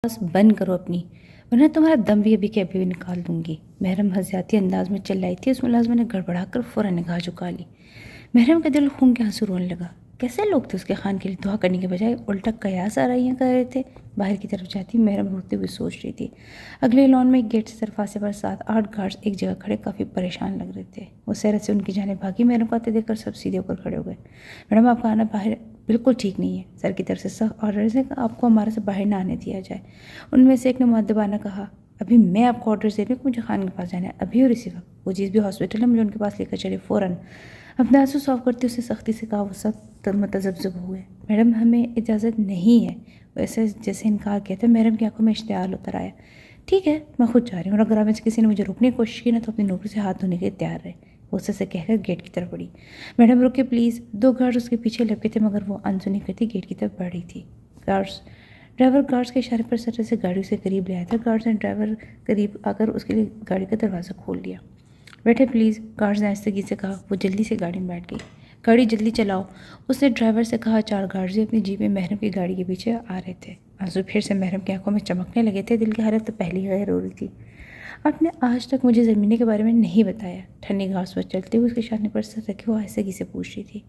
بس بند کرو اپنی، ورنہ تمہارا دم بھی ابھی کے ابھی بھی نکال دوں گی۔ محرم حسیاتی انداز میں چلائی تھی۔ اس ملازمہ نے گڑبڑا کر فوراً نگاہ جھکا لی۔ محرم کا دل خون کے آنسو رونے لگا۔ کیسے لوگ تھے اس کے خان کے لیے دعا کرنے کے بجائے الٹا قیاس آرائیاں کر رہے تھے۔ باہر کی طرف جاتی محرم روتے ہوئے سوچ رہی تھی۔ اگلے لان میں گیٹ سے سرفاسے پر 7-8 گارڈز ایک جگہ کھڑے کافی پریشان لگ رہے تھے۔ وہ سیرت سے ان کی جانب بھاگی۔ محرم کو آتے دیکھ کر سب سیدھے ہو کر کھڑے ہو گئے۔ میڈم آپ کا آنا باہر بالکل ٹھیک نہیں ہے۔ سر کی طرف سے سخت آرڈرز ہیں کہ آپ کو ہمارے سے باہر نہ آنے دیا جائے۔ ان میں سے ایک نے مؤدبانہ کہا، ابھی میں آپ کو آرڈرز دے رہی ہوں کہ مجھے خان کے پاس جانا ہے، ابھی اور اسی وقت۔ وہ چیز بھی ہاسپٹل ہے، مجھے ان کے پاس لے کر چلے فوراً۔ اپنے آنسو صاف کرتے اسے سختی سے کہا۔ وہ سب متذبذب ہوئے۔ میڈم ہمیں اجازت نہیں ہے۔ وہ ایسے جیسے انکار کہتے محرم کی آنکھوں میں اشتعال اتر آیا۔ ٹھیک ہے میں خود جا رہی ہوں، اور اگر آپ میں سے کسی نے مجھے روکنے کی کوشش کی نا تو اپنی نوکری سے ہاتھ دھونے کے لیے تیار رہے۔ وہ اسے سے کہہ کر گیٹ کی طرف بڑھی۔ میڈم رکے پلیز۔ 2 گارڈز اس کے پیچھے لپکے تھے مگر وہ انسنی کرتی گیٹ کی طرف بڑھ رہی تھی۔ ڈرائیور گارڈز کے اشارے پر سٹر سے گاڑی اسے قریب لے آیا تھا۔ گارڈز نے ڈرائیور قریب آ کر اس کے لیے گاڑی کا دروازہ کھول دیا۔ بیٹھے پلیز، گارڈز نے آہستگی سے کہا۔ وہ جلدی سے گاڑی میں بیٹھ گئی۔ گاڑی جلدی چلاؤ، اس نے ڈرائیور سے کہا۔ 4 گارڈز اپنی جیپ میں محرم کی گاڑی کے پیچھے آ رہے تھے۔ آنسو پھر سے محرم کی آنکھوں میں چمکنے لگے تھے۔ دل کی حالت تو پہلی غیر ہو رہی تھی۔ آپ نے آج تک مجھے زمینی کے بارے میں نہیں بتایا۔ ٹھنڈی گھاس پر چلتے ہوئے اس کے شانے پر سر رکھے وہ آہستگی سے پوچھ رہی تھی۔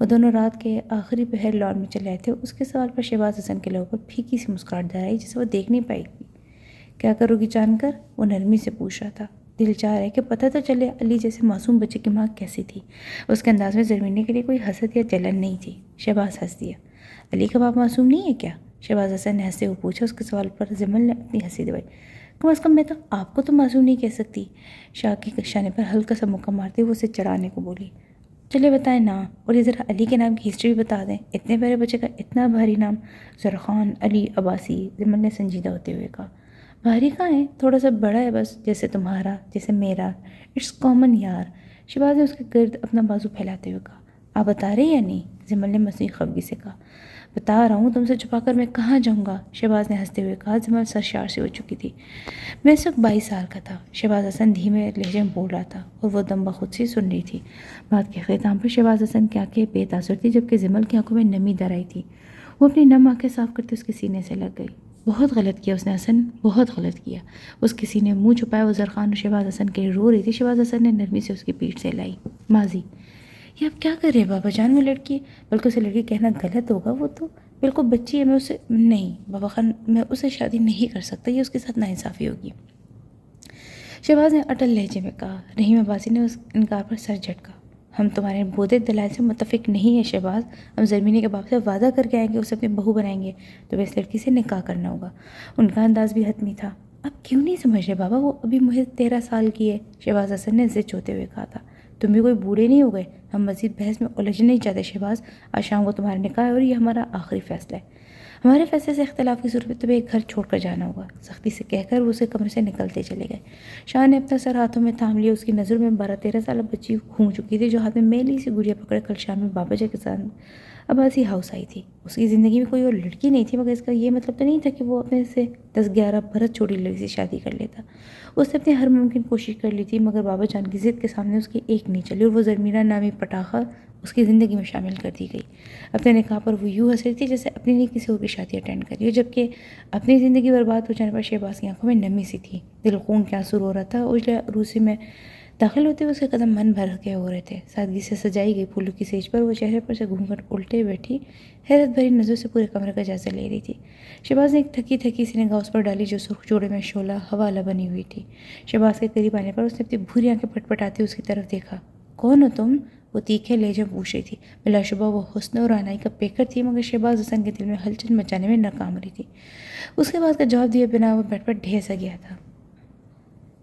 وہ دونوں رات کے آخری پہر لان میں چلے آئے تھے۔ اس کے سوال پر شہباز حسن کے لبوں پر پھیکی سی مسکراہٹ در آئی جسے وہ دیکھ نہیں پائی گی۔ کیا کرو گی جان کر؟ وہ نرمی سے پوچھ رہا تھا۔ دل چاہ رہا ہے کہ پتہ تو چلے علی جیسے معصوم بچے کی ماں کیسی تھی۔ اس کے انداز میں زرمینے کے لیے کوئی حسد یا جلن نہیں تھی۔ شہباز ہنس دیا۔ علی کا باپ معصوم نہیں ہے کیا؟ شہباز حسن نے ہنستے ہوئے پوچھا۔ اس کے سوال پر زمل نے اپنی ہنسی دبائی۔ کم از کم میں تو آپ کو تو معصوم نہیں کہہ سکتی۔ شاہ کی شانے پر ہلکا سا مکہ مارتے وہ اسے چڑھانے کو بولی۔ چلے بتائیں نا، اور یہ ذرا علی کے نام کی ہسٹری بھی بتا دیں۔ اتنے پیارے بچے کا اتنا بھاری نام، زرخان علی عباسی، زمل نے سنجیدہ ہوتے ہوئے کہا۔ بھاری کہاں ہے، تھوڑا سا بڑا ہے بس، جیسے تمہارا، جیسے میرا، اٹس کامن یار۔ شہباز نے اس کے گرد اپنا بازو پھیلاتے ہوئے کہا۔ آپ بتا رہے یا نہیں؟ زمل نے مصنوعی خفگی سے کہا۔ بتا رہا ہوں، تم سے چھپا کر میں کہاں جاؤں گا؟ شہباز نے ہنستے ہوئے کہا۔ زمل سرشار سی ہو چکی تھی۔ میں اس وقت 22 سال کا تھا، شہباز حسن دھیمے لہجے میں بول رہا تھا، اور وہ دم بخود سی سن رہی تھی۔ بات کے اختتام پر شہباز حسن کی آنکھیں بے تاثر تھی جبکہ زمل کی آنکھوں میں نمی در آئی تھی۔ وہ اپنی نم آنکھیں صاف کرتے اس کے سینے سے لگ گئی۔ بہت غلط کیا اس نے حسن، بہت غلط کیا۔ اس کے سینے منہ چھپایا وہ زرخان اور شہباز حسن کے لیے رو رہی تھی۔ شہباز حسن نے نرمی سے اس کی پیٹھ سے لائی۔ ماضی، یہ آپ کیا کر رہے ہیں بابا جان؟ وہ لڑکی، بلکہ اسے لڑکی کہنا غلط ہوگا، وہ تو بالکل بچی ہے۔ میں اسے نہیں بابا خان، میں اسے شادی نہیں کر سکتا، یہ اس کے ساتھ ناانصافی ہوگی۔ شہباز نے اٹل لہجے میں کہا۔ رحیم عباسی نے اس انکار پر سر جھٹکا۔ ہم تمہارے بودھ دلائل سے متفق نہیں ہیں شہباز۔ ہم زرمینی کے باپ سے وعدہ کر کے آئیں گے، اسے اپنی بہو بنائیں گے، تو اس لڑکی سے نکاح کرنا ہوگا۔ ان کا انداز بھی حتمی تھا۔ اب کیوں نہیں سمجھ رہے بابا، وہ ابھی محض 13 سال کی ہے، شہباز حسن نے ضد ہوتے ہوئے کہا تھا۔ تم بھی کوئی بوڑھے نہیں ہو گئے۔ ہم مزید بحث میں الجھنا نہیں چاہتے شہباز۔ آج شام کو تمہارا نکاح ہے اور یہ ہمارا آخری فیصلہ ہے۔ ہمارے فیصلے سے اختلاف کی صورت میں تمہیں ایک گھر چھوڑ کر جانا ہوگا، سختی سے کہہ کر وہ اسے کمرے سے نکلتے چلے گئے۔ شاہ نے اپنا سر ہاتھوں میں تھام لیا۔ اس کی نظر میں 12-13 سالہ بچی گھوم چکی تھی جو ہاتھ میں میلی سی گڑیا پکڑ کل شام میں بابا جی کے ساتھ عباسی ہاؤس آئی تھی۔ اس کی زندگی میں کوئی اور لڑکی نہیں تھی، مگر اس کا یہ مطلب تو نہیں تھا کہ وہ اپنے سے 10-11 برس چھوٹی لڑکی سے شادی کر لیتا۔ اس نے اپنی ہر ممکن کوشش کر لی تھی مگر بابا جان کی ضد کے سامنے اس کی ایک نہیں چلی، اور وہ زرمیرہ نامی پٹاخہ اس کی زندگی میں شامل کر دی گئی۔ اپنے نکاح پر وہ یوں ہنس رہی تھی جیسے اپنی نہیں کسی اور کی شادی اٹینڈ کری ہو، جبکہ اپنی زندگی برباد ہو جانے پر شہباز کی آنکھوں میں نمی سی تھی۔ دل خون کے آنسو رو رہا تھا۔ اجلے عروسی میں داخل ہوتے ہوئے اس کے قدم من بھر کے ہو رہے تھے۔ سادگی سے سجائی گئی پھولوں کی سیج پر وہ چہرے پر سے گھوم کر الٹے بیٹھی حیرت بھری نظروں سے پورے کمرے کا جائزہ لے رہی تھی۔ شہباز نے ایک تھکی تھکی سی نگاہ اس پر ڈالی جو سرخ جوڑے میں شعلہ حوالہ بنی ہوئی تھی۔ شہباز کے قریب آنے پر اس نے اپنی بھوری آنکھیں پٹ پٹاتے اس کی طرف دیکھا۔ کون ہو تم؟ وہ تیکھے لہجے میں پوچھ رہی تھی۔ بلا شبہ وہ حسن اور رعنائی کا پیکر تھی مگر شہباز حسن کے دل میں ہلچل مچانے میں ناکام رہی تھی۔ اس کے بعد کا جواب دیے بنا وہ بیٹھ پر ڈھیر سا گیا تھا۔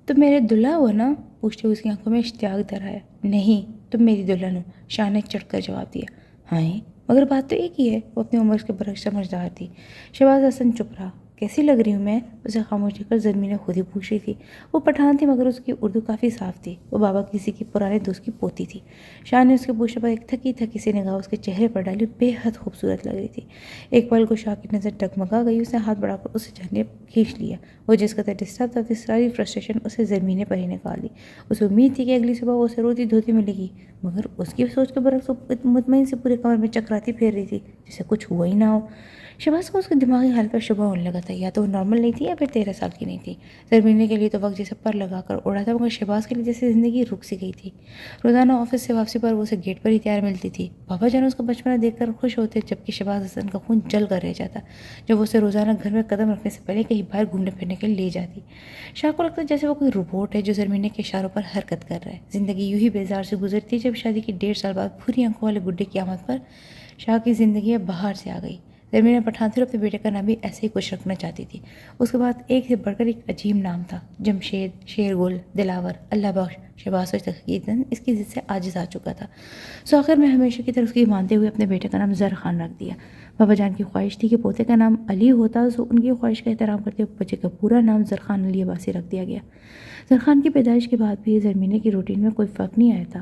تم میرے دلہا ہو نا؟ پوچھتے ہوئے اس کی آنکھوں میں اشتیاق در آیا۔ نہیں، تم میری دلہن ہو، شاہ نے چڑھ کر جواب دیا۔ ہاں مگر بات تو ایک ہی ہے۔ وہ اپنی عمر کے برعکس سمجھدار تھی۔ شہباز حسن چپ رہا۔ کیسی لگ رہی ہوں میں؟ اسے خاموش دیکھ کر زرمینہ خود ہی پوچھ رہی تھی۔ وہ پٹھان تھی مگر اس کی اردو کافی صاف تھی۔ وہ بابا کسی کی پرانے دوست کی پوتی تھی۔ شاہ نے اس کے پوچھنے پر ایک تھکی تھکی سی نگاہ اس کے چہرے پر ڈالی، بے حد خوبصورت لگ رہی تھی۔ ایک پل کو شاہ کی نظر ڈگمگا گئی۔ اس نے ہاتھ بڑھا کر اسے جانب کھینچ لیا۔ وہ جس قدر ڈسٹرب تھا، ساری فرسٹریشن اسے زمینیں پر ہی نکال دی۔ اسے امید تھی کہ اگلی صبح وہ اسے روتی دھوتی ملے گی، مگر اس کی سوچ کے برعکس مطمئن سے پورے کمر میں چکراتی پھر رہی تھی جسے کچھ ہوا ہی نہ ہو۔ شہباز کو اس کے دماغی حال پر شبہ ہونے لگا تھا ہے، یا تو وہ نارمل نہیں تھی یا پھر 13 سال کی نہیں تھی۔ زرمینہ کے لیے تو وقت جیسے پر لگا کر اڑا تھا، مگر شہباز کے لیے جیسے زندگی رک سی گئی تھی۔ روزانہ آفس سے واپسی پر وہ اسے گیٹ پر ہی تیار ملتی تھی۔ بابا جان اس کا بچپنا دیکھ کر خوش ہوتے، جبکہ شہباز حسن کا خون جل کر رہ جاتا جب وہ اسے روزانہ گھر میں قدم رکھنے سے پہلے کہیں باہر گھومنے پھرنے کے لیے لے جاتی۔ شاہ کو لگتا جیسے وہ کوئی روبوٹ ہے جو زرمینہ کے اشاروں پر حرکت کر رہا ہے۔ زندگی یوں ہی بیزار سے گزرتی جب شادی کے 1.5 سال بعد بھوری آنکھوں والے بڈھے کی آمد پر شاہ کی زندگی باہر سے آ گئی۔ زرمینہ پٹھان صرف اپنے بیٹے کا نام بھی ایسے ہی کچھ رکھنا چاہتی تھی۔ اس کے بعد ایک سے بڑھ کر ایک عجیب نام تھا، جمشید، شیرگل، دلاور، اللہ بخش۔ شہباز تقریباً اس کی ضد سے عاجز آ چکا تھا، سو آخر میں ہمیشہ کی طرح اس کی مانتے ہوئے اپنے بیٹے کا نام زر خان رکھ دیا۔ بابا جان کی خواہش تھی کہ پوتے کا نام علی ہوتا، سو ان کی خواہش کا احترام کرتے ہوئے بچے کا پورا نام زر خان علی عباسی رکھ دیا گیا۔ زر خان کی پیدائش کے بعد بھی زرمینہ کی روٹین میں کوئی فرق نہیں آیا تھا۔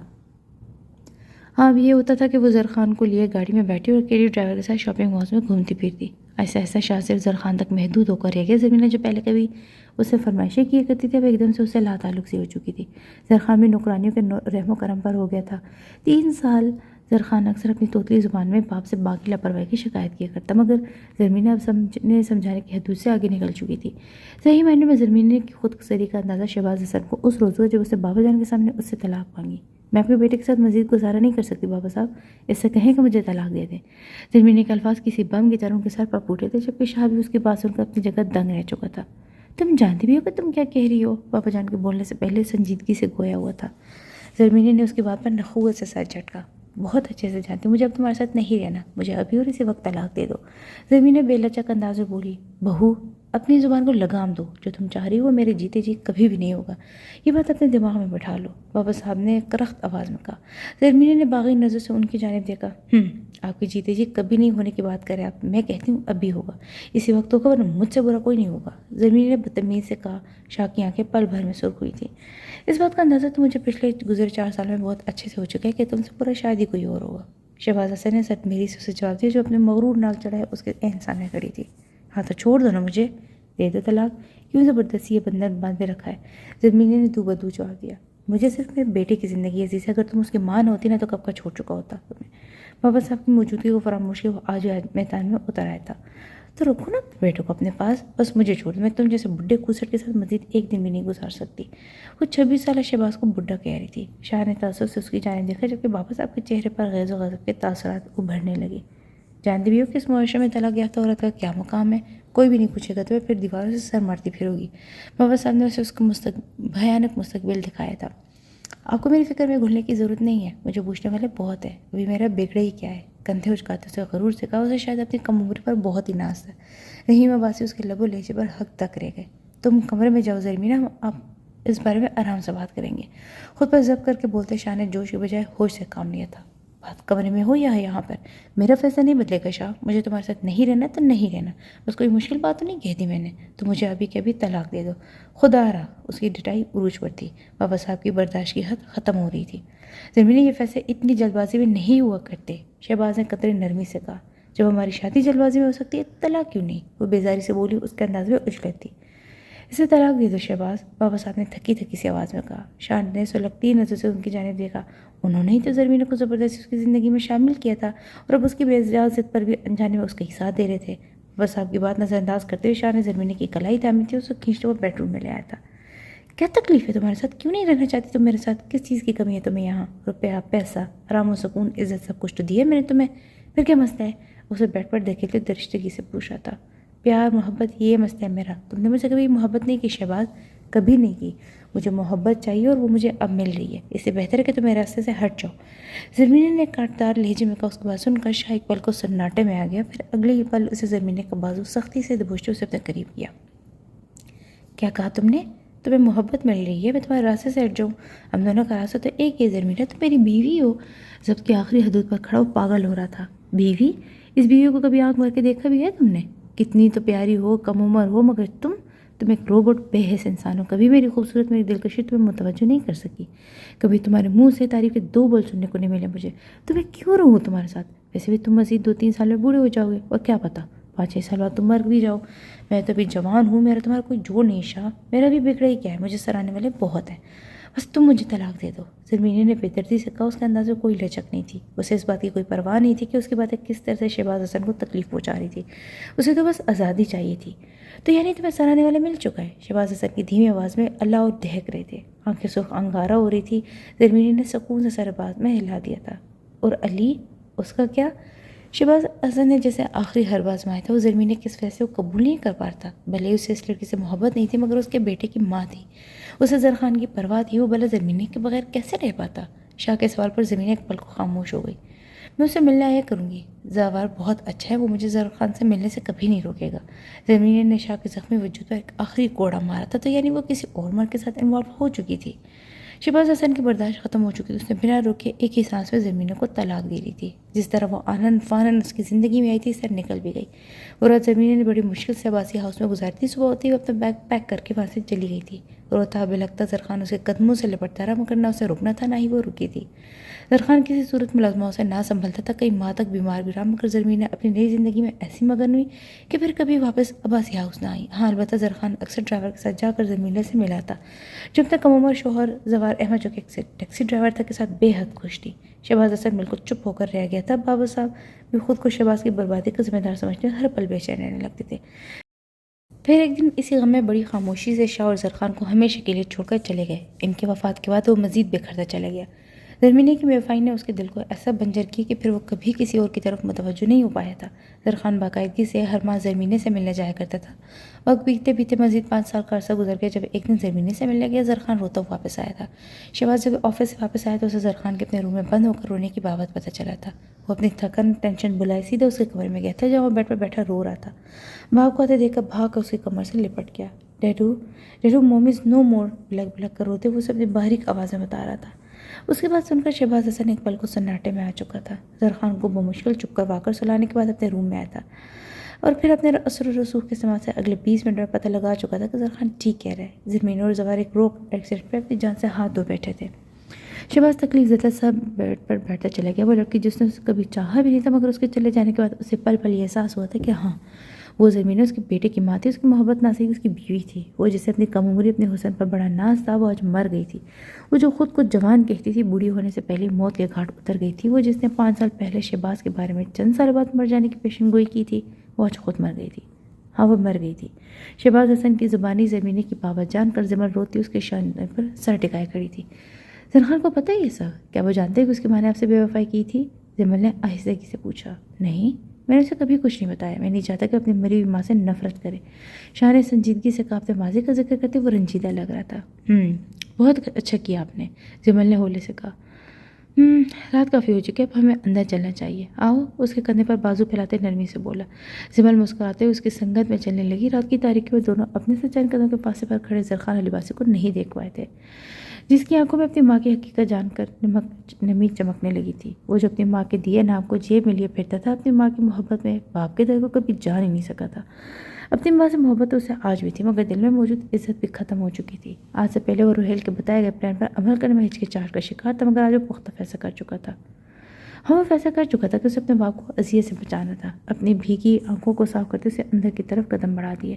ہاں، اب یہ ہوتا تھا کہ وہ زر خان کو لیے گاڑی میں بیٹھی اور اکیلی ڈرائیور کے ساتھ شاپنگ مالز میں گھومتی پھرتی۔ ایسا ایسا شاہ صرف زر خان تک محدود ہو کر رہ گیا۔ زرمینہ جو پہلے کبھی اس سے فرمائشیں کیا کرتی تھی، اب ایک دم سے اس سے لا تعلق سی ہو چکی تھی۔ زر خان بھی نوکرانیوں کے رحم و کرم پر ہو گیا تھا۔ 3 سال زر خان اکثر اپنی توتلی زبان میں باپ سے باقی لاپرواہی کی شکایت کیا کرتا، مگر زرمینہ اب سمجھانے کی حدود سے آگے نکل چکی تھی۔ صحیح معنی میں زرمینہ کی خود سری کا اندازہ شہباز حسن کو اس روز ہوا جب اسے بابا جان کے سامنے اس سے طلاق مانگی۔ میں اپنے بیٹے کے ساتھ مزید گزارا نہیں کر سکتی بابا صاحب، اس سے کہیں کہ مجھے طلاق دے دیں۔ زرمینہ کے الفاظ کسی بم کی طرح ان کے سر پر پھوٹے تھے، جبکہ شاہ بھی اس کی بات سن کر اپنی جگہ دنگ رہ چکا تھا۔ تم جانتی بھی ہو کہ تم کیا کہہ رہی ہو؟ بابا جان کے بولنے سے پہلے سنجیدگی سے گویا ہوا تھا۔ زرمینہ نے اس کی بات پر نخوت سے سر جھٹکا۔ بہت اچھے سے جانتی ہوں، مجھے اب تمہارے ساتھ نہیں رہنا، مجھے ابھی اور اسی وقت طلاق دے دو۔ زرمینہ بے لچک انداز میں بولی، بہو اپنی زبان کو لگام دو، جو تم چاہ رہی ہو میرے جیتے جی کبھی بھی نہیں ہوگا، یہ بات اپنے دماغ میں بٹھا لو، بابا صاحب نے کرخت آواز میں کہا۔ زرمینہ نے باغی نظر سے ان کی جانب دیکھا۔ آپ کے جیتے جی کبھی نہیں ہونے کی بات کریں آپ، میں کہتی ہوں اب بھی ہوگا، اسی وقت ہوگا ورنہ مجھ سے برا کوئی نہیں ہوگا، زرمینہ نے بدتمیزی سے کہا۔ شاہ کی آنکھیں پل بھر میں سرخ ہوئی تھیں۔ اس بات کا اندازہ تو مجھے پچھلے گزرے 4 سال میں بہت اچھے سے ہو چکا ہے کہ تم سے پورا شاید ہی کوئی اور ہوگا۔ شہباز حسن نے سٹ میری سے اسے جواب دیا، جو اپنے مغرور نال چڑھائے اس کے عین سامنے کھڑی تھی۔ ہاں تو چھوڑ دو نا مجھے، دے دو طلاق، کیوں زبردستی یہ بندھن باندھے رکھا ہے؟ زرمینہ نے دو بدو جواب دیا۔ مجھے صرف میرے بیٹے کی زندگی عزیز ہے، اگر تم اس کی ماں نہ ہوتی نا تو کب کا چھوڑ چکا ہوتا تمہیں۔ بابا صاحب کی موجودگی کو فراموش کیا وہ آج میدان میں اتر آیا تھا۔ تو رکھو نا اپنے بیٹوں کو اپنے پاس، بس مجھے چھوڑ دو، میں تم جیسے بڈھے کوسٹ کے ساتھ مزید ایک دن بھی نہیں گزار سکتی۔ وہ 26 سالہ شہباز کو بڈھا کہہ رہی تھی۔ شاہ نے تعصب سے اس کی جانب دیکھا، جبکہ بابا صاحب کے چہرے پر غیظ و غضب کے تاثرات ابھرنے لگے۔ جانتے بھی ہو کہ اس معاشرے میں طلاق یافتہ عورت کا کیا مقام ہے؟ کوئی بھی نہیں پوچھے گا تو پھر دیواروں سے سر مارتی پھرو گی۔ بابا صاحب نے اسے اس کا بھیانک مستقبل دکھایا تھا۔ آپ کو میری فکر میں گھلنے کی ضرورت نہیں ہے، مجھے پوچھنے والے بہت ہے، ابھی میرا بگڑا ہی کیا ہے؟ کندھے اچکاتے اسے غرور سے کہا۔ اسے شاید اپنی کم عمری پر بہت ہی ناز تھا۔ رحیم عباسی اس کے لب و لہجے پر حق تک رہ گئے۔ تم کمرے میں جاؤ زرمینہ، ہم آپ اس بارے میں آرام سے بات کریں گے۔ خود پر ضبط کر کے بولتے شاہ نے جوش کے بجائے ہوش سے کام لیا تھا۔ بات کمرے میں ہو یا یہاں پر، میرا فیصلہ نہیں بدلے گا شاہ، مجھے تمہارے ساتھ نہیں رہنا تو نہیں رہنا، بس کوئی مشکل بات تو نہیں کہہ دی میں نے، تو مجھے ابھی کے ابھی طلاق دے دو۔ خدا رہا اس کی ڈٹائی عروج پر تھی۔ بابا صاحب کی برداشت کی حد ختم ہو رہی تھی۔ زرمینہ یہ فیصلے اتنی جلد بازی میں نہیں ہوا کرتے، شہباز نے قدرے نرمی سے کہا۔ جب ہماری شادی جلد بازی میں ہو سکتی ہے طلاق کیوں نہیں؟ وہ بیزاری سے بولی، اس کے انداز میں اجلت تھی۔ اسے طلاق دے دو شہباز، بابا صاحب نے تھکی تھکی سی آواز میں کہا۔ شاہ نے سلگتی نظر سے ان کی جانب دیکھا۔ انہوں نے ہی تو زرمینہ کو زبردستی اس کی زندگی میں شامل کیا تھا، اور اب اس کی بے اجازت پر بھی انجانے میں اس کا ہی ساتھ دے رہے تھے۔ بابا صاحب کی بات نظر انداز کرتے ہوئے شاہ نے زرمینہ کی کلائی تھامی تھی، اسے کھینچتے ہوئے بیڈ روم میں لے آیا تھا۔ کیا تکلیف ہے تمہارے ساتھ؟ کیوں نہیں رہنا چاہتی تم میرے ساتھ؟ کس چیز کی کمی ہے تمہیں یہاں؟ روپیہ، پیسہ، آرام و سکون، عزت، سب کچھ تو دیا میں نے تمہیں، پھر کیا مسئلہ ہے؟ اسے بیڈ پر دیکھتے درشتگی سے پوچھا تھا۔ پیار، محبت، یہ مسئلہ ہے میرا۔ تم نے مجھے کبھی محبت نہیں کی شہباز، کبھی نہیں کی۔ مجھے محبت چاہیے اور وہ مجھے اب مل رہی ہے، اس سے بہتر ہے کہ تم میرے راستے سے ہٹ جاؤ۔ زرمینہ نے کاٹدار لہجے میں کہا۔ اس کی بات سن کر شاہ ایک پل کو سناٹے میں آ گیا، پھر اگلے ہی پل اسے زرمینہ کا بازو سختی سے دبوچتے اسے اپنے قریب کیا۔ کیا کہا تم نے؟ تمہیں محبت مل رہی ہے، میں تمہارے راستے سے ہٹ جاؤں؟ ہم دونوں کا راستہ تو ایک ہی ہے زرمینہ، تم میری بیوی ہو۔ ضبط کی آخری حدود پر کھڑا وہ پاگل ہو رہا تھا۔ بیوی؟ اس بیوی کو کبھی آنکھ بھر کے دیکھا بھی ہے تم نے؟ کتنی تو پیاری ہو، کم عمر ہو، مگر تم ایک روبوٹ بے حس انسان ہو۔ کبھی میری خوبصورت، میری دلکشی تمہیں متوجہ نہیں کر سکی، کبھی تمہارے منہ سے تعریف کے 2 بول سننے کو نہیں ملے مجھے۔ تمہیں کیوں رہوں تمہارے ساتھ؟ ویسے بھی تم مزید 2-3 سال میں بوڑھے ہو جاؤ گے، اور کیا پتہ 5-6 سال بعد تم مر بھی جاؤ۔ میں تو ابھی جوان ہوں، میرا تمہارا کوئی جوڑ نہیں شاہ، میرا بھی بگڑا ہی کیا ہے، مجھے سراہنے والے بہت ہیں۔ بس تم مجھے طلاق دے دو، زرمینی نے بے دردی سے کہا۔ اس کے انداز میں کوئی لچک نہیں تھی، اسے اس بات کی کوئی پرواہ نہیں تھی کہ اس کی باتیں کس طرح سے شہباز حسن کو تکلیف پہنچا رہی تھی، اسے تو بس آزادی چاہیے تھی۔ تو یعنی تمہیں سرانے والا مل چکا ہے؟ شہباز حسن کی دھیمی آواز میں اللہ اور دہک رہے تھے، آنکھیں سرخ انگارہ ہو رہی تھی۔ زرمینی نے سکون سے سر بعد میں ہلا دیا تھا۔ اور علی، اس کا کیا؟ شہباز حسن نے جیسے آخری حرب آزمایا تھا۔ وہ زرمینی کے اس فیصلے کو قبول نہیں کر پاتا، بھلے اسے اس لڑکی سے محبت نہیں تھی مگر اس کے بیٹے کی ماں تھی، اسے زرخان کی پرواہ تھی، وہ بھلا زرمینی کے بغیر کیسے رہ پاتا؟ شاہ کے سوال پر زمینی ایک پل کو خاموش ہو گئی۔ میں اسے ملنے آیا کروں گی، زاوار بہت اچھا ہے، وہ مجھے زرخان سے ملنے سے کبھی نہیں روکے گا۔ زمینی نے شاہ کے زخمی وجود پر ایک آخری کوڑا مارا تھا، تو یعنی وہ کسی اور مرد کے ساتھ انوالو ہو چکی تھی۔ شہباز حسن کی برداشت ختم ہو چکی تھی، اس نے بنا روکے ایک ہی سانس میں زمینوں کو طلاق دے لی تھی۔ جس طرح وہ آنن فانن اس کی زندگی میں آئی تھی، اس طرح نکل بھی گئی۔ وہ رات زمینی نے بڑی مشکل سے عباسی ہاؤس میں گزاری تھی۔ صبح ہوتی ہوئے اپنا بیگ پیک کر کے وہاں سے چلی گئی تھی۔ روتا بلکتا زرخان اس کے قدموں سے لپٹتا رہا، مگر نہ اسے رکنا تھا نہ ہی وہ رکی تھی۔ زرخان کسی صورت ملازمہ اسے نہ سنبھلتا تھا، کئی ماہ تک بیمار بھی رہا، مگر زرمینہ اپنی نئی زندگی میں ایسی مگن ہوئی کہ پھر کبھی واپس عباسی ہاؤس نہ آئی۔ ہاں البتہ زرخان اکثر ڈرائیور کے ساتھ جا کر زرمینہ سے ملا تھا، جو اپنا کم عمر شوہر زوار احمد، جو کہ ایک ٹیکسی ڈرائیور تھا، کے ساتھ بے حد خوش تھی۔ شہباز حسن بالکل چپ ہو کر رہ گیا تھا۔ بابا صاحب بھی خود کو شہباز کی بربادی کا ذمہ دار سمجھتے ہر پل بے چین رہنے لگتے تھے۔ پھر ایک دن اسی غم میں بڑی خاموشی سے شاہ اور زرخان کو ہمیشہ کے لیے چھوڑ کر چلے گئے۔ ان کے وفات کے بعد وہ مزید بکھرتا چلا گیا۔ زرمینی کی بے وفائی نے اس کے دل کو ایسا بنجر کی کہ پھر وہ کبھی کسی اور کی طرف متوجہ نہیں ہو پایا تھا۔ زرخان باقاعدگی سے ہر ماہ زرمینی سے ملنے جایا کرتا تھا۔ وقت بیتتے بیتتے مزید 5 سال کا عرصہ گزر گیا۔ جب ایک دن زرمینی سے ملنے گیا، زرخان روتا ہوا واپس آیا تھا۔ شہباز جب آفس سے واپس آیا تو اسے زرخان کے اپنے روم میں بند ہو کر رونے کی بابت پتہ چلا تھا۔ وہ اپنی تھکن ٹینشن بلائے سیدھا اس کے کمرے میں گیا تھا، جہاں وہ بیڈ پر بیٹھا رو رہا تھا۔ باپ کو آتے دیکھ کر بھاگ کر اس کی کمر سے لپٹ گیا۔ ڈیڈو موم از نو مور، بلک بلک کر روتے وہ اسے اپنی باریک آواز میں بتا رہا تھا۔ اس کے بعد سن کر شہباز حسن ایک پل کو سناٹے میں آ چکا تھا۔ زرخان کو بمشکل چپ کروا کر سلانے کے بعد اپنے روم میں آیا تھا، اور پھر اپنے اثر و رسوخ کے سماعت سے اگلے 20 منٹ میں پتہ لگا چکا تھا کہ زرخان ٹھیک کہہ رہا ہے۔ زرمینی اور زوار ایک روک ایکسیڈنٹ پہ اپنی جان سے ہاتھ دھو بیٹھے تھے۔ شہباز تکلیف زدہ سب بیڈ پر بیٹھتا چلا گیا۔ وہ لڑکی جس نے اسے کبھی چاہا بھی نہیں تھا، مگر اس کے چلے جانے کے بعد اسے پل پل یہ احساس ہوا تھا کہ ہاں، وہ زرمینی اس کے بیٹے کی ماں تھی، اس کی محبت نہ صحیح اس کی بیوی تھی۔ وہ جسے اپنی کم عمری اپنے حسن پر بڑا ناز تھا، وہ آج مر گئی تھی۔ وہ جو خود کو جوان کہتی تھی، بوڑھی ہونے سے پہلے موت کے گھاٹ اتر گئی تھی۔ وہ جس نے 5 سال پہلے شہباز کے بارے میں چند سال بعد مر جانے کی پیشن گوئی کی تھی، وہ آج خود مر گئی تھی۔ ہاں، وہ مر گئی تھی۔ شہباز حسن کی زبانی زرمینی کی بابت جان کر زمر روتی اس کے شانے پر سر ٹکائے کھڑی تھی۔ زرخان کو پتہ ہے یہ سب؟ کیا وہ جانتے ہیں کہ اس کی ماں نے آپ سے بے وفائی کی تھی؟ زمل نے آہستگی سے پوچھا۔ نہیں، میں نے اسے کبھی کچھ نہیں بتایا۔ میں نہیں چاہتا کہ اپنی مری ہوئی ماں سے نفرت کرے۔ شاہ نے سنجیدگی سے کہا۔ اپنے ماضی کا ذکر کرتے وہ رنجیدہ لگ رہا تھا۔ بہت اچھا کیا آپ نے، زمل نے ہولے سے کہا۔ رات کافی ہو چکی ہے، اب ہمیں اندر چلنا چاہیے۔ آؤ، اس کے کندھے پر بازو پھیلاتے نرمی سے بولا۔ زمل مسکراتے ہوئے اس کی سنگت میں چلنے لگی۔ رات کی تاریکی میں دونوں اپنے سے چند قدم کے فاصلے پر کھڑے زرخان لباسی کو نہیں دیکھ پائے تھے، جس کی آنکھوں میں اپنی ماں کی حقیقت جان کر نمی چمکنے لگی تھی۔ وہ جو اپنی ماں کے دیے نام کو جیب میں لیے پھرتا تھا، اپنی ماں کی محبت میں باپ کے در کو کبھی جان ہی نہیں سکا تھا۔ اپنی ماں سے محبت تو اسے آج بھی تھی، مگر دل میں موجود عزت بھی ختم ہو چکی تھی۔ آج سے پہلے وہ روہیل کے بتائے گئے پلان پر عمل کرنے میں ہچکچاہٹ کا شکار تھا، مگر آج وہ پختہ فیصلہ کر چکا تھا۔ ہاں، وہ فیصلہ کر چکا تھا کہ اسے اپنے باپ کو اذیت سے بچانا تھا۔ اپنی بھیگی آنکھوں کو صاف کرتے اسے اندر کی طرف قدم بڑھا دیے۔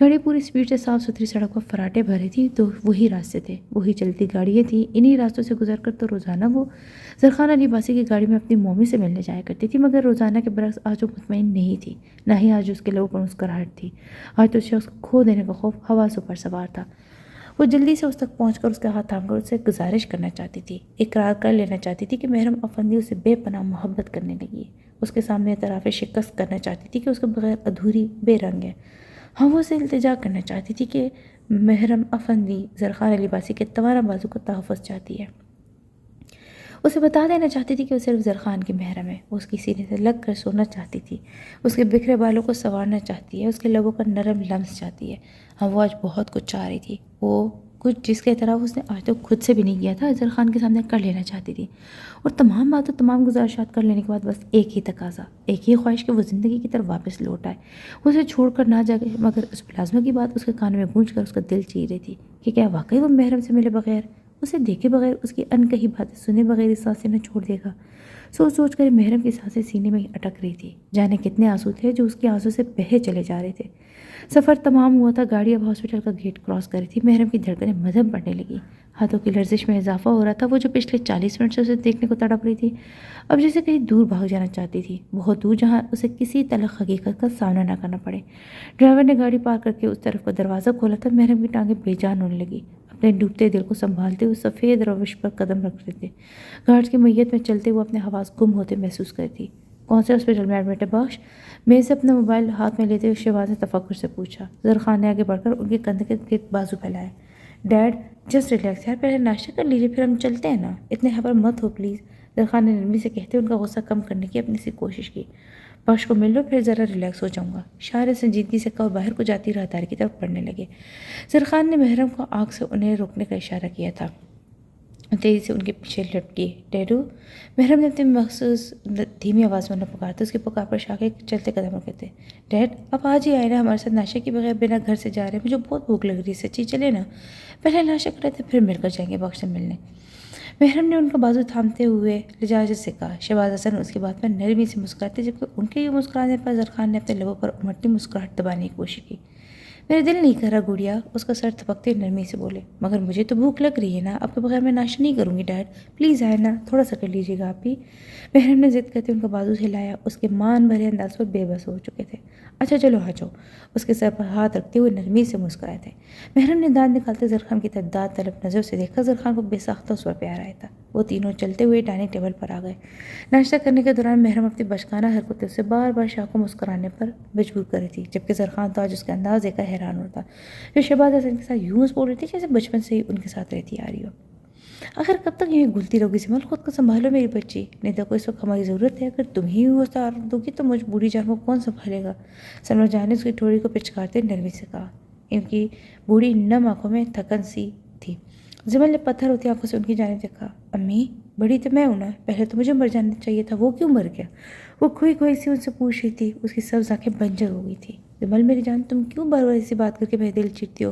گاڑی پوری سپیڈ سے صاف ستھری سڑک پر فراٹے بھرے تھی، تو وہی راستے تھے، وہی چلتی گاڑیاں تھیں۔ انہی راستوں سے گزر کر تو روزانہ وہ زرخان علی باسی کی گاڑی میں اپنی مومی سے ملنے جایا کرتی تھی، مگر روزانہ کے برعکس آج وہ مطمئن نہیں تھی، نہ ہی آج اس کے لبوں پر مسکراہٹ تھی۔ آج تو اس شخص کو کھو دینے کا خوف حواسوں پر سوار تھا۔ وہ جلدی سے اس تک پہنچ کر اس کا ہاتھ تھام کر اس سے گزارش کرنا چاہتی تھی، اقرار کر لینا چاہتی تھی کہ محرم افندی اسے بے پناہ محبت کرنے لگی ہے۔ اس کے سامنے اعتراف شکست کرنا چاہتی تھی کہ اس کے بغیر ادھوری، بے رنگ ہے۔ ہاں، وہ اسے التجا کرنا چاہتی تھی کہ محرم افندی زرخان علی باسی کے توانا بازو کو تحفظ چاہتی ہے۔ اسے بتا دینا چاہتی تھی کہ وہ صرف زرخان کی محرم ہے۔ وہ اس کی سینے سے لگ کر سونا چاہتی تھی، اس کے بکھرے بالوں کو سنوارنا چاہتی ہے، اس کے لبوں پر نرم لمس چاہتی ہے۔ ہاں، وہ آج بہت کچھ چاہ رہی تھی، وہ کچھ جس کے اعتراف اس نے آج تک خود سے بھی نہیں کیا تھا، زرخان کے سامنے کر لینا چاہتی تھی۔ اور تمام باتوں، تمام گزارشات کر لینے کے بعد بس ایک ہی تقاضا، ایک ہی خواہش کہ وہ زندگی کی طرف واپس لوٹ آئے، وہ اسے چھوڑ کر نہ جاگے۔ مگر اس پلازمہ کی بات اس کے کان میں گونج کر اس کا دل چیر رہی تھی کہ کیا واقعی وہ محرم سے ملے بغیر اسے دیکھے بغیر، اس کی انکہی باتیں سنے بغیر اس سانسیں نہ چھوڑ دے گا؟ سوچ سوچ کر محرم کی سانسیں سینے میں اٹک رہی تھی۔ جانے کتنے آنسو تھے جو اس کے آنسو سے بہے چلے جا رہے تھے۔ سفر تمام ہوا تھا، گاڑی اب ہاسپٹل کا گیٹ کراس کر رہی تھی۔ محرم کی دھڑکنیں مدھم پڑنے لگی، ہاتھوں کی لرزش میں اضافہ ہو رہا تھا۔ وہ جو پچھلے 40 منٹ سے اسے دیکھنے کو تڑپ رہی تھی، اب جیسے کہیں دور بھاگ جانا چاہتی تھی، بہت دور، جہاں اسے کسی تلخ حقیقت کا سامنا نہ کرنا پڑے۔ ڈرائیور نے گاڑی پارک کر کے اس طرف کا دروازہ کھولا تھا۔ محرم کی ٹانگیں بے جان ہونے لگی، اپنے ڈوبتے دل کو سنبھالتے ہوئے سفید روش پر قدم رکھ رہے تھے۔ گارڈز کی میت میں چلتے ہوئے اپنے حواس گم ہوتے محسوس کرتی۔ کون سے ہاسپٹل میں ایڈمٹ ہے بخش؟ میں سے اپنا موبائل ہاتھ میں لیتے ہوئے شہباز نے تفکر سے پوچھا۔ ظہر خان نے آگے بڑھ کر ان کے کندھے کے گرد بازو پھیلائے۔ ڈیڈ جسٹ ریلیکس یار، پہلے ناشتہ کر لیجیے پھر ہم چلتے ہیں نا، اتنے ہائپر مت ہو پلیز۔ ظہر خان نے نرمی سے کہتے ان کا غصہ کم کرنے کی اپنی سی کوشش کی۔ بخش کو مل لو پھر ذرا ریلیکس ہو جاؤں گا۔ شاعر سنجیدگی سے کہا اور باہر کو جاتی راہداری کی طرف بڑھنے لگے۔ ظہر خان نے محرم کو آنکھ سے انہیں روکنے کا اشارہ کیا تھا، تیزی سے ان کے پیچھے لپکی۔ ڈیڈو، محرم نے اپنی مخصوص دھیمی آواز میں نہ پکارا تھا۔ اس کے پکار پر شاہ کے چلتے قدم رکھے تھے۔ ڈیڈ آپ آج ہی آئے نا، ہمارے ساتھ ناشتے کے بغیر بنا گھر سے جا رہے ہیں، مجھے بہت بھوک لگ رہی ہے سچی، چلے نا، پہلے ناشتہ کرے تھے پھر مل کر جائیں گے بخش سے ملنے۔ محرم نے ان کا بازو تھامتے ہوئے لجاجت سے کہا۔ شہباز حسن اس کی بات پر نرمی سے مسکراتے، جبکہ ان کے یہ مسکرانے پر ظہر خان نے اپنے لبوں پر امٹتی مسکراہٹ دبانے کی کوشش کی۔ میرا دل نہیں کر رہا گڑیا، اس کا سر تھپکتے نرمی سے بولے، مگر مجھے تو بھوک لگ رہی ہے نا، آپ کے بغیر میں ناشتہ نہیں کروں گی ڈیڈ، پلیز آئے نا، تھوڑا سا کر لیجیے گا آپ بھی۔ محرم نے ضد کرتے ان کا بازو ہلایا، اس کے مان بھرے انداز پر بے بس ہو چکے تھے۔ اچھا چلو آ جاؤ، اس کے سر پر ہاتھ رکھتے ہوئے نرمی سے مسکرائے تھے۔ محرم نے دانت نکالتے ظہر خان کی طرف داد طلب نظر سے دیکھا۔ ظہر خان کو بے ساختہ اس پر پیار آیا تھا۔ وہ تینوں چلتے ہوئے ڈائننگ ٹیبل پر آ گئے۔ ناشتہ کرنے کے دوران محرم اپنی بچکانہ حرکتوں سے بار بار شاہ کو مسکرانے پر مجبور کر رہی تھی، جبکہ ظہر خان تو آج اس کے انداز دیکھ کر حیران ہوتا، جو شہباز حسن کے ساتھ یوں بول رہی تھی جیسے بچپن سے ہی ان کے ساتھ رہتی آ رہی ہو۔ آخر کب تک یوں گھلتی رہوگی سمل، خود کو سنبھالو میری بچی، ندا کو اس وقت ہماری ضرورت ہے، اگر تم ہی ہوشیار دو گی تو مجھ بوڑھی جان کو کون سنبھالے گا؟ سلمیٰ جہاں نے اس کی ٹھوڑی کو پچکارتے نرمی سے کہا۔ ان کی بوڑھی نم آنکھوں میں تھکن سی تھی۔ زمل نے پتھر ہوتی آنکھوں سے ان کی جانب دیکھا۔ امی بڑی تو میں ہوں نا، پہلے تو مجھے مر جانا چاہیے تھا، وہ کیوں مر گیا؟ وہ کھوئی کھوئی سی ان سے پوچھ رہی تھی، اس کی سبز آنکھیں بنجر ہو گئی تھی۔ زمل میری جان، تم کیوں بار بار ایسی بات کر کے میرے دل چیرتی ہو؟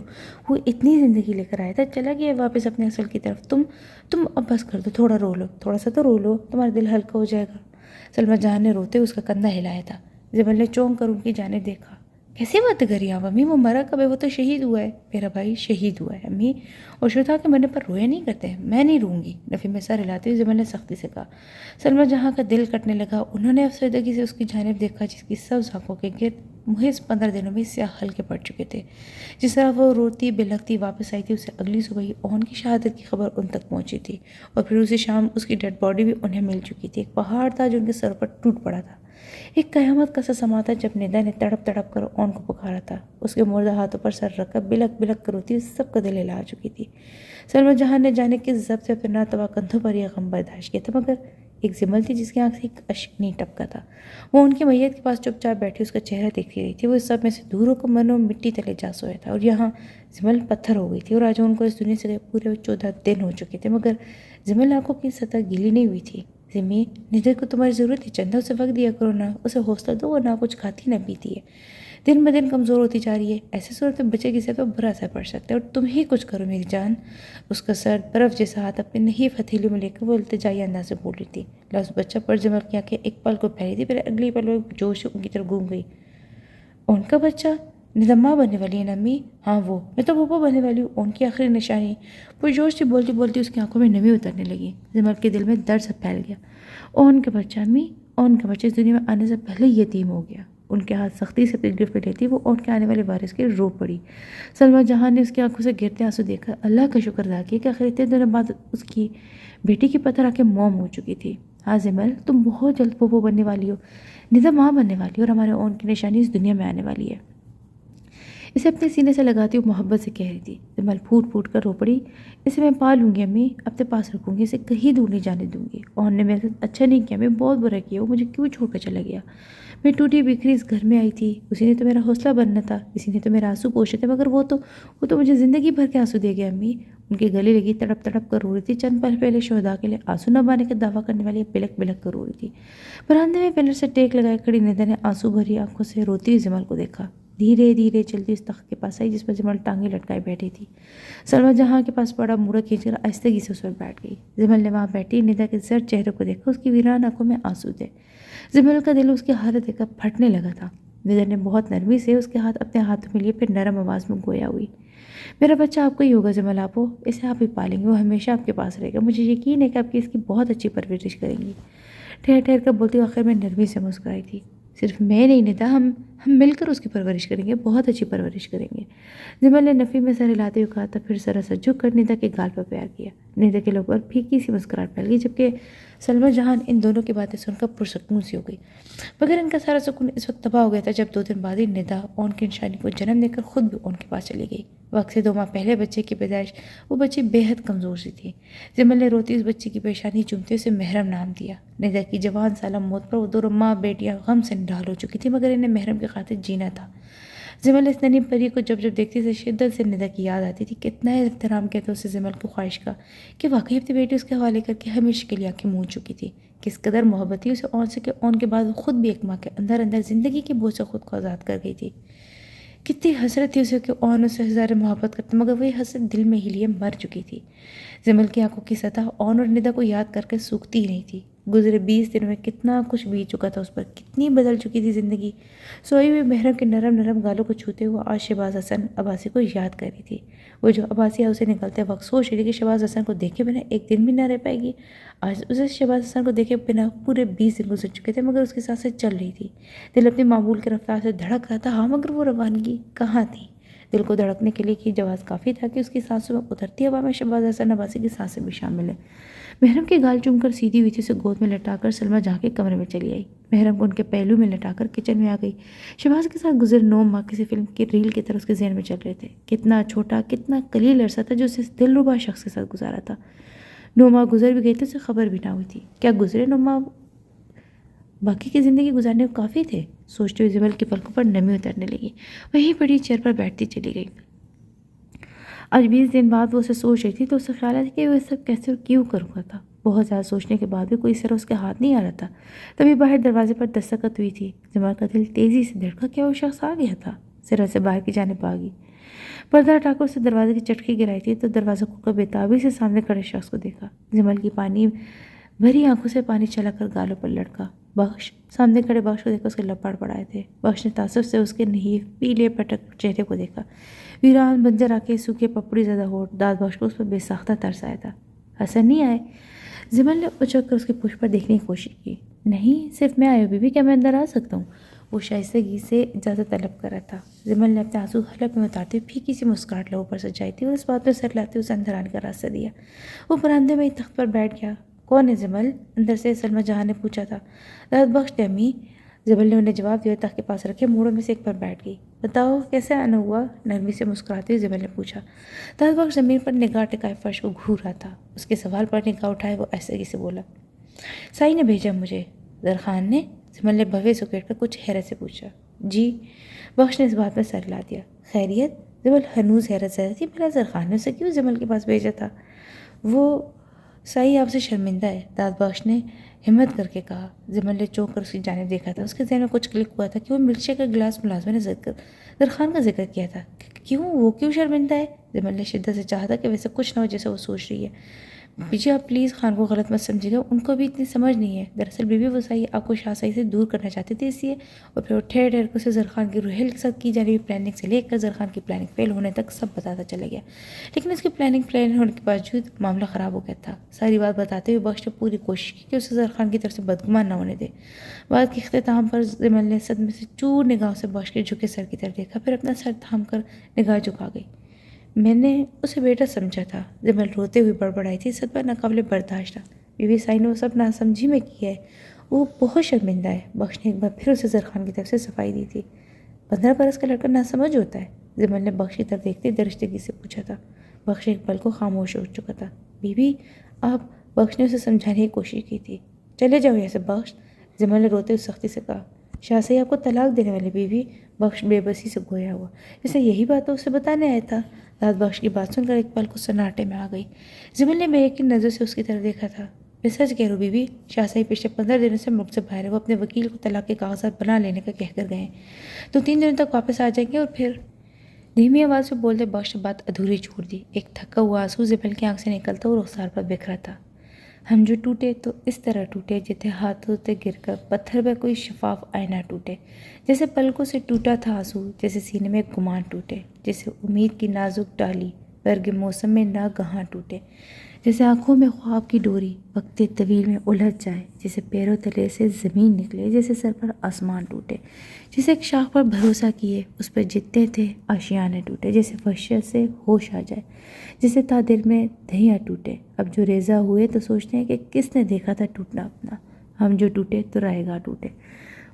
وہ اتنی زندگی لے کر آیا تھا، چلا گیا واپس اپنے اصل کی طرف، تم اب بس کر دو، تھوڑا رو لو، تھوڑا سا تو رو لو، تمہارا دل ہلکا ہو جائے گا۔ سلمیٰ جہاں نے روتے اس کا کندھا ہلایا تھا۔ زمل نے چونک کر ان کی جانب دیکھا۔ کیسی باتیں کری آپ امی، وہ مرا کب ہے؟ وہ تو شہید ہوا ہے، میرا بھائی شہید ہوا ہے امی، اور شہدا کے مرنے پر رویا نہیں کرتے ہیں، میں نہیں روں گی، نفی میں سر ہلاتے ہوئے زمل نے سختی سے کہا۔ سلمیٰ جہاں کا دل کٹنے لگا، انہوں نے افسردگی سے اس کی جانب دیکھا، جس کی سبز آنکھوں کے گرد محض 15 دنوں میں سیاہ ہلکے پڑ چکے تھے۔ جس طرح وہ روتی بلکتی واپس آئی تھی، اسے اگلی صبح ہی اون کی شہادت کی خبر ان تک پہنچی تھی، اور پھر اسی شام اس کی ڈیڈ باڈی بھی انہیں مل چکی تھی۔ ایک پہاڑ تھا جو ان کے سر پر ٹوٹ پڑا تھا۔ ایک قیامت کا سا سما تھا جب ندا نے تڑپ تڑپ کر اون کو پکارا تھا۔ اس کے مردہ ہاتھوں پر سر رکھ کر بلک بلک کر روتی سب کا دل ہلا چکی تھی۔ سلمیٰ جہاں نے جانے کس ضبط سے اپنے ناتواں کندھوں پر یہ غم برداشت کیا تھا، مگر ایک زمل تھی جس کی آنکھ سے ایک اشک نہیں ٹپکا تھا۔ وہ ان کی میت کے پاس چپ چاپ بیٹھی اس کا چہرہ دیکھتی رہی تھی۔ وہ اس سب میں سے دور ہو کر منو مٹی تلے جا سویا تھا، اور یہاں زمل پتھر ہو گئی تھی، اور آج ان کو اس دنیا سے پورے 14 دن ہو چکے تھے، مگر زمل آنکھوں کی سطح گیلی نہیں ہوئی تھی۔ زمین ندر کو تمہاری ضرورت ہے، چندہ اسے وقت دیا کرو نا، اسے حوصلہ دو، وہ نہ کچھ کھاتی نہ پیتی ہے، دن بدن کمزور ہوتی جا رہی ہے، ایسے صورت میں بچے کی صحت پر برا اثر پڑ سکتا ہے، اور تم ہی کچھ کرو میری جان۔ اس کا سر برف جیسا ہاتھ اپنے نحیف ہتھیلی میں لے کر وہ التجائی انداز سے بول رہی تھی۔ لفظ بچہ پر زمل کی آنکھیں ایک پل کو پھیلی تھی، پھر اگلی پل وہ جوش سے ان کی طرف گھوم گئی۔ ان کا بچہ ندا ماں بننے والی ہے نا امی؟ ہاں وہ، میں تو پھوپھو بننے والی ہوں، ان کی آخری نشانی۔ وہ جوش سے بولتی بولتی اس کی آنکھوں میں نمی اترنے لگی۔ زمل کے دل میں درد سا پھیل گیا۔ اون کا بچہ امی، اون کا بچہ اس دنیا میں آنے سے پہلے ہی یتیم ہو گیا۔ ان کے ہاتھ سختی سے اپنی گرفت میں لیتی وہ اون کے آنے والے وارث کے رو پڑی۔ سلمیٰ جہاں نے اس کی آنکھوں سے گرتے آنسو دیکھ کر اللہ کا شکر ادا کیا کہ آخر اتنے دنوں بعد اس کی بیٹی کی پتھر آ کے موم ہو چکی تھی۔ ہاں زمل، تم بہت جلد پھوپھو بننے والی ہو، ندا ماں بننے والی ہو، اور ہمارے اون کی نشانی اس دنیا میں آنے والی ہے۔ اسے اپنے سینے سے لگاتی ہوئی محبت سے کہہ رہی تھی۔ زمل پھوٹ پھوٹ کر رو پڑی۔ اسے میں پال لوں گی امی، اپنے پاس رکھوں گی، اسے کہیں دور نہیں جانے دوں گی۔ اون نے میرے ساتھ اچھا نہیں کیا، میں بہت برا کیا، وہ مجھے کیوں چھوڑ کر چلا گیا؟ میں ٹوٹی بکھری اس گھر میں آئی تھی، اسی نے تو میرا حوصلہ بننا تھا، اسی نے تو میرا آنسو پوچھے تھے، مگر وہ تو مجھے زندگی بھر کے آنسو دے گیا امی۔ ان کے گلے لگی تڑپ تڑپ کر رو رہی تھی۔ چند پل پہلے شہدا کے لیے آنسو نہ بانے کا دعویٰ کرنے والی بلک بلک کر رو رہی تھی۔ برآمدے میں پلر سے ٹیک لگائے کھڑی ندا نے آنسو بھری آنکھوں سے روتی ہوئی زمل کو دیکھا۔ دھیرے دھیرے چلتی اس تخت کے پاس آئی جس پر جمل ٹانگیں لٹکائے بیٹھی تھی۔ سلمیٰ جہاں کے پاس پڑا مورا کھینچ کر آہستگی سے اس پر بیٹھ گئی۔ جمل نے وہاں بیٹھی ندا کے زرد چہرے کو دیکھا، اس کی ویران آنکھوں میں آنسو تھے۔ جمل کا دل اس کی حالت دیکھ کر پھٹنے لگا تھا۔ ندا نے بہت نرمی سے اس کے ہاتھ اپنے ہاتھوں میں لیے، پھر نرم آواز میں گویا ہوئی، میرا بچہ آپ کو ہی ہوگا جمل آپو، اسے آپ ہی پالیں گے، وہ ہمیشہ آپ کے پاس رہے گا، مجھے یقین ہے کہ آپ اس کی بہت اچھی پرورش کریں گی۔ ٹھہر ٹھہر کر بولتی آخر میں نرمی سے مسکرائی تھی، صرف میں نہیں ندا، ہم مل کر اس کی پرورش کریں گے، بہت اچھی پرورش کریں گے۔ جمل نے نفی میں سر ہلاتے ہوئے کہا تھا، پھر ذرا سا جھک کر ندا کے گال پر پیار کیا۔ ندا کے لب پر پھیکی سی مسکراہٹ پھیل گئی، جبکہ سلمیٰ جہاں ان دونوں کی باتیں سن کر پرسکون سی ہو گئی، مگر ان کا سارا سکون اس وقت تباہ ہو گیا تھا جب 2 دن بعد ہی ندا اون کی نشانی کو جنم دے کر خود بھی اون کے پاس چلی گئی۔ وقت سے 2 ماہ پہلے بچے کی پیدائش وہ بچی بے حد کمزور سی تھی۔ جمل نے روتی اس بچی کی پیشانی چومتے اسے محرم نام دیا۔ ندا کی جوان سالہ موت پر وہ 2 ماں بیٹیاں غم سے نڈھال ہو چکی تھیں، مگر انہیں محرم کی خاطر جینا تھا۔ جمل اس ننھی پری کو جب جب دیکھتی سے شدت سے ندا کی یاد آتی تھی۔ کتنا احترام کہتا اسے جمل کو خواہش کا کہ واقعی اپنی بیٹی اس کے حوالے کر کے ہمیشہ کے لیے آنکھیں مون چکی تھی۔ کس قدر محبت تھی اسے اون سے کہ اون کے بعد وہ خود بھی ایک ماں کے اندر اندر زندگی کے بوجھ سے خود کو آزاد کر گئی تھی۔ کتنی حسرت تھی اسے کہ اون اسے ہزار محبت کرتا، مگر وہی حسرت دل میں ہی لیے مر چکی تھی۔ جمل کی آنکھوں کی سطح اون اور ندا کو یاد کر کے سوکھتی ہی نہیں تھی۔ گزرے 20 دنوں میں کتنا کچھ بیت چکا تھا اس پر، کتنی بدل چکی تھی زندگی۔ سوئی ہوئی محرم کے نرم نرم گالوں کو چھوتے ہوئے آج شہباز حسن عباسی کو یاد کر رہی تھی۔ وہ جو عباسی اسے نکلتے وقت سوچ رہی تھی کہ شہباز حسن کو دیکھے بنا ایک دن بھی نہ رہ پائے گی۔ آج اسے شہباز حسن کو دیکھے بنا پورے 20 دن گزر چکے تھے، مگر اس کی سانسیں چل رہی تھی۔ دل اپنی معمول کی رفتار سے دھڑک رہا تھا، ہاں، مگر وہ روانگی کہاں تھی؟ دل کو دھڑکنے کے لیے کی جواز کافی تھا کہ اس کی سانسوں میں اترتی ہوا میں شہباز حسن عباسی کی سانسیں بھی شامل ہیں۔ محرم کی گال چوم کر سیدھی ہوئی تھی، اسے گود میں لٹا کر سلمیٰ جہاں کے کمرے میں چلی آئی۔ محرم کو ان کے پہلو میں لٹا کر کچن میں آ گئی۔ شہباز کے ساتھ گزر 9 ماہ کسی فلم کی ریل کی طرح اس کے ذہن میں چل رہے تھے۔ کتنا چھوٹا، کتنا قلیل عرصہ تھا جو اسے اس دلربا شخص کے ساتھ گزارا تھا۔ 9 ماہ گزر بھی گئے تھے، اسے خبر بھی نہ ہوئی تھی۔ کیا گزرے 9 ماہ باقی کی زندگی گزارنے کو کافی تھے؟ سوچتے ہوئے جمل کی پلکوں پر نمی اترنے لگی، وہیں پڑی چیئر پر بیٹھتی چلی گئی۔ آج 20 دن بعد وہ اسے سوچ رہی تھی تو اسے خیال آیا کہ وہ سب کیسے اور کیوں کروں گا تھا۔ بہت زیادہ سوچنے کے بعد بھی کوئی سر اس کے ہاتھ نہیں آ رہا تھا۔ تبھی باہر دروازے پر دستک ہوئی تھی۔ جمال کا دل تیزی سے دھڑکا، کیا وہ شخص آ گیا تھا؟ سرا سے باہر کی جانب آ گئی، پردہ ہٹا کر اسے دروازے کی چٹکی گرائی تھی تو دروازہ کھول کر بےتابی سے سامنے کھڑے شخص کو دیکھا۔ جمال کی پانی بھری آنکھوں سے پانی چلا کر گالوں پر لڑکا۔ بخش سامنے کھڑے بخش کو دیکھ کر اس کے لب پڑائے تھے۔ بخش نے تعصب سے اس کے نحیف پیلے پٹک چہرے کو دیکھا، ویران بنجر آنکھیں، سوکھے پپڑی زدہ ہونٹ، دانت۔ بخش کو اس پر بے ساختہ ترس آیا تھا۔ حسن نہیں آئے؟ جمل نے اچک کر اس کے پشت پر دیکھنے کی کوشش کی۔ نہیں، صرف میں آئی ہوں بیوی، کیا میں اندر آ سکتا ہوں؟ وہ شائستگی سے اجازت طلب کر رہا تھا۔ جمل نے اپنے آنسو حلق میں اتارتے ہوئے پھیکی سی مسکراہٹ لبوں پر سجائی تھی اور اس بات میں سر لاتے اسے اندر آنے کا راستہ دیا۔ وہ برآمدے میں تخت پر بیٹھ گیا۔ کون ہے جمل؟ اندر سے سلمیٰ جہاں نے پوچھا تھا۔ داد بخش نے امی، جمل نے انہیں جواب دیا، تخت کے پاس رکھے موڑوں میں سے ایک پر بیٹھ گئی۔ بتاؤ کیسے آنا ہوا؟ نرمی سے مسکراتے ہوئے جمل نے پوچھا۔ داد بخش زمین پر نگاہ ٹکائے فرش کو گھور رہا تھا۔ اس کے سوال پر نگاہ اٹھائے وہ آہستگی سے بولا، سائی نے بھیجا مجھے۔ زرخان نے؟ جمل نے بھوے سے کیٹ کر کچھ حیرت سے پوچھا۔ جی، بخش نے اس بات میں سر ہلا دیا۔ خیریت؟ جمل ہنوز حیرت زدہ تھی، بھلا زرخان نے اسے کیوں جمل کے پاس بھیجا تھا؟ وہ سائی آپ سے شرمندہ ہے، داد بخش نے ہمت کر کے کہا۔ جمل نے چونک کر اس کی جانب دیکھا تھا۔ اس کے ذہن میں کچھ کلک ہوا تھا کہ وہ ملک شیک کا گلاس ملازمہ نے زرخان کا ذکر کیا تھا۔ کیوں؟ وہ کیوں شرمندہ ہے؟ جمل نے شدت سے چاہا تھا کہ ویسے کچھ نہ ہو جیسے وہ سوچ رہی ہے۔ بیجی آپ پلیز خان کو غلط مت سمجھے گا، ان کو بھی اتنی سمجھ نہیں ہے۔ دراصل بیوی وہ سائی آپ کو شاہ سائی سے دور کرنا چاہتے تھے، اس لیے۔ اور پھر وہ ٹھہر ٹھہر کر اسے زرخان کی روحیل کے ساتھ کی جانبی پلاننگ سے لے کر زرخان کی پلاننگ فیل ہونے تک سب بتاتا چلا گیا، لیکن اس کی پلاننگ فیل ہونے کے باوجود معاملہ خراب ہو گیا تھا۔ ساری بات بتاتے ہوئے بخش نے پوری کوشش کی کہ اسے زرخان کی طرف سے بدگمان نہ ہونے دے۔ بات کے اختتام پر جمل نے صدمے سے چور نگاہوں سے بخش کے جھکے سر کی طرف دیکھا، پھر اپنا سر تھام کر نگاہ جھکا گئی۔ میں نے اسے بیٹا سمجھا تھا، جمل روتے ہوئے بڑبڑائی تھی۔ صدمہ ناقابل برداشت تھا، بیوی سائی نے وہ سب ناسمجھی میں کیا ہے، وہ بہت شرمندہ ہے۔ بخش نے ایک بار پھر اسے زرخان کی طرف سے صفائی دی تھی۔ 15 برس کا لڑکا ناسمجھ ہوتا ہے؟ جمل نے بخش کی طرف دیکھتے درشتگی سے پوچھا تھا۔ بخش ایک پل کو خاموش ہو چکا تھا۔ بیوی آپ، بخش نے اسے سمجھانے کی کوشش کی تھی۔ چلے جاؤ یہاں سے بخش، جمل نے روتے ہوئے سختی سے کہا۔ شاہ سائی آپ کو طلاق دینے والے بیوی؟ بخش بے بسی سے گویا ہوا، جیسے یہی بات تو اسے بتانے آیا تھا۔ داد بخش کی بات سن کر ایک پل کو سناٹے میں آ گئی۔ جمل نے بے یقین نظر سے اس کی طرف دیکھا تھا۔ میں سچ کہہ رہا ہوں بیوی، شاہ صاحب پچھلے 15 دنوں سے ملک سے باہر ہے، وہ اپنے وکیل کو طلاق کے کاغذات بنا لینے کا کہہ کر گئے ہیں، تو 3 دنوں تک واپس آ جائیں گے۔ اور پھر دھیمی آواز سے بولتے بخش نے بات ادھوری چھوڑ دی۔ ایک تھکا ہوا آنسو زبل کی آنکھ سے نکلتا اور رخسار پر بکھرا تھا۔ ہم جو ٹوٹے تو اس طرح ٹوٹے جیسے ہاتھوں سے گر کر پتھر پہ کوئی شفاف آئینہ ٹوٹے، جیسے پلکوں سے ٹوٹا تھا آنسو، جیسے سینے میں گمان ٹوٹے، جیسے امید کی نازک ڈالی برگ موسم میں ناگہاں ٹوٹے، جیسے آنکھوں میں خواب کی ڈوری وقت طویل میں الجھ جائے، جیسے پیروں تلے سے زمین نکلے، جیسے سر پر آسمان ٹوٹے، جیسے ایک شاخ پر بھروسہ کیے اس پر جتنے تھے آشیانے ٹوٹے، جیسے وحشت سے ہوش آ جائے، جیسے تا دل میں دھیاں ٹوٹے۔ اب جو ریزہ ہوئے تو سوچتے ہیں کہ کس نے دیکھا تھا ٹوٹنا اپنا، ہم جو ٹوٹے تو رائے گاہ ٹوٹے۔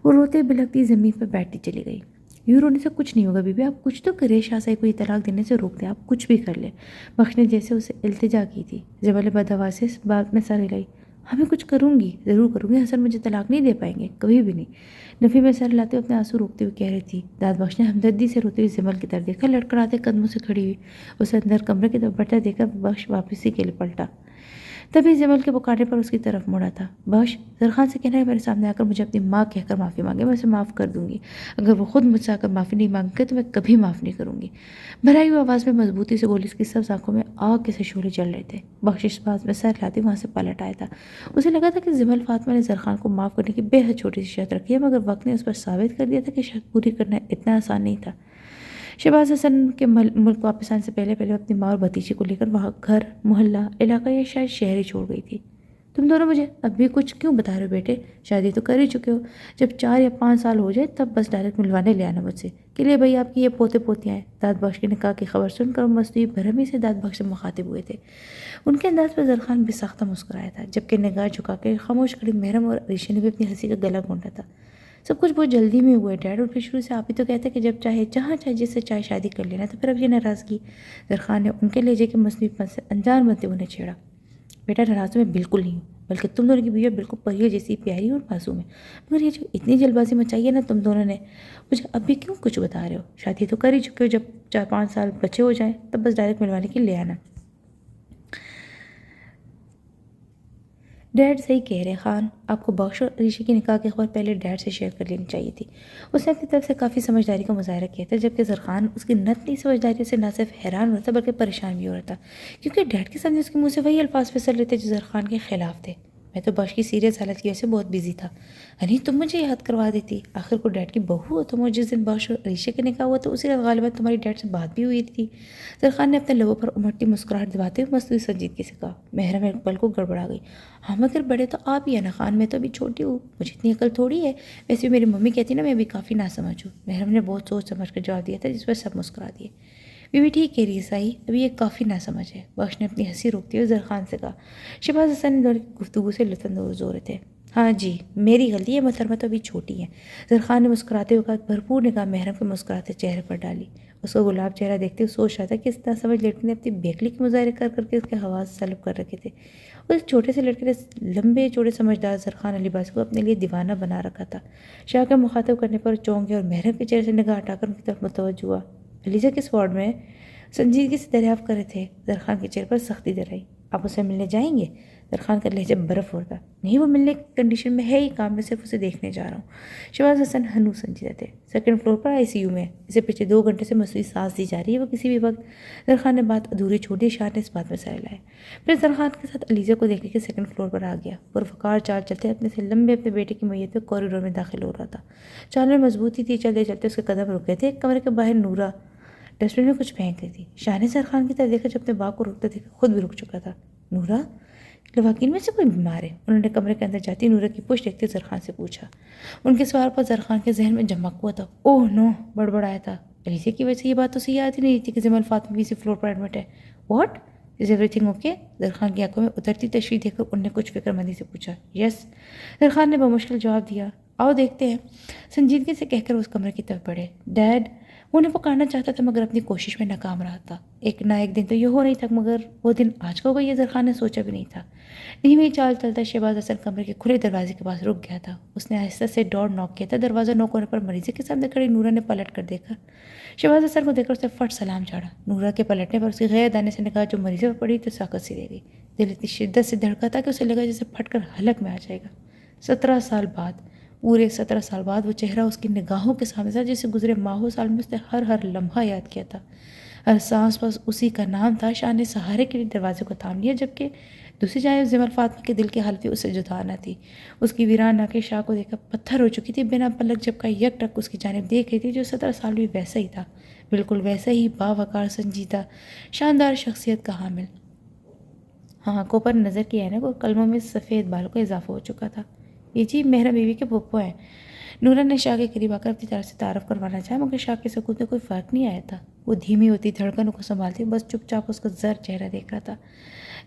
وہ روتے بلکتی زمین پر بیٹھی چلی گئی۔ یوں رونے سے کچھ نہیں ہوگا بی بی، آپ کچھ تو کرے، شاہ صاحب کو یہ طلاق دینے سے روک دیں، آپ کچھ بھی کر لیں۔ بخش نے جیسے اسے التجا کی تھی۔ زبل بدہوا سے اس بات میں سر ہلائی۔ ہاں میں کچھ کروں گی، ضرور کروں گی، حسن مجھے طلاق نہیں دے پائیں گے، کبھی بھی نہیں۔ نفی میں سر ہلاتے ہوئے اپنے آنسو روکتے ہوئے کہہ رہی تھی۔ داد بخش نے ہمدردی سے روتے ہوئے زبل کی طرف دیکھا، لڑکڑاتے قدموں سے کھڑی ہوئی اسے اندر کمرے کی طرف بڑھتا دیکھ کر بخش واپسی کے لیے پلٹا۔ تبھی زبل کے پکارنے پر اس کی طرف مڑا تھا۔ بخش، زرخان سے کہنا ہے میرے سامنے آ کر مجھے اپنی ماں کہہ کر معافی مانگے، میں اسے معاف کر دوں گی۔ اگر وہ خود مجھ سے آ کر معافی نہیں مانگے تو میں کبھی معاف نہیں کروں گی۔ بھرائی ہوئی آواز میں مضبوطی سے بولی، اس کی سبز آنکھوں میں آگ کے سے شعلے جل رہے تھے۔ بخش اس بات میں سر ہلاتے وہاں سے پلٹ آیا تھا۔ اسے لگا تھا کہ زبل فاطمہ نے زرخان کو معاف کرنے کی بے حد چھوٹی سی شرط رکھی ہے، مگر وقت نے اس پر ثابت کر دیا تھا کہ شرط پوری کرنا اتنا آسان نہیں تھا۔ شہباز حسن کے ملک واپس آنے سے پہلے اپنی ماں اور بھتیجی کو لے کر وہاں گھر، محلہ، علاقہ یا شاید شہر ہی چھوڑ گئی تھی۔ تم دونوں مجھے اب بھی کچھ کیوں بتا رہے ہو بیٹے؟ شادی تو کر ہی چکے ہو، جب 4 یا 5 سال ہو جائے تب بس ڈائریکٹ ملوانے لے آنا مجھ سے کہ لے بھائی آپ کی یہ پوتے پوتیاں ہیں۔ داد بخش کے نکاح کی خبر سن کر مستوی برہمی سے داد بخش سے مخاطب ہوئے تھے۔ ان کے انداز پر زرخان بے ساختہ مسکرایا تھا، جبکہ نگاہ جھکا کے خاموش کھڑی محرم اور عریشہ نے بھی اپنی ہنسی کا گلا گھونٹا تھا۔ سب کچھ بہت جلدی میں ہوا ہے ڈیڈ، اور پھر شروع سے آپ ہی تو کہتے کہ جب چاہے جہاں چاہے جس سے چاہے شادی کر لینا، تو پھر اب یہ ناراضگی؟ زرخان نے ان کے لہجے کے مصنوعی پن سے انجان بنتے انہیں چھیڑا۔ بیٹا ناراض تو میں بالکل نہیں ہوں، بلکہ تم دونوں کی بیوی بالکل پریوں جیسی پیاری اور معصوم ہے، مگر یہ جو اتنی جلد بازی مچائی ہے نا تم دونوں نے، مجھے اب بھی کیوں کچھ بتا رہے ہو؟ شادی تو کر ہی چکے ہو، جب 4-5 سال بچے ہو جائیں تب بس ڈائریکٹ ملوانے کے لے آنا۔ ڈیڈ صحیح کہہ رہے خان، آپ کو بخش اور عریشہ کی نکاح کی خبر پہلے ڈیڈ سے شیئر کر لینی چاہیے تھی۔ اس نے اپنی طرف سے کافی سمجھداری کا مظاہرہ کیا تھا، جبکہ زرخان اس کی نتنی سمجھداری سے نہ صرف حیران ہو رہا تھا بلکہ پریشان بھی ہو رہا تھا، کیونکہ ڈیڈ کے سامنے اس کے منہ سے وہی الفاظ پھسل رہے تھے جو زرخان کے خلاف تھے۔ میں تو بخش کی سیریس حالت کی وجہ سے بہت بیزی تھا، ہنی تم مجھے یاد کروا دیتی، آخر کو ڈیڈ کی بہو ہو تم، اور جس دن بخش اور عریشہ کے نکاح ہوا تو اسی رات غالباً تمہاری ڈیڈ سے بات بھی ہوئی تھی۔ زرخان نے اپنے لبوں پر امٹتی مسکراہٹ دباتے ہوئے مستوی سنجیدگی سے کہا۔ محرم ایک پل کو گڑبڑا گئی۔ ہاں مگر بڑے تو آپ ہی ہیں نا خان، میں تو ابھی چھوٹی ہوں، مجھے اتنی عقل تھوڑی ہے، ویسے بھی میری ممی کہتی نا میں ابھی کافی ناسمجھ ہوں۔ محرم نے بہت سوچ سمجھ کر جواب دیا تھا، جس پر سب مسکرا دیے۔ بیوی ٹھیک کہہ رہی ہے سائی، ابھی یہ کافی ناسمجھ ہے، بخش نے اپنی ہنسی روکتے ہوئے زرخان سے کہا۔ شہباز حسن نے دونوں کی گفتگو سے لطف اندوز ہو رہے تھے۔ ہاں جی میری غلطی ہے، محترمہ تو ابھی چھوٹی ہیں، زرخان نے مسکراتے ہوئے کہا، بھرپور نگاہ محرم کے مسکراتے چہرے پر ڈالی۔ اس کو گلاب چہرہ دیکھتے ہوئے سوچ رہا تھا کہ اس ناسمجھ لڑکی نے اپنی بیکلی کے مظاہرے کر کر کے اس کے حواس سلب کر رکھے تھے۔ اس چھوٹے سے لڑکے نے لمبے چوڑے سمجھدار زرخان علی باسی کو اپنے لیے دیوانہ بنا رکھا تھا۔ شاہ کا مخاطب کرنے پر چونک گیا اور محرم کے چہرے سے نگاہ ہٹا کر ان کی طرف متوجہ ہوا۔ علیزہ کس وارڈ میں؟ سنجیدگی سے دریافت کر رہے تھے۔ زرخان کے چہرے پر سختی در آئی۔ آپ اسے ملنے جائیں گے؟ زرخان کا لہجہ برف ہو رہا تھا۔ نہیں وہ ملنے کی کنڈیشن میں ہے ہی کام، میں صرف اسے دیکھنے جا رہا ہوں۔ شہباز حسن ہنوز سنجیدہ تھے۔ 2nd فلور پر ICU میں، اسے پچھلے 2 گھنٹے سے مصنوعی سانس دی جا رہی ہے، وہ کسی بھی وقت۔ زرخان نے بات ادھوری چھوڑ دی، شاہ نے اس بات میں سر ہلایا۔ پھر زرخان کے ساتھ علیزہ کو دیکھ کے 2nd فلور پر آ گیا۔ پروقار چال چلتے اپنے سے لمبے اپنے بیٹے کی میت میں کوریڈور میں داخل ہو رہا تھا۔ چال میں مضبوطی تھی، چلتے چلتے اس کے قدم رک گئے تھے۔ ایک کمرے کے باہر نورہ ڈسٹ بن میں کچھ پھینک رہی تھی۔ شاہ نے زرخان کی طرف دیکھا جو اپنے باپ کو رکتے دیکھا خود بھی رک چکا تھا۔ نورہ، لواکین میں سے کوئی بیمار ہے؟ انہوں نے کمرے کے اندر جاتی نورہ کی پشت دیکھتے زرخان سے پوچھا۔ ان کے سوال پر زرخان کے ذہن میں جمک ہوا تھا۔ اوہ نو، بڑبڑایا تھا۔ علیزہ کی وجہ سے یہ بات تو اسے یاد ہی نہیں رہی تھی کہ زمل فاطمہ اسی فلور پر ایڈمٹ ہے۔ واٹ از ایوری تھنگ اوکے؟ زرخان کی آنکھوں میں اترتی تشویش دیکھ کر انہوں نے کچھ فکر مندی سے پوچھا۔ یس، زرخان نے بمشکل جواب دیا۔ آؤ دیکھتے ہیں، سنجیدگی سے کہہ کر اس کمرے کی طرف بڑھے۔ ڈیڈ، انہیں پکارنا چاہتا تھا مگر اپنی کوشش میں ناکام رہا تھا۔ ایک نہ ایک دن تو یہ ہو نہیں تھا، مگر وہ دن آج کا ہوگا یہ زرخان نے سوچا بھی نہیں تھا۔ دھیمی چال چلتا شہباز حسن کمرے کے کھلے دروازے کے پاس رک گیا تھا۔ اس نے آہستہ سے ڈور نوک کیا تھا۔ دروازہ نوک ہونے پر مریضے کے سامنے کھڑی نورا نے پلٹ کر دیکھا۔ شہباز حسن کو دیکھ کر اسے فٹ سلام چاڑا۔ نورا کے پلٹنے پر اس کی غیر دانے سے نگاہ جو مریضے پر پڑی تو ساکت سی رہ گئی۔ دل اتنی شدت سے دھڑکا تھا کہ اسے لگا جیسے پھٹ کر حلق میں آ جائے گا۔ 17 سال بعد، پورے 17 سال بعد وہ چہرہ اس کی نگاہوں کے سامنے تھا جسے گزرے ماہوں سال میں اس نے ہر لمحہ یاد کیا تھا۔ ہر سانس بس اسی کا نام تھا۔ شاہ نے سہارے کے لیے دروازے کو تھام لیا، جبکہ دوسری جانب زمل فاطمہ کے دل کی حالت بھی اس سے جدا نہ تھی۔ اس کی ویران آنکھیں شاہ کو دیکھ کر پتھر ہو چکی تھی۔ بنا پلک جھپکائے یک ٹک اس کی جانب دیکھ رہی تھی، جو 17 سال بھی ویسا ہی تھا، بالکل ویسا ہی باوقار، سنجیدہ، شاندار شخصیت کا حامل۔ آنکھوں پر نظر کی عینک اور قلموں میں سفید بالوں کا اضافہ ہو چکا تھا۔ یہ جی محرم بیوی کے پھپھو ہیں۔ نورا نے شاہ کے قریب آ کر اپنی طرف سے تعارف کروانا چاہا، مگر شاہ کے سکوت میں کوئی فرق نہیں آیا تھا۔ وہ دھیمی ہوتی دھڑکنوں کو سنبھالتی بس چپ چاپ اس کا زرد چہرہ دیکھ رہا تھا۔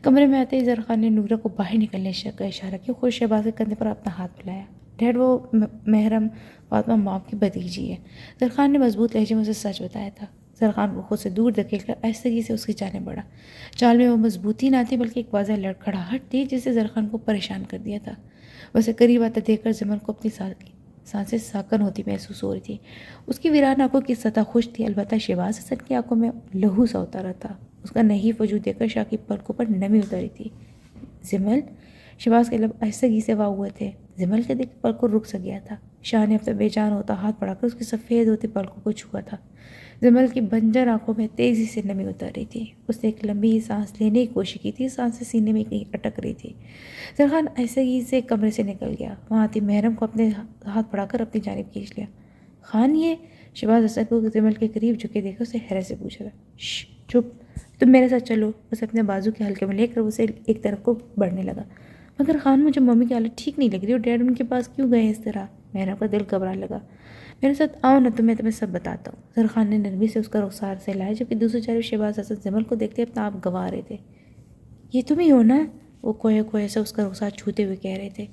کمرے میں آتے ہی زرخان نے نورا کو باہر نکلنے کا اشارہ کیا۔ خود شہباز کے کندھے پر اپنا ہاتھ ملایا۔ ڈیڈ، وہ محرم فاطمہ مام کی بھتیجی ہے۔ زرخان نے مضبوط لہجے میں اسے سچ بتایا تھا۔ زرخان کو خود سے دور دھکیل کر آہستگی سے اس کی جانب بڑھا۔ چال میں وہ مضبوطی نہ تھی بلکہ ایک واضح لڑکھڑاہٹ تھی جسے زرخان کو پریشان کر دیا تھا۔ اسے قریب آتا دیکھ کر زمن کو اپنی سانسیں ساکن ہوتی محسوس ہو رہی تھی۔ اس کی ویران آنکھوں کی سطح خوش تھی، البتہ شہباز حسن کی آنکھوں میں لہو سا اترا تھا۔ اس کا نحیف وجود دیکھ کر شاہ کی پلکوں پر نمی اتری تھی۔ زمل، شہباز کے لب آہستگی سے واہ ہوئے تھے۔ زمل کے دیکھ پلکوں رک سا گیا تھا۔ شاہ نے اپنا بے جان ہوتا ہاتھ بڑھا کر اس کی سفید ہوتی پلکوں کو چھوا تھا۔ زمل کی بنجر آنکھوں میں تیزی سے نمی اتر رہی تھی۔ اس نے ایک لمبی سانس لینے کی کوشش کی تھی، سانسیں سینے میں کہیں اٹک رہی تھی۔ زرخان آہستگی سے کمرے سے نکل گیا۔ وہاں آتی محرم کو اپنے ہاتھ بڑھا کر اپنی جانب کھینچ لیا۔ خان، یہ شہباز حسن کو زمل کے قریب جھکے دیکھ کر اسے حیرت سے پوچھا تھا۔ شش، چپ، تم میرے ساتھ چلو۔ اسے اپنے بازو کے حلقے میں لے کر اسے ایک طرف کو بڑھنے لگا۔ مگر خان، مجھے ممی کی حالت ٹھیک نہیں لگ رہی اور ڈیڈ ان کے پاس کیوں گئے اس طرح؟ محرم کا دل گھبرانے لگا۔ میرے ساتھ آؤ نا، تو میں تمہیں سب بتاتا ہوں۔ زرخان نے نرمی سے اس کا رخسار سے لایا، جبکہ دوسری جانب شہباز حسن زمل کو دیکھتے اپنا آپ گنوا رہے تھے۔ یہ تم ہی ہو نا؟ وہ کوہے سے اس کا رخسار چھوتے ہوئے کہہ رہے تھے۔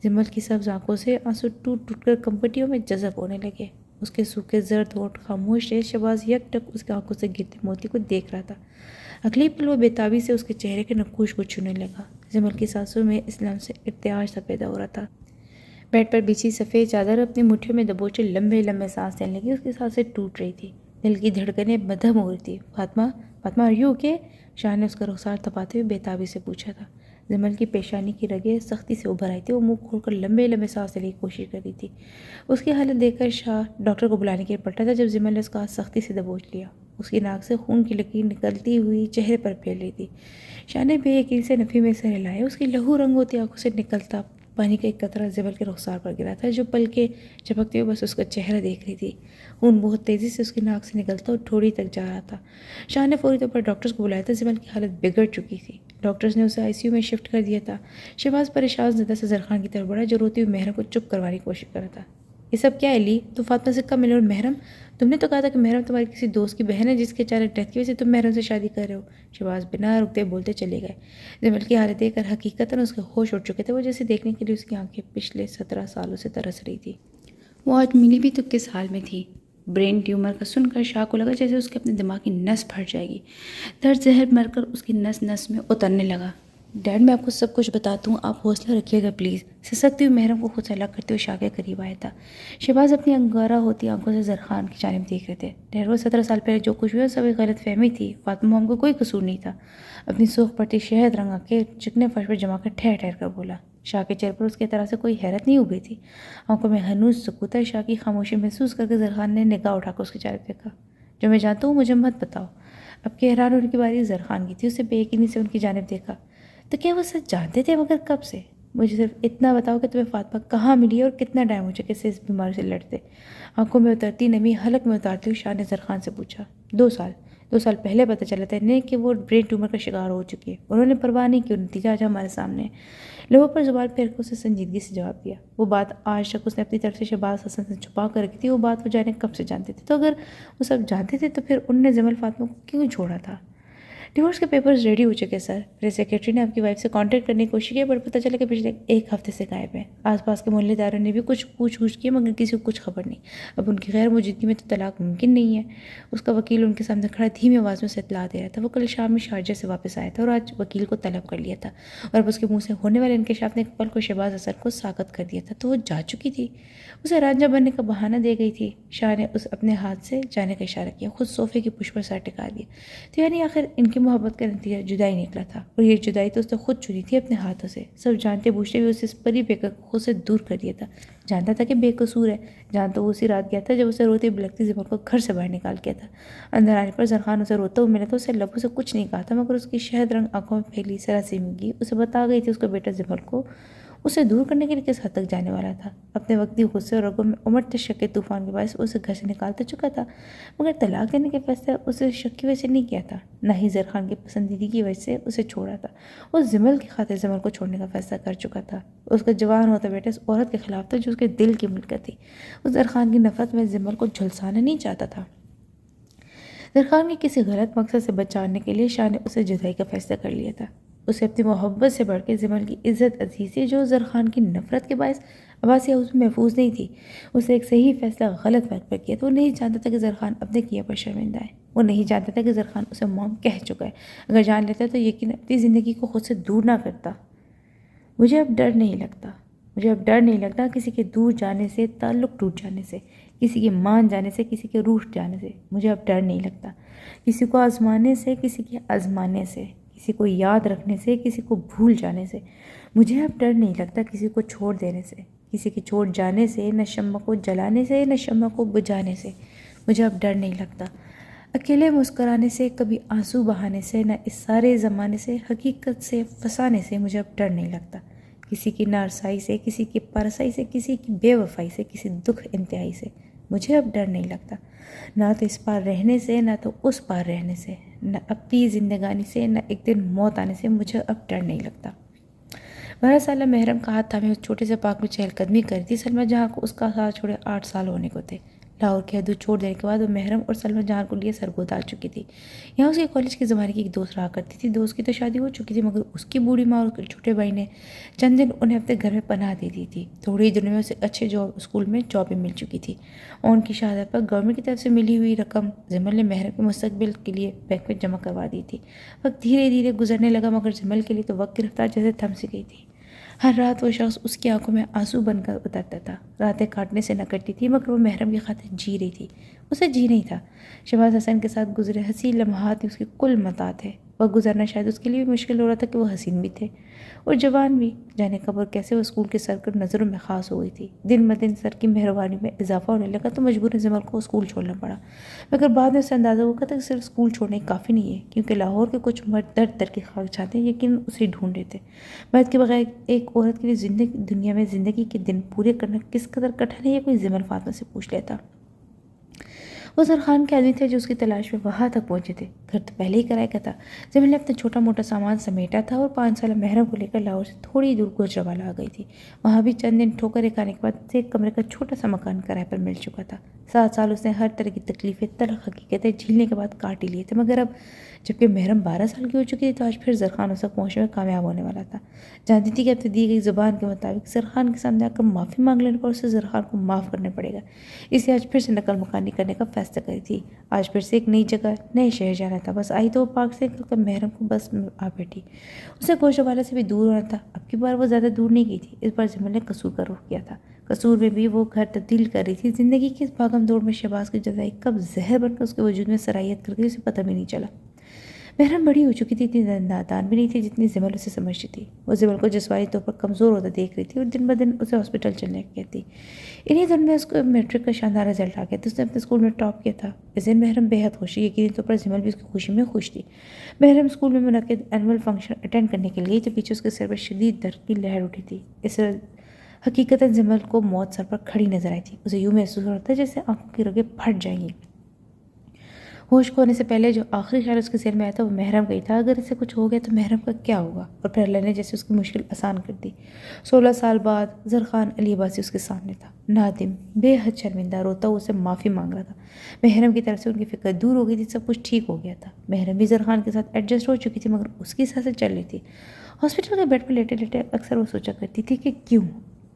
زمل کی سبز آنکھوں سے آنسو ٹوٹ ٹوٹ کر کمپٹیوں میں جذب ہونے لگے۔ اس کے سوکھے زرد ہونٹ خاموش تھے۔ شہباز یک ٹک اس کی آنکھوں سے گرتے موتی کو دیکھ رہا تھا۔ اگلی پل وہ بےتابی سے اس کے چہرے کے نقوش کو چھونے لگا۔ زمل کی سانسوں میں اسلام سے ارتعاش سا پیدا ہو رہا تھا۔ بیڈ پر بچھی سفید چادر اپنی مٹھیوں میں دبوچے لمبے لمبے سانس لینے لگی۔ اس کی سانسیں ٹوٹ رہی تھی، دل کی دھڑکنیں مدھم ہو رہی تھی۔ Fatima are you okay? Shah نے اس کا رخسار تپاتے ہوئے بےتابی سے پوچھا تھا۔ زمل کی پیشانی کی رگیں سختی سے ابھر آئی تھی۔ وہ منہ کھول کر لمبے لمبے سانس لینے کی کوشش کر رہی تھی۔ اس کی حالت دیکھ کر شاہ ڈاکٹر کو بلانے کے لیے پلٹا تھا جب زمل نے اس کا ہاتھ سختی سے دبوچ لیا۔ اس کی ناک سے خون کی لکیر نکلتی ہوئی چہرے پر پھیل رہی تھی۔ شاہ نے بے یقینی سے نفی میں سر ہلایا۔ اس کی لہو رنگ ہوتی آنکھوں سے نکلتا پانی کا ایک قطرہ زمل کے رخسار پر گرا تھا، جو پلکیں جھپکتے ہوئے بس اس کا چہرہ دیکھ رہی تھی۔ خون بہت تیزی سے اس کی ناک سے نکلتا اور ٹھوڑی تک جا رہا تھا۔ شاہ نے فوری طور پر ڈاکٹرز کو بلایا تھا۔ زمل کی حالت بگڑ چکی تھی۔ ڈاکٹرز نے اسے آئی سی یو میں شفٹ کر دیا تھا۔ شہباز پریشان زدہ سے زرخان کی طرف بڑھا، جو روتی ہوئی محرم کو چپ کروانے کی کوشش کر رہا تھا۔ یہ سب کیا ہے لی؟ تو فاطمہ سے کب ملے؟ اور محرم؟ تم نے تو کہا تھا کہ محرم تمہاری کسی دوست کی بہن ہے جس کے اچانک ڈیتھ کی وجہ سے تم محرم سے شادی کر رہے ہو۔ شہباز بنا رکتے بولتے چلے گئے۔ زمل کی حالت دیکھ کر حقیقتاً اس کے ہوش اڑ چکے تھے۔ وہ جیسے دیکھنے کے لیے اس کی آنکھیں پچھلے 17 سالوں سے ترس رہی تھی۔ وہ آج ملی بھی تو کس حال میں تھی؟ برین ٹیومر کا سن کر شاہ کو لگا جیسے اس کے اپنے دماغ کی نس پھٹ جائے گی۔ درد زہر مر کر اس کی نس نس میں اترنے لگا۔ ڈیڈ، میں آپ کو سب کچھ بتاتا ہوں، آپ حوصلہ رکھیے گا پلیز۔ سسکتی ہوئی محرم کو خود سے الگ کرتے ہوئے شاہ کے قریب آیا تھا۔ شہباز اپنی انگارہ ہوتی آنکھوں سے زرخان کی جانب دیکھ رہے تھے۔ ڈیڈ، وہ 17 سال پہلے جو کچھ ہوا سب ایک غلط فہمی تھی۔ فاطمہ ہم کو کوئی قصور نہیں تھا۔ اپنی سرخ پڑتی شہد رنگ آنکھیں چکنے فرش پر جما کر ٹھہر ٹھہر کر بولا۔ شاہ کے چہرے پر اس کی طرح سے کوئی حیرت نہیں ابھری تھی۔ آنکھوں میں ہنوز سکوت تھا۔ شاہ کی خاموشی محسوس کر کے زرخان نے نگاہ اٹھا کر اس کی جانب دیکھا۔ جو میں جانتا ہوں مجھے مت بتاؤ۔ اب کہ حیران ہونے کی باری زرخان کی تھی۔ اسے بے یقینی سے ان کی جانب دیکھا۔ تو کیا وہ سچ جانتے تھے؟ مگر کب سے؟ مجھے صرف اتنا بتاؤ کہ تمہیں فاطمہ کہاں ملی اور کتنا ٹائم ہو چکے سے اس بیماری سے لڑتے؟ آنکھوں میں اترتی نمی حلق میں اتارتے ہوئے شاہ نے زرخان سے پوچھا۔ 2 سال پہلے پتہ چلا تھا انہیں کہ وہ برین ٹیومر کا شکار ہو چکی ہے۔ انہوں نے پرواہ نہیں کی، نتیجہ آج ہمارے سامنے ہے۔ لوگوں پر زبان پھیر کر اسے سنجیدگی سے جواب دیا۔ وہ بات آج تک اس نے اپنی طرف سے شہباز حسن سے چھپا کر رکھی تھی۔ وہ بات وہ جانے کب سے جانتے تھے؟ تو اگر وہ سب جانتے تھے تو پھر انہوں نے زمل فاطمہ کو کیوں چھوڑا تھا؟ ڈیورس کے پیپرز ریڈی ہو چکے سر. میرے سیکریٹری نے آپ کی وائف سے کانٹیکٹ کرنے کی کوشش کی پر پتہ چلا کہ پچھلے ایک ہفتے سے غائب ہیں. آس پاس کے محلے داروں نے بھی کچھ پوچھ گچھ کی مگر کسی کو کچھ خبر نہیں. اب ان کی غیر موجودگی میں تو طلاق ممکن نہیں ہے. اس کا وکیل ان کے سامنے کھڑا دھیمی آواز میں اسے اطلاع دے رہا تھا. وہ کل شام میں شارجہ سے واپس آیا تھا اور آج وکیل کو طلب کر لیا تھا اور اب اس کے منہ سے ہونے والے انکشاف نے ایک پل کو شہباز حسن کو ساکت کر دیا تھا. تو وہ جا چکی تھی. اسے رانجھا بننے کا بہانہ دے گئی تھی. شاہ نے اس اپنے ہاتھ سے جانے کا اشارہ کیا. خود صوفے کی پشت پر سر ٹکا دیا. تو یعنی آخر ان کی محبت کا نتیجہ جدائی نکلا تھا اور یہ جدائی تو اس نے خود چنی تھی اپنے ہاتھوں سے. سب جانتے بوجھتے بھی اسے اس پری بے کو خود سے دور کر دیا تھا. جانتا تھا کہ بے قصور ہے. جانتا وہ اسی رات گیا تھا جب اسے روتی بلکتی زبان کو گھر سے باہر نکال کیا تھا. اندر آنے پر زرخان اسے روتا ہوا ملا تو اسے لبوں سے کچھ نہیں کہا تھا مگر اس کی شہد رنگ آنکھوں میں پھیلی سراسیمگی اسے بتا گئی تھی اس کا بیٹا زمل کو اسے دور کرنے کے لیے کس حد تک جانے والا تھا. اپنے وقتی غصے اور رگوں میں امڑتے شک کے طوفان کے باعث اسے گھر سے نکالتا چکا تھا مگر طلاق دینے کے فیصلہ اسے شک کی وجہ سے نہیں کیا تھا نہ ہی زرخان کی پسندیدگی کی وجہ سے اسے چھوڑا تھا. وہ زمل کی خاطر زمل کو چھوڑنے کا فیصلہ کر چکا تھا. اس کا جوان ہوتا بیٹا اس عورت کے خلاف تھا جو اس کے دل کی ملکت تھی. اس زرخان کی نفرت میں زمل کو جھلسانا نہیں چاہتا تھا. زرخان کے کسی غلط مقصد سے بچانے کے لیے شاہ نے اسے جدائی کا فیصلہ کر لیا تھا. اسے اپنی محبت سے بڑھ کے زمل کی عزت عزیزی جو زرخان کی نفرت کے باعث عباسی ہاؤس میں محفوظ نہیں تھی. اسے ایک صحیح فیصلہ غلط وقت پر کیا. تو وہ نہیں جانتا تھا کہ زرخان اپنے کیا پر شرمندہ ہے. وہ نہیں جانتا تھا کہ زرخان اسے موم کہہ چکا ہے. اگر جان لیتا تو یقین اپنی زندگی کو خود سے دور نہ کرتا. مجھے اب ڈر نہیں لگتا کسی کے دور جانے سے، تعلق ٹوٹ جانے سے، کسی کے مان جانے سے، کسی کے روٹھ جانے سے. مجھے اب ڈر نہیں لگتا کسی کو آزمانے سے، کسی کے آزمانے سے، کسی کو یاد رکھنے سے، کسی کو بھول جانے سے. مجھے اب ڈر نہیں لگتا کسی کو چھوڑ دینے سے، کسی کے چھوڑ جانے سے، نہ شمع کو جلانے سے، نہ شمع کو بجھانے سے. مجھے اب ڈر نہیں لگتا اکیلے مسکرانے سے، کبھی آنسو بہانے سے، نہ اس سارے زمانے سے، حقیقت سے فسانے سے. مجھے اب ڈر نہیں لگتا کسی کی نارسائی سے، کسی کی پرسائی سے، کسی کی بے وفائی سے، کسی دکھ انتہائی سے. مجھے اب ڈر نہیں لگتا نہ تو اس پار رہنے سے، نہ تو اس پار رہنے سے، نہ اپنی زندگانی سے، نہ ایک دن موت آنے سے. مجھے اب ڈر نہیں لگتا. 12 سالہ محرم کا ہاتھ تھامے اس چھوٹے سے پارک میں چہل قدمی کری تھی سلمیٰ جہاں کو اس کا ساتھ چھوڑے 8 سال ہونے کو تھے. لاہور کی حدود چھوڑ دینے کے بعد وہ محرم اور سلمیٰ جہاں کو لیے سرگودال چکی تھی. یہاں اس کے کالج کے زمانے کی ایک دوست رہا کرتی تھی. دوست کی تو شادی ہو چکی تھی مگر اس کی بوڑھی ماں اور اس کے چھوٹے بھائی نے چند دن انہیں اپنے گھر میں پناہ دے دی تھی. تھوڑے ہی دنوں میں اسے اچھے اسکول میں جاب بھی مل چکی تھی اور ان کی شہادت پر گورنمنٹ کی طرف سے ملی ہوئی رقم زمل نے محرم کے مستقبل کے لیے بینک میں جمع کروا دی تھی. وقت دھیرے دھیرے گزرنے لگا مگر زمل کے لیے تو وقت کی رفتار جیسے تھم سی گئی تھی. ہر رات وہ شخص اس کی آنکھوں میں آنسو بن کر اترتا تھا. راتیں کاٹنے سے نہ کٹتی تھی مگر وہ محرم کی خاطر جی رہی تھی. اسے جی نہیں تھا. شہباز حسن کے ساتھ گزرے حسین لمحات ہی اس کی کل متاع تھے. وقت گزرنا شاید اس کے لیے بھی مشکل ہو رہا تھا کہ وہ حسین بھی تھے اور جوان بھی. جانے کب اور کیسے وہ اسکول کے سرکل نظروں میں خاص ہو گئی تھی. دن بدن سر کی مہربانی میں اضافہ ہونے لگا تو مجبوراً زمل کو اسکول چھوڑنا پڑا مگر بعد میں اسے اندازہ ہوا تھا کہ صرف اسکول چھوڑنے کافی نہیں ہے کیونکہ لاہور کے کچھ مرد در در کی خاک جاتے ہیں یقیناً اسے ڈھونڈ رہے تھے. مرد کے بغیر ایک عورت کے لیے دنیا میں زندگی کے دن پورے کرنا کس قدر کٹھن ہے یہ کوئی زمل فاطمہ سے پوچھ لیتا. وہ زرخان کے آدمی تھے جو اس کی تلاش میں وہاں تک پہنچے تھے. گھر تو پہلے ہی کرایہ کا تھا. زمین نے اپنا چھوٹا موٹا سامان سمیٹا تھا اور 5 سالہ محرم کو لے کر لاہور سے تھوڑی دور گوجرانوالہ آ گئی تھی. وہاں بھی چند دن ٹھوکریں کھانے کے بعد ایک کمرے کا چھوٹا سا مکان کرایہ پر مل چکا تھا. 7 سال اس نے ہر طرح کی تکلیفیں تلخ حقیقتیں جھیلنے کے بعد کاٹ ہی لیے تھے مگر اب جبکہ محرم 12 سال کی ہو چکی تھی تو آج پھر زرخان اس تک پہنچنے میں کامیاب ہونے والا تھا. جانتی تھی کہ اب دی گئی زبان کے مطابق زرخان کے سامنے آ کر معافی مانگ لینے پر اسے زرخان کو معاف کرنا پڑے گا. اسے آج پھر سے نقل مکانی کرنے کا فیصلہ کری تھی. آج پھر سے ایک نئی جگہ نئے شہر جانا تھا. بس آئی تو وہ پارک سے نکل کر محرم کو بس میں آ بیٹھی. اسے گوجرانوالہ سے بھی دور ہونا تھا. اب کی بار وہ زیادہ دور نہیں گئی تھی. اس بار زمل نے قصور کا رخ کیا تھا. قصور میں بھی وہ گھر تبدیل کر رہی تھی. زندگی کی اس بھاگم دوڑ میں شہباز کی جدائی کب زہر بن کر اس کے وجود میں سرایت کر گئی اسے پتہ بھی نہیں چلا. محرم بڑی ہو چکی تھی. اتنی نادان بھی نہیں تھی جتنی زمل اسے سمجھتی تھی. وہ زمل کو جسمانی طور پر کمزور ہوتا دیکھ رہی تھی اور دن بدن اسے ہاسپٹل چلنے کی کہتی. انہی دن میں اس کو میٹرک کا شاندار رزلٹ آ گیا تو اس نے اپنے اسکول میں ٹاپ کیا تھا. اس دن محرم بے حد خوشی. یقینی طور پر زمل بھی اس کی خوشی میں خوش تھی. محرم اسکول میں منعقد اینول فنکشن اٹینڈ کرنے کے لیے جب پیچھے اس کے سر پر شدید درد کی لہر اٹھی تھی. اس حقیقتاً زمل کو موت سر پر کھڑی نظر آئی تھی. اسے یوں محسوس ہو رہا تھا جیسے آنکھوں کی رگیں پھٹ جائیں گی. ہوش کھونے سے پہلے جو آخری خیال اس کے ذہن میں آیا تھا وہ محرم کا ہی تھا. اگر اسے کچھ ہو گیا تو محرم کا کیا ہوگا؟ اور پھر اللہ نے جیسے اس کی مشکل آسان کر دی. 16 سال بعد زرخان علی عباسی اس کے سامنے تھا، نادم، بے حد شرمندہ، روتا ہوا اسے معافی مانگ رہا تھا. محرم کی طرف سے ان کی فکر دور ہو گئی تھی، سب کچھ ٹھیک ہو گیا تھا. محرم بھی زرخان کے ساتھ ایڈجسٹ ہو چکی تھی، مگر اس کی سانسیں چل رہی تھی. ہاسپٹل کے بیڈ پر لیٹے لیٹے اکثر وہ سوچا کرتی تھی کہ کیوں،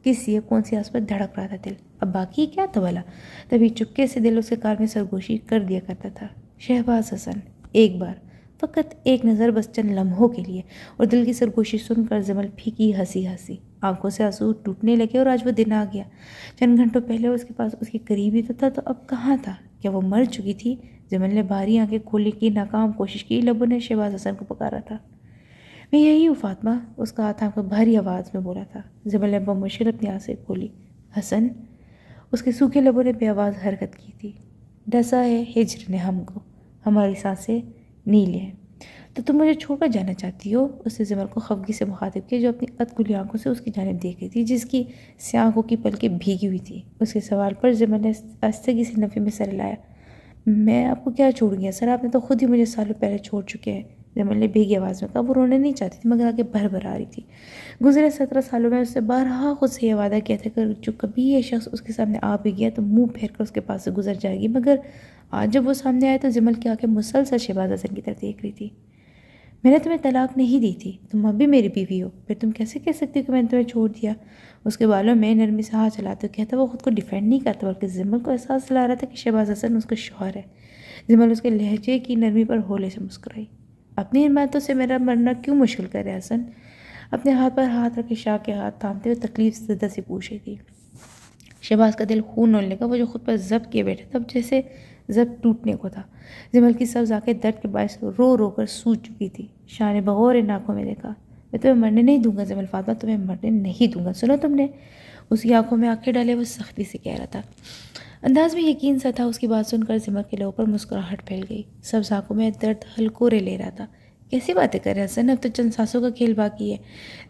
کس یہ کون سی آس پر دھڑک رہا تھا دل، اب باقی کیا تھا بھلا. تبھی چپکے سے دل اس کے کار میں سرگوشی کر دیا کرتا تھا. شہباز حسن. ایک بار، فقط ایک نظر، بس چند لمحوں کے لیے، اور دل کی سرگوشی سن کر جمل پھیکی ہنسی. آنکھوں سے آنسو ٹوٹنے لگے اور آج وہ دن آ گیا. چند گھنٹوں پہلے اس کے پاس اس کے قریبی تو تھا، تو اب کہاں تھا؟ کیا وہ مر چکی تھی؟ جمل نے بھاری آنکھیں کھولنے کی ناکام کوشش کی. لبوں نے شہباز حسن کو پکارا تھا. میں یہی ہوں فاطمہ، اس کا ہاتھ کو بھاری آواز میں بولا تھا. جمل نے بمشکل اپنی آنکھیں کھولی. حسن. اس کے سوکھے لبوں نے بے آواز حرکت کی تھی. ڈسا ہے ہجر نے ہم کو، ہماری سانسیں نیلے ہیں. تو تم مجھے چھوڑ کر جانا چاہتی ہو؟ اس نے جمل کو خفگی سے مخاطب کیا، جو اپنی ادکھلی آنکھوں سے اس کی جانب دیکھ رہی تھی، جس کی سیاہ آنکھوں کی پلکیں بھیگی ہوئی تھی. اس کے سوال پر جمل نے آہستگی سے نفی میں سر ہلایا. میں آپ کو کیا چھوڑوں گی سر، آپ نے تو خود ہی مجھے سالوں پہلے چھوڑ چکے ہیں. جمل نے بھیگی آواز میں کہا. وہ رونے نہیں چاہتی تھی، مگر آگے بھر آ رہی تھی. گزرے 17 سالوں میں اس سے بارہا خود سے یہ وعدہ کیا تھا کہ جو کبھی یہ شخص اس کے سامنے آ بھی گیا تو منہ پھیر کر اس کے پاس سے گزر جائے گی. مگر آج جب وہ سامنے آیا تو جمل کی آنکھیں مسلسل شہباز حسن کی طرف دیکھ رہی تھی. میں نے تمہیں طلاق نہیں دی تھی، تم اب بھی میری بیوی ہو، پھر تم کیسے کہہ سکتی ہو کہ میں نے تمہیں چھوڑ دیا؟ اس کے بالوں میں نرمی سے ہاتھ چلاتے ہوئے کہتا. وہ خود کو ڈیفینڈ نہیں کرتا، بلکہ جمل کو احساس دلا رہا تھا کہ شہباز حسن اس کا شوہر ہے. جمل اس کے لہجے کی نرمی پر ہولے سے مسکرائی. اپنی ان باتوں سے میرا مرنا کیوں مشکل کرے حسن؟ اپنے ہاتھ پر ہاتھ رکھے شاہ کے ہاتھ تھامتے ہوئے تکلیف زدہ سے پوچھ رہی تھی. شہباز کا دل خون ہولنے لگا. وہ جو خود پر ضبط کیے بیٹھے تب جیسے ضبط ٹوٹنے کو تھا. جمل کی سبز آنکھیں درد کے باعث رو رو کر سوج چکی تھی. شاہ نے بغور ان آنکھوں میں دیکھا. میں تمہیں مرنے نہیں دوں گا جمل فاطمہ، تمہیں مرنے نہیں دوں گا، سنو تم نے؟ اس کی آنکھوں میں آنکھیں ڈالے وہ سختی سے کہہ رہا تھا. انداز میں یقین سا تھا. اس کی بات سن کر جمل کے لبوں پر مسکراہٹ پھیل گئی. سبز آنکھوں میں درد ہلکورے لے رہا تھا. کیسی باتیں کر رہے حسن، اب تو چند سانسوں کا کھیل باقی ہے.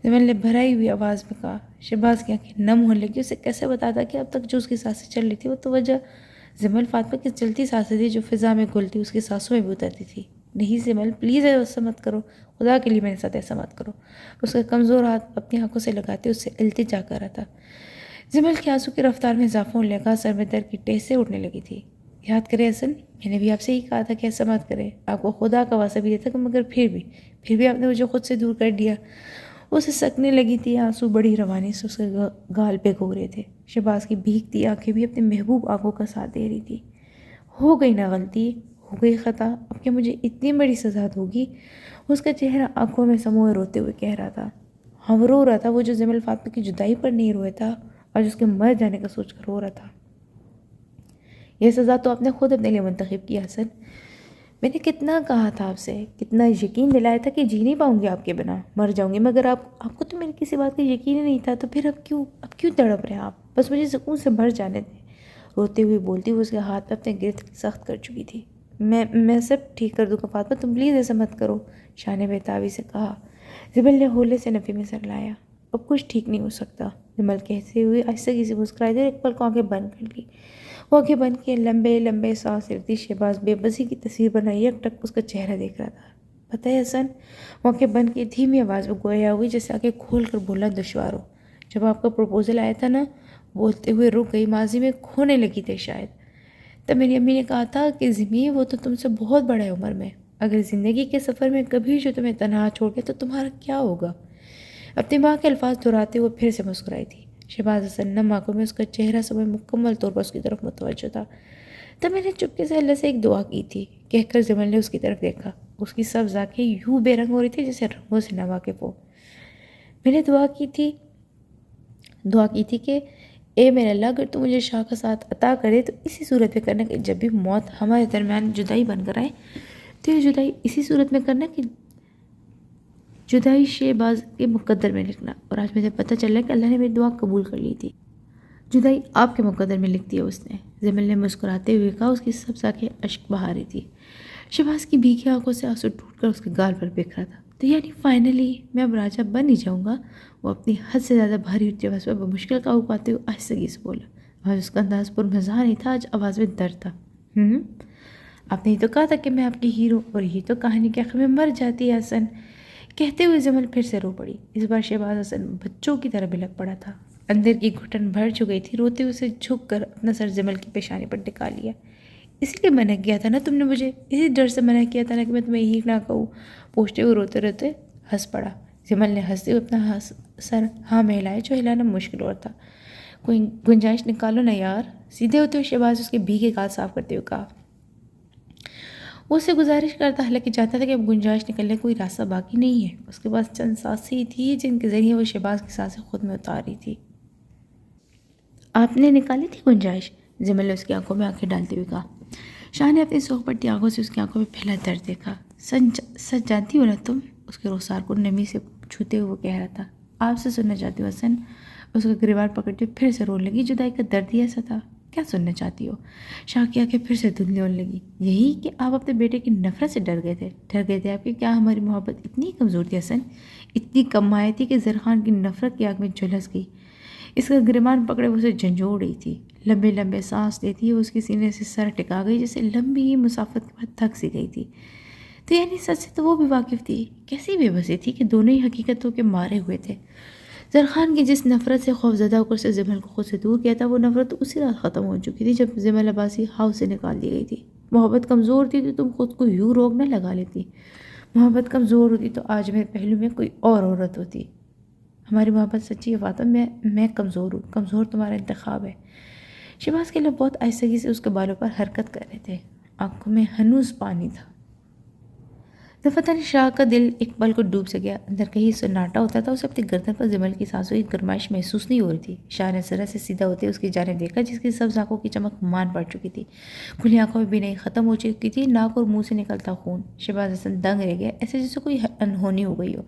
جمل نے بھرائی ہوئی آواز میں کہا. شہباز کی آنکھیں نم ہونے لگی. اسے کیسے بتاتا کہ اب تک جو اس کی سانسیں چل رہی تھی وہ تو وجہ جمل فاطمہ کی چلتی سانسیں تھی، جو فضا میں گھلتی اس کی سانسوں میں بھی اترتی تھی. نہیں جمل، پلیز ایسا مت کرو، خدا کے لیے میرے ساتھ ایسا مت کرو. اس کا کمزور ہاتھ اپنی آنکھوں سے لگاتے اس سے التجا کر رہا تھا. جمل کے آنسو کی رفتار میں اضافہ ہونے لگا. سر میں درد کی ٹیسیں اٹھنے لگی تھی. یاد کرے حسن، میں نے بھی آپ سے ہی کہا تھا کہ ایسا مت کرے. آپ کو خدا کا واسطہ بھی دیتا، مگر پھر بھی آپ نے مجھے خود سے دور کر دیا. اسے سکنے لگی تھی. آنسو بڑی روانی سے اس کے گال پہ گھو رہے تھے. شہباز کی بھیگتی آنکھیں بھی اپنے محبوب آنکھوں کا ساتھ دے رہی تھی. ہو گئی نا غلطی، ہو گئی خطا، اب کہ مجھے اتنی بڑی سزا ہوگی؟ اس کا چہرہ آنکھوں میں سموئے روتے ہوئے کہہ رہا تھا. ہاں وہ رو رہا تھا. وہ جو جمل فاطمہ کی جدائی پر نہیں رویا تھا، آج اس کے مر جانے کا سوچ کر رو رہا تھا. یہ سزا تو آپ نے خود اپنے لیے منتخب کی حسن. میں نے کتنا کہا تھا آپ سے، کتنا یقین دلایا تھا کہ جی نہیں پاؤں گی آپ کے بنا، مر جاؤں گی، مگر آپ کو تو میری کسی بات کا یقین ہی نہیں تھا. تو پھر اب کیوں تڑپ رہے ہیں آپ؟ بس مجھے سکون سے مر جانے دیں. روتے ہوئے بولتی ہوئے اس کے ہاتھ پہ اپنے گرفت سخت کر چکی تھی. میں سب ٹھیک کر دوں گا فاطمہ، تم پلیز ایسا مت کرو، شاہ نے بےتابی سے کہا. جمل نے ہولے سے نفی میں سر لایا. اب کچھ ٹھیک نہیں ہو سکتا، جمل کہتے ہوئے آہستگی سے مسکرائی دے. ایک پل کو آنکھیں بند کر لی. وہ آنکھیں بند کیے لمبے سانس لیتی. شہباز بے بسی کی تصویر بنائی یک ٹک اس کا چہرہ دیکھ رہا تھا. پتہ ہے حسن، وہ آنکھیں بند کی دھیمی آواز میں گویا ہوئی جیسے آنکھیں کھول کر بولنا دشوار ہو. جب آپ کا پروپوزل آیا تھا نا، بولتے ہوئے رک گئی. ماضی میں کھونے لگی تھے شاید. تب میری امی نے کہا تھا کہ زمین وہ تو تم سے بہت بڑا ہے عمر میں، اگر زندگی کے سفر میں کبھی جو تمہیں تنہا چھوڑ کے تو تمہارا کیا ہوگا؟ اپنی ماں کے الفاظ دہراتے ہوئے پھر سے مسکرائی تھی. شہباز حسن نم آنکھوں میں اس کا چہرہ سمجھ مکمل طور پر اس کی طرف متوجہ تھا. تب میں نے چپکے سے اللہ سے ایک دعا کی تھی، کہہ کر جمل نے اس کی طرف دیکھا. اس کی سبز آنکھیں یوں بے رنگ ہو رہی تھی جیسے رنگوں سے ناواقف ہو. میں نے دعا کی تھی کہ اے میرے اللہ، اگر تو مجھے شاہ کا ساتھ عطا کرے تو اسی صورت میں کرنا کہ جب بھی موت ہمارے درمیان جدائی بن کر آئے تو یہ جدائی اسی صورت میں کرنا کہ جدائی شہباز کے مقدر میں لکھنا. اور آج مجھے پتہ چلا کہ اللہ نے میری دعا قبول کر لی تھی. جدائی آپ کے مقدر میں لکھ دیا اس نے، جمل نے مسکراتے ہوئے کہا. اس کی سب آنکھیں اشک بہا رہی تھی. شہباز کی بھیگی آنکھوں سے آنسو ٹوٹ کر اس کے گال پر بکھرا تھا. تو یعنی فائنلی میں اب راجہ بن ہی جاؤں گا؟ وہ اپنی حد سے زیادہ بھاری اٹھتی آواز پر بمشکل قابو پاتے ہوئے آہستگی سے بولا. آج اس کا انداز پر مزاح نہیں تھا، آج آواز میں درد تھا. آپ نے ہی تو کہا تھا کہ میں آپ کی ہیرو، اور یہ تو کہانی کے آخر میں مر جاتی ہے حسن، کہتے ہوئے زمل پھر سے رو پڑی۔ اس بار شہباز حسن بچوں کی طرح بلک پڑا تھا، اندر کی گھٹن بھر چکی تھی، روتے ہوئے اسے جھک کر اپنا سر زمل کی پیشانی پر ٹکا لیا۔ اسی لیے منع کیا تھا نا تم نے مجھے، اسی ڈر سے منع کیا تھا نا کہ میں تمہیں ہیر نہ کہوں، پوچھتے ہوئے روتے روتے ہنس پڑا۔ زمل نے ہنستے ہوئے اپنا سر ہاں میں ہلایا، جو ہلانا مشکل اور تھا۔ کوئی گنجائش نکالو نا یار، سیدھے ہوتے ہوئے شہباز اس کے بھیگے گال صاف کرتے ہوئے کہا۔ وہ اس سے گزارش کرتا، حالانکہ جانتا تھا کہ اب گنجائش نکلنے کوئی راستہ باقی نہیں ہے۔ اس کے پاس چند سانسیں ہی تھی جن کے ذریعے وہ شہباز کی سانسیں خود میں اتار رہی تھی۔ آپ نے نکالی تھی گنجائش؟ زمل نے اس کی آنکھوں میں آنکھیں ڈالتے ہوئے کہا۔ شاہ نے اپنی سوکھ پڑتی آنکھوں سے اس کی آنکھوں میں پھیلا درد دیکھا۔ سچ جانتی ہو نا تم؟ اس کے رخسار کو نمی سے چھوتے ہوئے وہ کہہ رہا تھا۔ آپ سے سننا چاہتی ہوں حسن۔ اس کا گریبان پکڑتے پھر سے رونے لگی، جدائی کا درد ہی ایسا تھا۔ کیا سننا چاہتی ہو؟ شاہ کی آنکھیں پھر سے دھندلی ہونے لگی۔ یہی کہ آپ اپنے بیٹے کی نفرت سے ڈر گئے تھے آپ کی؟ کیا ہماری محبت اتنی کمزور تھی حسن، اتنی کم آئی تھی کہ زرخان کی نفرت کی آگ میں جھلس گئی؟ اس کا گریبان پکڑے وہ اسے جھنجھوڑ رہی تھی، لمبے لمبے سانس لیتی وہ اس کے سینے سے سر ٹکا گئی، جیسے لمبی مسافت کے بعد تھک سی گئی تھی۔ تو یعنی سچ سے تو وہ بھی واقف تھی؟ کیسی بے بسی تھی کہ دونوں ہی حقیقتوں کے مارے ہوئے تھے۔ زرخان کی جس نفرت سے خوفزدہ ہو کر سے زمل کو خود سے دور کیا تھا، وہ نفرت اسی رات ختم ہو چکی تھی جب زمل عباسی ہاؤس سے نکال دی گئی تھی۔ محبت کمزور تھی تو تم خود کو یوں روک نہ لگا لیتی، محبت کمزور ہوتی تو آج میرے پہلو میں کوئی اور عورت ہوتی۔ ہماری محبت سچی ہے فاطمہ، میں کمزور ہوں، کمزور تمہارا انتخاب ہے۔ شہباز کے لب بہت آہستگی سے اس کے بالوں پر حرکت کر رہے تھے، آنکھوں میں ہنوز پانی تھا۔ دفتر شاہ کا دل ایک پل کو ڈوب سے گیا، اندر کہیں سناٹا ہوتا تھا، اسے اپنی گردن پر زمل کی سانسوں کی گرمائش محسوس نہیں ہو رہی تھی۔ شاہ نے ذرا سے سیدھا ہوتے اس کی جانب دیکھا، جس کی سبز آنکھوں کی چمک مان پڑ چکی تھی، کھلی آنکھوں میں بینائی ختم ہو چکی تھی، ناک اور منہ سے نکلتا خون۔ شہباز حسن دنگ رہ گیا، ایسے جیسے کوئی انہونی ہو گئی ہو۔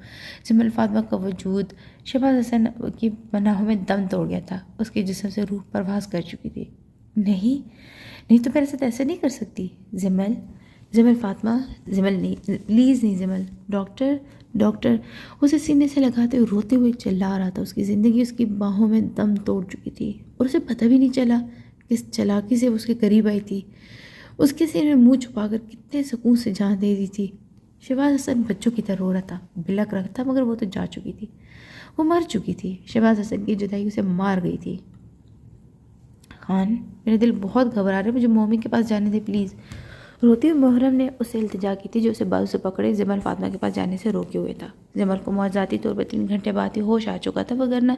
زمل فاطمہ کا وجود شہباز حسن کی پناہوں میں دم توڑ گیا تھا، اس کے جسم سے روح پرواز کر چکی تھی۔ نہیں تو میرے ساتھ ایسا نہیں کر سکتی زمل فاطمہ، زمل نہیں، پلیز نہیں زمل، ڈاکٹر اسے سینے سے لگاتے ہوئے روتے ہوئے چلا رہا تھا۔ اس کی زندگی اس کی باہوں میں دم توڑ چکی تھی اور اسے پتہ بھی نہیں چلا کس چالاکی سے وہ اس کے قریب آئی تھی، اس کے سینے میں منہ چھپا کر کتنے سکون سے جان دے دی تھی۔ شہباز حسن بچوں کی طرح رو رہا تھا، بلک رہا تھا، مگر وہ تو جا چکی تھی، وہ مر چکی تھی۔ شہباز حسن کی جدائی اسے مار گئی تھی۔ خان، میرا دل بہت گھبرا رہا ہے، مجھے مومی کے پاس جانے دے پلیز۔ روتی ہوئی محرم نے اسے التجا کی تھی، جو اسے بازو سے پکڑے زمل فاطمہ کے پاس جانے سے روکے ہوئے تھا۔ زمل کو معجزاتی طور پر 3 گھنٹے بعد ہی ہوش آ چکا تھا، وگرنہ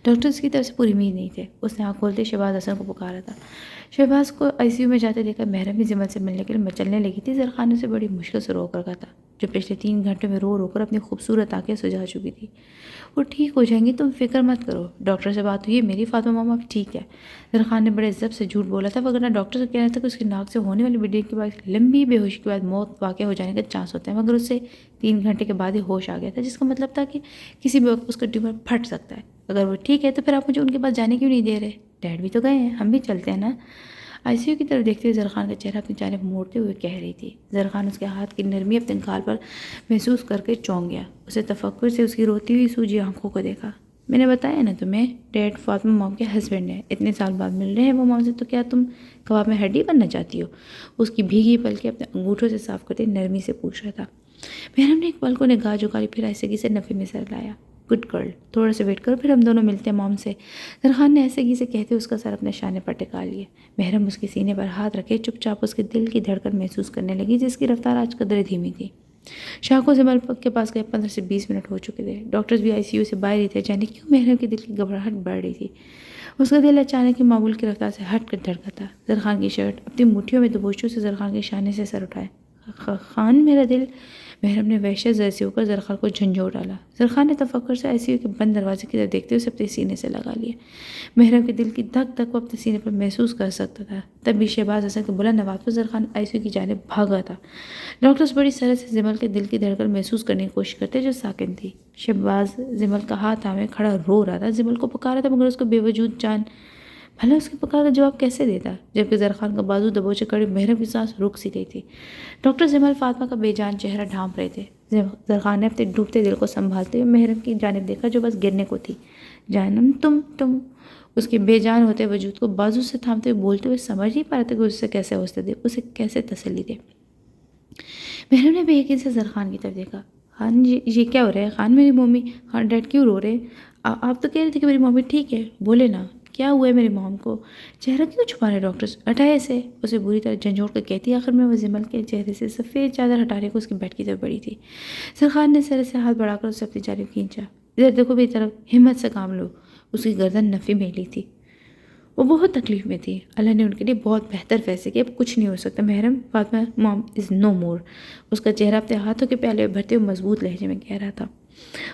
ڈاکٹرز کی طرف سے پوری امید نہیں تھے۔ اس نے آنکھ کھولتے شہباز حسن کو پکارا تھا۔ شہباز کو ICU میں جاتے دیکھا محرم بھی زمل سے ملنے کے لیے مچلنے لگی تھی۔ زرخان نے اسے بڑی مشکل سے روک رکھا تھا، جو پچھلے 3 گھنٹوں میں رو رو کر اپنی خوبصورت آنکھیں سجا چکی تھی۔ وہ ٹھیک ہو جائیں گی، تم فکر مت کرو، ڈاکٹر سے بات ہوئی ہے میری، فاطمہ ماما اب ٹھیک ہے۔ زرخان نے بڑے ضبط سے جھوٹ بولا تھا، وگرنہ ڈاکٹر سے کہنا تھا کہ اس کی ناک سے ہونے والی بلیڈنگ کے بعد لمبی بے ہوشی کے بعد موت واقع ہو جانے کا چانس ہوتا ہے، مگر اس سے 3 گھنٹے کے بعد ہی ہوش آ گیا تھا، جس کا مطلب تھا کہ کسی بھی وقت اس کا ٹیومر پھٹ سکتا ہے۔ اگر وہ ٹھیک ہے تو پھر آپ مجھے ان کے پاس جانے کیوں نہیں دے رہے؟ ڈیڈ بھی تو گئے ہیں، ہم بھی چلتے ہیں نا۔ ICU کی طرف دیکھتے ہوئے زرخان کا چہرہ اپنی جانب موڑتے ہوئے کہہ رہی تھی۔ زرخان اس کے ہاتھ کی نرمی اپنے گال پر محسوس کر کے چونک گیا، اسے تفکر سے اس کی روتی ہوئی سوجی آنکھوں کو دیکھا۔ میں نے بتایا نا تمہیں، ڈیڈ فاطمہ مام کے ہسبینڈ ہیں، اتنے سال بعد مل رہے ہیں وہ مام سے، تو کیا تم کباب میں ہڈی بننا چاہتی ہو؟ اس کی بھیگی پلکیں اپنے انگوٹھوں سے صاف کرتے نرمی سے پوچھ رہا تھا۔ محرم نے ایک پل کو نگاہ جھکائی، پھر آہستگی سے نفی میں سر لایا۔ گڈ گرل، تھوڑا سا ویٹ کرو، پھر ہم دونوں ملتے ہیں مام سے۔ زرخان نے آہستگی سے کہتے اس کا سر اپنے شانے پر ٹکا لیے۔ محرم اس کے سینے پر ہاتھ رکھے چپ چاپ اس کے دل کی دھڑکن محسوس کرنے لگی، جس کی رفتار آج قدرے دھیمی تھی۔ شاہ کو زمل کے پاس گئے 15 سے 20 منٹ ہو چکے تھے، ڈاکٹرز بھی ICU سے باہر ہی تھے، جانے کیوں محرم کے دل کی گھبراہٹ بڑھ رہی تھی۔ اس کا دل اچانک ہی معمول کی رفتار سے ہٹ کر دھڑکا تھا۔ زرخان کی شرٹ اپنی مٹھیوں میں دبوچوں سے زرخان کے شانے سے سر اٹھائے۔ خان، میرا دل، محرم نے وحشت زر سے ہو کر زرخان کو جھنجھوڑ ڈالا۔ زرخان نے تفکر سے ICU کے بند دروازے کی طرف دیکھتے ہوئے اسے اپنے سینے سے لگا لیا۔ محرم کے دل کی دھک دھک وہ اپنے سینے پر محسوس کر سکتا تھا۔ تب بھی شہباز حسن کے بلند آواز پر زرخان ICU کی جانب بھاگا تھا۔ ڈاکٹرز بڑی سرعت سے زمل کے دل کی دھڑکن محسوس کرنے کی کوشش کرتے، جو ساکن تھی۔ شہباز زمل کا ہاتھ تھامے کھڑا رو رہا تھا، زمل کو پکارا تھا، مگر اس کو بے وجود جان بھلا اس کی پکار کا جواب کیسے دیتا، جبکہ زرخان کا بازو دبوچے کھڑی محرم کی سانس رک سی گئی تھی۔ ڈاکٹر زمل فاطمہ کا بے جان چہرہ ڈھانپ رہے تھے۔ زرخان نے اپنے ڈوبتے دل کو سنبھالتے ہوئے محرم کی جانب دیکھا، جو بس گرنے کو تھی۔ جہنم تم اس کے بے جان ہوتے وجود کو بازو سے تھامتے ہوئے بولتے ہوئے سمجھ نہیں پا رہے تھے کہ اس سے کیسے حوصلہ دے، اسے کیسے تسلی دے۔ محرم نے بے یقین سے زرخان کی طرف دیکھا۔ خان جی یہ کیا ہو رہا ہے؟ خان میری ممی، خان ڈیڈ کیوں رو رہے ہیں؟ آپ تو کہہ رہے تھے کہ میری ممی ٹھیک ہے، بولے نا کیا ہوا ہے میری موم کو؟ چہرہ کیوں چھپا رہے ڈاکٹرز؟ ہٹائے اسے بری طرح جھنجھوڑ کر کہتی۔ آخر میں وہ زمل کے چہرے سے سفید چادر ہٹانے کو اس کے بیڈ کی طرف بڑھی تھی۔ زرخان نے سر سے ہاتھ بڑھا کر اسے اپنی جانب کھینچا۔ ادھر دیکھو میری طرف، ہمت سے کام لو۔ اس کی گردن نفی میلی تھی، وہ بہت تکلیف میں تھی۔ اللہ نے ان کے لیے بہت بہتر فیصلے کیا، اب کچھ نہیں ہو سکتا۔ محرم فاطمہ موم از نو مور۔ اس کا چہرہ اپنے ہاتھوں کے پیالے بھرتے ہوئے مضبوط لہجے میں کہہ رہا تھا۔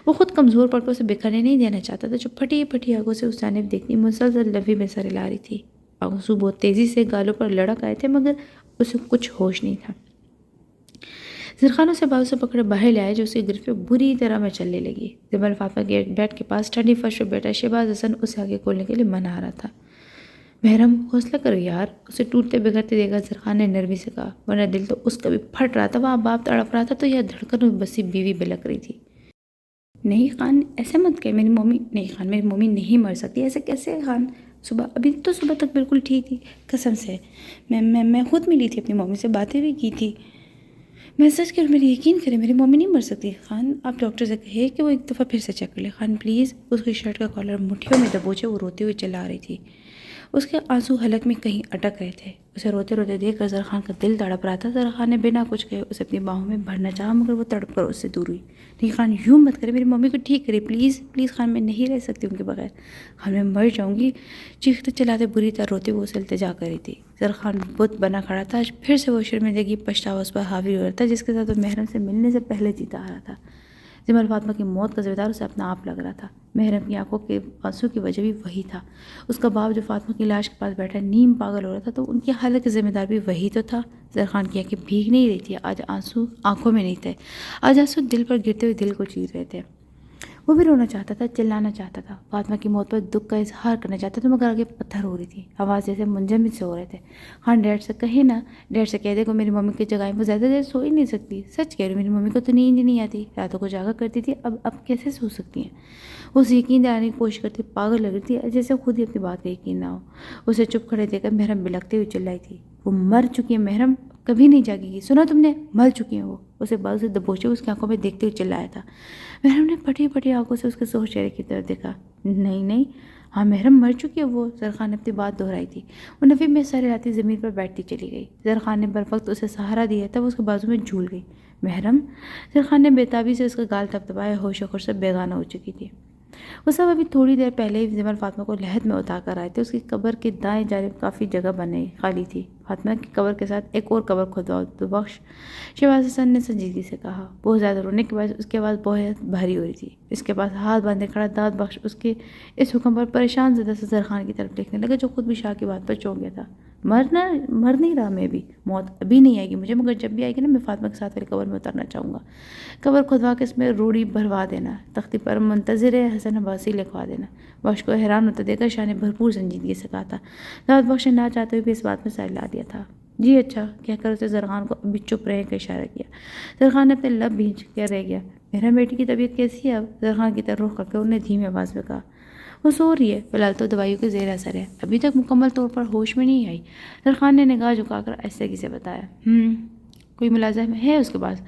وہ خود کمزور پڑ کر اسے بکھرنے نہیں دینا چاہتا تھا، جو پھٹی پھٹی آنکھوں سے اس جانب دیکھتی مسلسل لبی میں سر ہلا رہی تھی۔ آنسو بہت تیزی سے گالوں پر لڑک آئے تھے، مگر اسے کچھ ہوش نہیں تھا۔ زرخان اسے بازو سے پکڑے باہر لے آئے، جو اس کی گرفت پہ بری طرح میں چلنے لگی۔ زبل فاطمہ کے بیڈ کے پاس ٹھنڈی فرش پہ بیٹھا شہباز حسن اسے آگے کھولنے کے لیے منع رہا تھا۔ محرم حوصلہ کرو یار، اسے ٹوٹتے بگڑتے دیکھا زرخان نے نرمی سے کہا، ورنہ دل تو اس کا بھی پھٹ رہا تھا۔ وہاں باپ تڑپ رہا تھا تو یہ دھڑکن بسی بیوی بلک رہی تھی۔ نہیں خان ایسے مت کہ میری ممی، نہیں خان میری ممی نہیں مر سکتی، ایسے کیسے خان؟ ابھی تو صبح تک بالکل ٹھیک تھی، قسم سے میں خود ملی تھی اپنی ممی سے، باتیں بھی کی تھی۔ میں سچ کہہ رہا ہوں، میری یقین کریں میری ممی نہیں مر سکتی۔ خان آپ ڈاکٹر سے کہے کہ وہ ایک دفعہ پھر سے چیک کر لے۔ خان پلیز۔ اس کی شرٹ کا کالر مٹھیوں میں دبوچے وہ روتے ہوئے چلا رہی تھی۔ اس کے آنسو حلق میں کہیں اٹک رہے تھے۔ اسے روتے روتے دیکھ کر زرخان کا دل تڑپ رہا تھا۔ زرخان نے بنا کچھ کہے اسے اپنی باہوں میں بھرنا چاہا، مگر وہ تڑپ کر اس سے دور ہوئی۔ نہیں خان یوں مت کرے، میری ممی کو ٹھیک کرے پلیز پلیز خان، میں نہیں رہ سکتی ان کے بغیر۔ خان میں مر جاؤں گی، چیختے چلاتے بری طرح روتے ہوئے اسے التجا کر رہی تھی۔ زرخان بت بنا کھڑا تھا، پھر سے وہ شرمندگی پچھتاوا اس پر حاوی ہو رہا تھا، جس کے ساتھ وہ محرم سے ملنے سے پہلے جیتا آ رہا تھا۔ زمل فاطمہ کی موت کا ذمہ دار اسے اپنا آپ لگ رہا تھا۔ محرم کی آنکھوں کے آنسو کی وجہ بھی وہی تھا۔ اس کا باپ جو فاطمہ کی لاش کے پاس بیٹھا نیم پاگل ہو رہا تھا، تو ان کی حالت کے ذمہ دار بھی وہی تو تھا۔ زرخان کی آنکھیں بھیگ نہیں رہی تھی، آج آنسو آنکھوں میں نہیں تھے، آج آنسو دل پر گرتے ہوئے دل کو چیر رہے تھے۔ وہ بھی رونا چاہتا تھا، چلانا چاہتا تھا، فاطمہ کی موت پر دکھ کا اظہار کرنا چاہتا تھا، مگر آگے پتھر ہو رہی تھی، آواز جیسے منجمد سے ہو رہے تھے۔ خان ڈیڈ سے کہے نا، ڈیڈ سے کہہ دے کہ میری ممی کی جگہ وہ زیادہ دیر سو ہی نہیں سکتی۔ سچ کہہ رہی ہوں، میری ممی کو تو نیند نہیں آتی، راتوں کو جاگا کرتی تھی، اب کیسے سو سکتی ہیں؟ وہ اسے یقین دلانے کی کوشش کرتی، پاگل لگ رہی تھی، جیسے خود ہی اپنی بات کا یقین نہ ہو۔ اسے چپ کھڑے دیکھ کر محرم بلکتے ہوئی چلائی تھی، وہ مر چکی ہے محرم، کبھی نہیں جاگے گی، سنا تم نے؟ مر چکی ہیں وہ۔ اسے بازو سے دبوچے اس کی آنکھوں میں دیکھتے ہوئے چلایا تھا۔ محرم نے پھٹی پھٹی آنکھوں سے اس کے سرخ چہرے کی طرف دیکھا۔ نہیں ہاں محرم مر چکی ہے وہ، زرخان نے اپنی بات دہرائی تھی۔ وہ نفی میں سر ہلاتی زمین پر بیٹھتی چلی گئی۔ زرخان نے بروقت اسے سہارا دیا تھا، وہ اس کے بازو میں جھول گئی۔ محرم، زرخان نے بےتابی سے اس کا گال تھپتھپایا، ہوش و خرش سے بیگانہ ہو چکی تھی۔ وہ سب ابھی تھوڑی دیر پہلے ہی زمل فاطمہ کو لحد میں اتار کر آئے تھے۔ اس کی قبر کے دائیں جانب کافی جگہ بنائی خالی تھی۔ فاطمہ کی قبر کے ساتھ ایک اور قبر کھدواؤ تو بخش، شہباز حسن نے سنجیدگی سے کہا۔ بہت زیادہ رونے کے بعد اس کی آواز بہت بھاری ہو رہی تھی۔ اس کے پاس ہاتھ باندھے کھڑا داد بخش اس کے اس حکم پر پریشان زدہ سے زرخان کی طرف دیکھنے لگا، جو خود بھی شاہ کی بات پر چونک گیا تھا۔ مر نہیں رہا میں بھی، موت ابھی نہیں آئے گی مجھے، مگر جب بھی آئے گی نا، میں فاطمہ کے ساتھ والی قبر میں اترنا چاہوں گا۔ قبر کھدوا کے اس میں روڑی بھروا دینا، تختی پر منتظر حسن عباسی لکھوا دینا۔ بخش کو حیران ہوتا دیکھ کر شاہ نے بھرپور سنجیدگی سے کہا تھا۔ داد بخش نے نہ چاہتے ہوئے بھی اس بات میں سر ہلا دیا تھا۔ جی اچھا کہہ کر اسے زرخان کو ابھی چپ رہنے کا اشارہ کیا۔ زرخان نے اپنے لب بھینچ کر رہ گیا۔ میرا بیٹی کی طبیعت کیسی ہے اب؟ زرخان کی طرف رخ کر کے انہوں نے دھیمی آواز میں کہا۔ وہ سو رہی ہے، فی الحال تو دوائیوں کے زیر اثر ہے، ابھی تک مکمل طور پر ہوش میں نہیں آئی۔ زرخان نے نگاہ جھکا کر آہستگی سے بتایا۔ کوئی ملازم ہے اس کے پاس؟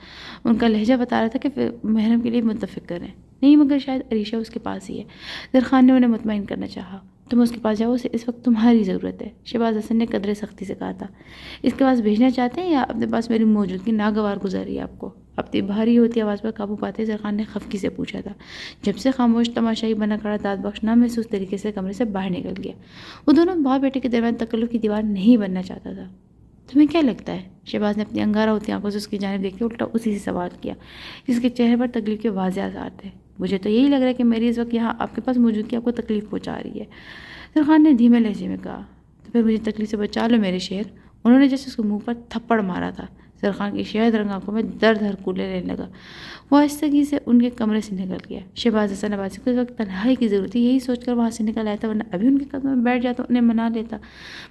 ان کا لہجہ بتا رہا تھا کہ محرم کے لیے متفق کریں۔ نہیں مگر شاید عریشہ اس کے پاس ہی ہے۔ زرخان نے انہیں مطمئن کرنا چاہا۔ تم اس کے پاس جاؤ، اسے اس وقت تمہاری ضرورت ہے، شہباز حسن نے قدرے سختی سے کہا تھا۔ اس کے پاس بھیجنا چاہتے ہیں یا اپنے پاس میری موجودگی ناگوار گزر رہی ہے آپ کو؟ اپنی بھاری ہوتی آواز پر قابو پاتے زرخان نے خفگی سے پوچھا تھا۔ جب سے خاموش تماشائی بنا کھڑا داد بخش نامحسوس طریقے سے کمرے سے باہر نکل گیا۔ وہ دونوں باپ بیٹے کے درمیان تکلف کی دیوار نہیں بننا چاہتا تھا۔ تمہیں کیا لگتا ہے؟ شہباز نے اپنی انگارہ ہوتی آنکھوں سے اس کی جانب دیکھ کے الٹا اسی سے سوال کیا، جس کے چہرے پر تکلیف کے واضح آثار تھے۔ مجھے تو یہی لگ رہا ہے کہ میری اس وقت یہاں آپ کے پاس موجودگی آپ کو تکلیف پہنچا رہی ہے، زرخان نے دھیمے لہجے میں کہا۔ تو پھر مجھے تکلیف سے بچا لو میرے شیر، انہوں نے جیسے اس کے منہ پر تھپڑ مارا تھا۔ زرخان کی شہد رنگ آنکھوں میں درد ہر کولے لینے لگا۔ وہ آہستگی سے ان کے کمرے سے نکل گیا۔ شہباز حسن عباسی کو اس وقت تنہائی کی ضرورت تھی، یہی سوچ کر وہاں سے نکل آیا تھا، ورنہ ابھی ان کے قدموں میں بیٹھ جاتا انہیں منا لیتا،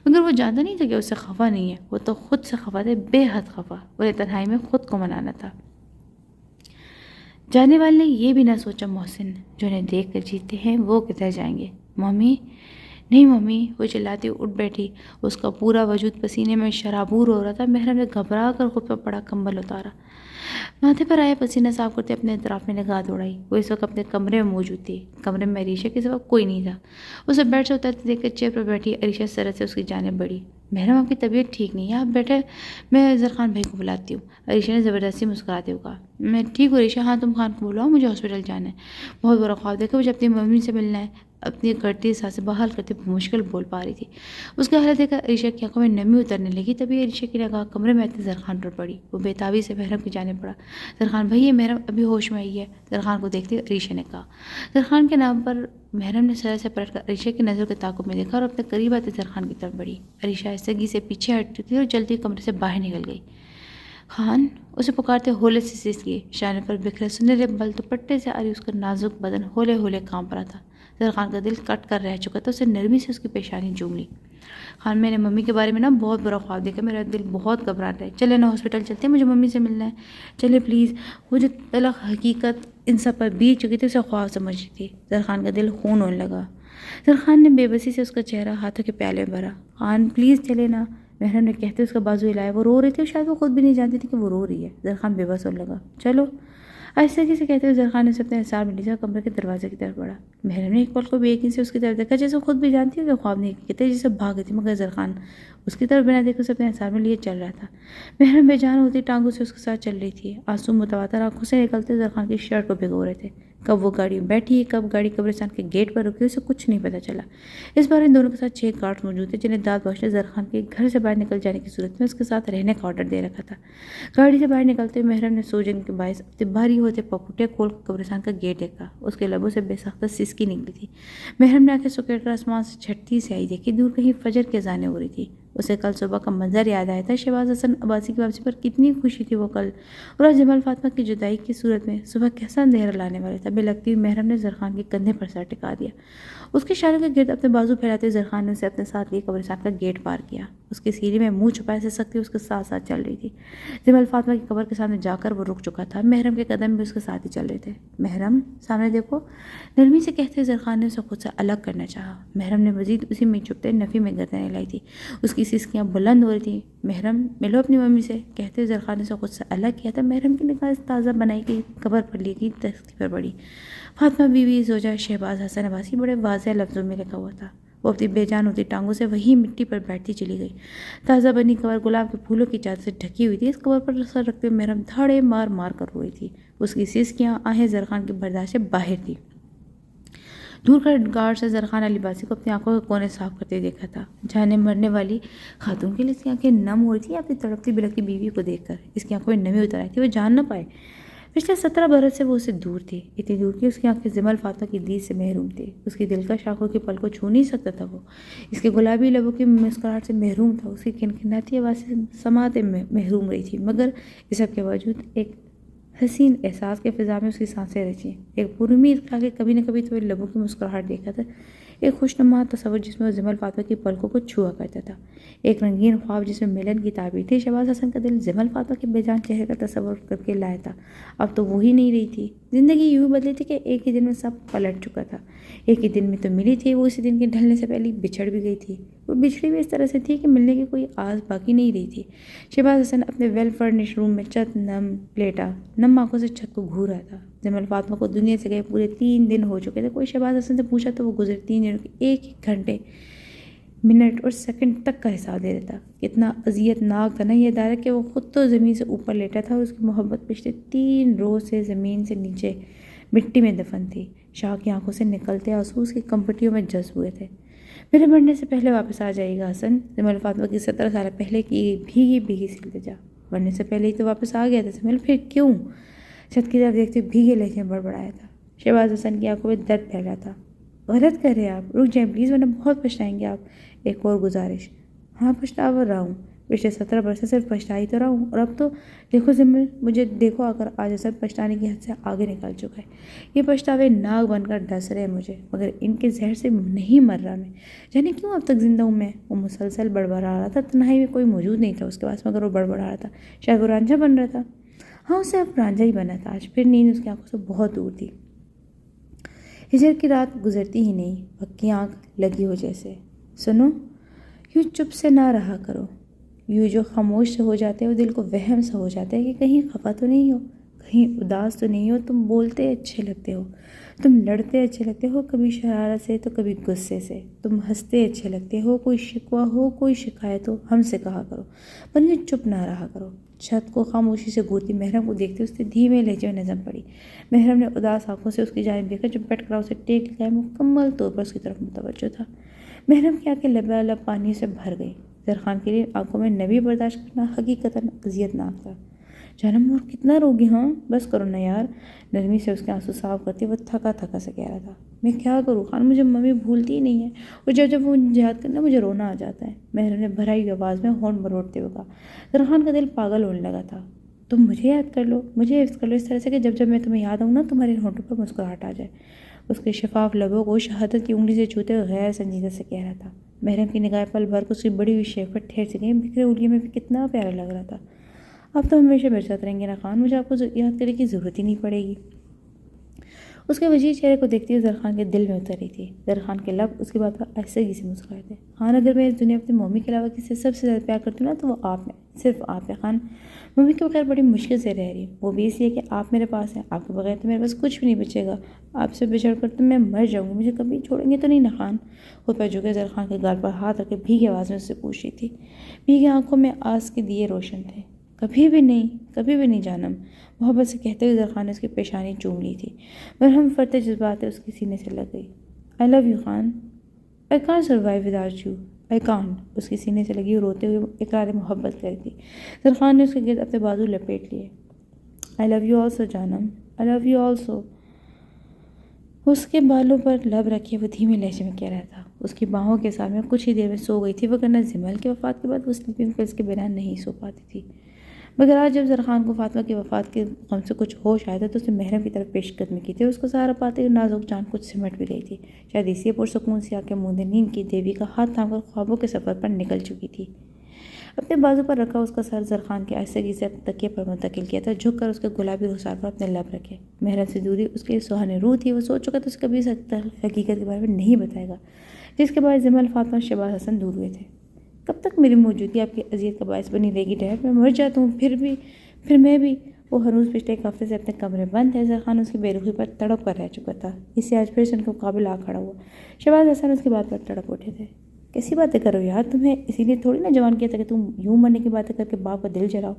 مگر وہ جانتا نہیں تھا کہ اس سے خفا نہیں ہے، وہ تو خود سے خفا تھے، بے حد خفا، انہیں تنہائی میں خود کو منانا تھا۔ جانے والے نے یہ بھی نہ سوچا محسن جو انہیں دیکھ کر جیتے ہیں وہ کدھر جائیں گے۔ ممی، نہیں ممی، وہ چلاتی اٹھ بیٹھی۔ اس کا پورا وجود پسینے میں شرابور ہو رہا تھا۔ محرم نے گھبرا کر خود پر پڑا کمبل اتارا، ماتھے پر آیا پسینہ صاف کرتے اپنے اطراف میں نگاہ دوڑائی۔ وہ اس وقت اپنے کمرے میں موجود تھی۔ کمرے میں عریشہ کے سوا کوئی نہیں تھا۔ اسے بیڈ سے اترتے دیکھ کر چیئر پر بیٹھی عریشہ سرت سے اس کی جانب بڑھی۔ محرم، آپ کی طبیعت ٹھیک نہیں ہے، آپ بیٹھے، میں زرخان بھائی کو بلاتی ہوں۔ عریشہ نے زبردستی مسکراتے ہوئے کہا۔ میں ٹھیک ہوں عریشہ، ہاں تم خان کو بلاؤ، مجھے ہاسپٹل جانا ہے۔ بہت برا خواب دیکھا، مجھے اپنی ممی سے ملنا ہے۔ اپنی گھٹتی سانسیں بحال کرتے مشکل بول پا رہی تھی۔ اس کا حالت دیکھ کر عریشہ کی آنکھوں میں نمی اترنے لگی۔ تبھی عریشہ کی نگاہ کمرے میں آتے زرخان پر پڑی۔ وہ بے تابی سے محرم کی جانب بڑھا۔ زرخان بھائی، یہ محرم ابھی ہوش میں آئی ہے، زرخان کو دیکھتے عریشہ نے کہا۔ زرخان کے نام پر محرم نے سر سے پلٹ کر عریشہ کی نظر کے تعاقب میں دیکھا اور اپنے قریب آتے زرخان کی طرف بڑھی۔ عریشہ آہستگی سے پیچھے ہٹتی تھی اور جلدی کمرے سے باہر نکل گئی۔ خان، اسے پکارتے ہولے سے سیس کیے۔ شانے پر بکھرے سنہرے بل دوپٹے سے آری اس کا نازک بدن ہولے ہولے کانپ رہا تھا۔ زرخان کا دل کٹ کر رہ چکا تھا۔ اسے نرمی سے اس کی پیشانی چوم لی۔ خان، میں نے ممی کے بارے میں نا بہت برا خواب دیکھا، میرا دل بہت گھبرا رہا ہے، چلے نا ہاسپٹل چلتے ہیں، مجھے ممی سے ملنا ہے، چلے پلیز۔ وہ جو تلخ حقیقت ان سب پر بیت چکی تھی اسے خواب سمجھ رہی تھی۔ زرخان کا دل خون ہونے لگا۔ زرخان نے بے بسی سے اس کا چہرہ ہاتھوں کے پیالے میں بھرا۔ خان پلیز چلے نا، محرم نے کہتے اس کا بازو ہلایا۔ وہ رو رہی تھی اور شاید وہ خود بھی نہیں جانتی تھی کہ وہ رو رہی ہے۔ زرخان بے بس ہونے لگا۔ چلو، آہستگی سے کہتے ہوئے زرخان نے اسے اپنے احسار میں لیجا، کمرے کے دروازے کی طرف بڑھا۔ محرم نے ایک پل کو بھی یقین سے اس کی طرف دیکھا، جیسے خود بھی جانتی ہے کہ خواب نہیں کہتے، جسے بھاگ گئی تھی، مگر زرخان اس کی طرف بنا دیکھ اسے اپنے احسار میں لیے چل رہا تھا۔ محرم بے جان ہوتی ٹانگوں سے اس کے ساتھ چل رہی تھی۔ آنسو متواتر آنکھوں سے نکلتے زرخان کی شرٹ کو بھگو رہے تھے۔ کب وہ گاڑی میں بیٹھی، کب گاڑی قبرستان کے گیٹ پر رکی، اسے کچھ نہیں پتہ چلا۔ اس بار ان دونوں کے ساتھ 6 گارڈز موجود تھے جنہیں داد بخش نے زرخان کے گھر سے باہر نکل جانے کی صورت میں اس کے ساتھ رہنے کا آرڈر دے رکھا تھا۔ گاڑی سے باہر نکلتے ہوئے محرم نے سوجن کے باعث اپنے بھاری ہوتے پپوٹے کھول کر قبرستان کا گیٹ دیکھا۔ اس کے لبوں سے بے ساختہ سسکی نکلی تھی۔ محرم نے آنکھیں سکیٹ کر آسمان سے جھٹتی سے آئی دیکھی، دور کہیں فجر کی اذانیں ہو رہی تھی۔ اسے کل صبح کا منظر یاد آیا تھا۔ شہباز حسن عباسی کی واپسی پر کتنی خوشی تھی وہ کل، اور آج جمال فاطمہ کی جدائی کی صورت میں صبح کیسا اندھیرا لانے والا تھا۔ بے لگتی ہوئی محرم نے زرخان کے کندھے پر سر ٹکا دیا۔ اس کے اشاروں کے گرد اپنے بازو پھیلاتے زرخان نے اسے اپنے ساتھ لیے قبرستان کا گیٹ پار کیا۔ اس کی سیڑھی میں منہ چھپائے سے سکتی اس کے ساتھ ساتھ چل رہی تھی۔ جمال فاطمہ کی قبر کے سامنے جا کر وہ رک چکا تھا۔ محرم کے قدم بھی اس کے ساتھ ہی چل رہے تھے۔ محرم، سامنے دیکھو، نرمی سے کہتے زرخان نے اسے خود سے الگ کرنا چاہا۔ محرم نے مزید اسی میں چھپتے نفی میں گردن ہلائی تھی۔ اس کی سسکیاں بلند ہو رہی تھیں۔ محرم، ملو اپنی ممی سے، کہتے زرخان نے اسے خود سے الگ کیا تھا۔ محرم کی نگاہ تازہ بنائی گئی قبر پر لی گئی تختی پر پڑی۔ فاطمہ بی بی زوجہ شہباز حسن عباسی بڑے واضح لفظوں میں لکھا ہوا تھا۔ وہ اپنی بے جان ہوتی ٹانگوں سے وہی مٹی پر بیٹھتی چلی گئی۔ تازہ بنی قبر گلاب کے پھولوں کی چادر سے ڈھکی ہوئی تھی۔ اس قبر پر سر رکھتے ہوئے محرم دھاڑے مار مار کر روئی تھی۔ اس کی سسکیاں آہیں زرخان کی برداشت سے باہر تھی۔ دور کر گارڈ سے زرخان علی باسی کو اپنی آنکھوں کے کونے صاف کرتے دیکھا تھا۔ جانے مرنے والی خاتون کے لیے اس کی آنکھیں نم ہو رہی تھی اپنی تڑپتی بلکتی بیوی کو دیکھ کر۔ اس کی آنکھوں میں نمی اتر آئی تھی، وہ جان نہ پائے۔ پچھلے 17 برس سے وہ اسے دور تھی، اتنی دور کہ اس کی آنکھیں جمال فاطمہ کی دید سے محروم تھی۔ اس کی دلکش آنکھوں کے پل کو چھو نہیں سکتا تھا وہ۔ اس کے گلابی لبوں کی مسکراہٹ سے محروم تھا۔ اس کی کھنکھناتی آواز سے سماعت محروم رہی تھی، مگر اس سب کے باوجود ایک حسین احساس کے فضا میں اس کی سانسیں رچیں۔ ایک پر امید تھا کہ کبھی نہ کبھی تو لبوں کی مسکراہٹ دیکھا تھا، ایک خوشنما تصور جس میں وہ جمال فاطمہ کی پلکوں کو چھوا کرتا تھا، ایک رنگین خواب جس میں ملن کی تعبیر تھی۔ شہباز حسن کا دل جمال فاطمہ کے بے جان چہرے کا تصور کر کے لایا تھا۔ اب تو وہی نہیں رہی تھی۔ زندگی یوں بدلی تھی کہ ایک ہی دن میں سب پلٹ چکا تھا۔ ایک ہی دن میں تو ملی تھی، وہ اسی دن کے ڈھلنے سے پہلے بچھڑ بھی گئی تھی۔ وہ بچھڑی بھی اس طرح سے تھی کہ ملنے کی کوئی آس باقی نہیں رہی تھی۔ شہباز حسن اپنے ویل فرنش روم میں چت نم لیٹا نم آنکھوں سے چھت کو گھور رہا تھا۔ جمال فاطمہ کو دنیا سے گئے پورے 3 دن ہو چکے تھے۔ کوئی شہباز حسن سے پوچھا تو وہ گزرے 3 دنوں کے ایک ایک گھنٹے، منٹ اور سیکنڈ تک کا حساب دے دیتا۔ کتنا اذیت ناک تھا نا یہ ادارہ کہ وہ خود تو زمین سے اوپر لیٹا تھا اور اس کی محبت پچھلے 3 روز سے زمین سے نیچے مٹی میں دفن تھی۔ شاہ کی آنکھوں سے نکلتے آنسو اس کی کمپٹیوں میں جذب ہوئے تھے۔ میرے مرنے سے پہلے واپس آ جائے گا حسن، جمال فاطمہ کی 17 سال پہلے کی بھیگی بھیگی سی التجا۔ مرنے سے پہلے ہی تو واپس آ گیا تھا جمال، پھر کیوں؟ چھت کی طرف دیکھتے بھیگے لہجے میں بڑبڑایا تھا۔ شہباز حسن کی آنکھوں میں درد پھیلا تھا۔ غلط کر رہے آپ، رک جائیں پلیز ورنہ بہت پچھتائیں گے آپ۔ ایک اور گزارش۔ ہاں پچھتا رہا ہوں، پچھلے 17 برس سے صرف پچھتا ہی تو رہا ہوں، اور اب تو دیکھو جمال، مجھے دیکھو آ کر آج حسن پچھتانے کی حد سے آگے نکل چکا ہے۔ یہ پچھتاوے ناگ بن کر ڈس رہے ہیں مجھے، مگر ان کے زہر سے نہیں مر رہا میں، جانے کیوں اب تک زندہ ہوں میں۔ وہ مسلسل بڑبڑا رہا تھا۔ تنہائی میں کوئی موجود نہیں تھا اس کے پاس، مگر وہ بڑبڑا رہا تھا، شاید وہ رانجھا بن رہا تھا۔ ہاں اسے اب رانجھا ہی بنا تھا آج، پھر نیند اس کی آنکھوں سے بہت دور تھی۔ ہجر کی رات گزرتی ہی نہیں، پکی آنکھ لگی ہو جیسے۔ سنو، یوں چپ سے نہ رہا کرو، یوں جو خاموش سے ہو جاتے ہو دل کو وہم سا ہو جاتا ہے کہ کہیں خفا تو نہیں ہو، کہیں اداس تو نہیں ہو۔ تم بولتے اچھے لگتے ہو، تم لڑتے اچھے لگتے ہو، کبھی شرارت سے تو کبھی غصے سے، تم ہنستے اچھے لگتے ہو، کوئی شکوہ ہو کوئی شکایت ہو ہم سے کہا کرو، پر یوں چپ نہ رہا کرو۔ چھت کو خاموشی سے گھورتی محرم کو دیکھتے اس نے دھیمے لہجے میں نظم پڑی۔ محرم نے اداس آنکھوں سے اس کی جانب دیکھا جو بیٹھ کر اسے ٹیک لگائے مکمل طور پر اس کی طرف متوجہ تھا۔ محرم کی آنکھیں لبالب پانی سے بھر گئی۔ زرخان کے لیے آنکھوں میں نمی برداشت کرنا حقیقتاً اذیت ناک تھا۔ جانم اور کتنا روگی، ہاں بس کرو نا یار، نرمی سے اس کے آنسو صاف کرتی وہ تھکا تھکا سے کہہ رہا تھا۔ میں کیا کروں خان، مجھے ممی بھولتی ہی نہیں ہے، اور جب وہ یاد کرنا مجھے رونا آ جاتا ہے۔ محرم نے بھرائی آواز میں ہونٹ مروڑتے ہوئے کہا۔ زرخان کا دل پاگل ہونے لگا تھا۔ تم مجھے یاد کر لو، مجھے حفظ کر لو اس طرح سے کہ جب میں تمہیں یاد آؤں نا تمہارے ہونٹوں پر مسکراہٹ آ جائے۔ اس کے شفاف لبوں کو شہادت کی انگلی سے چھوتے ہوئے غیر سنجیدہ سے کہہ رہا تھا۔ محرم کی نگاہ پل بھر کو اس کی بڑی ہوئی شیخ پر ٹھہر سی گئی، بکھرے الیے میں بھی کتنا پیارا لگ رہا تھا۔ اب تو ہمیشہ میرے ساتھ رہیں گے نا خان، مجھے آپ کو یاد کرنے کی ضرورت ہی نہیں پڑے گی۔ اس کے وجیح چہرے کو دیکھتی ہوئے زرخان کے دل میں اتر رہی تھی۔ زرخان کے لب اس کی بات پر آہستگی سے مسکرائے تھے۔ خان، اگر میں اس دنیا اپنی ممی کے علاوہ کسی سے سب سے زیادہ پیار کرتی ہوں نا تو وہ آپ ہیں، صرف آپ ہیں خان۔ ممی کے بغیر بڑی مشکل سے رہ رہی ہوں، وہ بھی اس لیے کہ آپ میرے پاس ہیں۔ آپ کے بغیر تو میرے پاس کچھ بھی نہیں بچے گا۔ آپ سے بچھڑ کر تو میں مر جاؤں گی، مجھے کبھی چھوڑیں گے تو نہیں نا خان؟ خود پر جھکے زرخان کے گال پر ہاتھ رکھ کے بھیگی آواز میں اس سے پوچھ رہی تھی۔ بھیگی آنکھوں میں آس کے دیے روشن تھے۔ کبھی بھی نہیں، کبھی بھی نہیں جانم، محبت سے کہتے ہوئے زرخان نے اس کی پیشانی چوم لی تھی۔ مرہم فرتے جذبات اس کے سینے سے لگ گئی۔ I love you Khan, I can't survive without you، I can't۔ اس کی سینے سے لگی روتے ہوئے اقرار محبت کر دی۔ زرخان نے اس کے گرد اپنے بازو لپیٹ لیے۔ I love you also جانم، I love you also۔ اس کے بالوں پر لب رکھے وہ دھیمے لہجے میں کہہ رہا تھا۔ اس کی باہوں کے ساتھ میں کچھ ہی دیر میں سو گئی تھی، وگرنہ زمل کی وفات کے بعد وہ سلیپنگ پلز کے بنا نہیں سو پاتی تھی۔ مگر آج جب زرخان کو فاطمہ کی وفات کے غم سے کچھ ہوش آیا تھا تو اس نے محرم کی طرف پیش قدمی کی تھی، اور اس کو سہارا پاتے ہوئے نازک جان کچھ سمٹ بھی گئی تھی۔ شاید اسی پرسکون سی آنکھیں موندے نیند کی دیوی کا ہاتھ تھام کر خوابوں کے سفر پر نکل چکی تھی۔ اپنے بازو پر رکھا اس کا سر زرخان کے آہستگی سے تکیے پر منتقل کیا تھا، جھک کر اس کے گلابی رخسار پر اپنے لب رکھے۔ محرم سے دوری اس کے لیے سہانی روح تھی، وہ سوچ چکا تھا اسے کبھی اس حقیقت کے بارے میں نہیں بتائے گا جس کے بعد زمل، فاطمہ، شہباز حسن دور ہوئے تھے۔ کب تک میری موجودگی آپ کی اذیت کا باعث بنی رہے گی ڈیڈ؟ میں مر جاتا ہوں پھر میں بھی۔ وہ ہنوز پچھلے ایک ہفتے سے اپنے کمرے بند ہے۔ زرخان اس کی بے رخی پر تڑپ کر رہ چکا تھا، اس سے آج پھر سے ان کے مقابل آ کھڑا ہوا۔ شہباز حسن اس کی بات پر تڑپ اٹھے تھے۔ کیسی باتیں کرو یار، تمہیں اسی لیے تھوڑی نا جوان کیا تھا کہ تم یوں مرنے کی باتیں کر کے باپ کا دل جلاؤ۔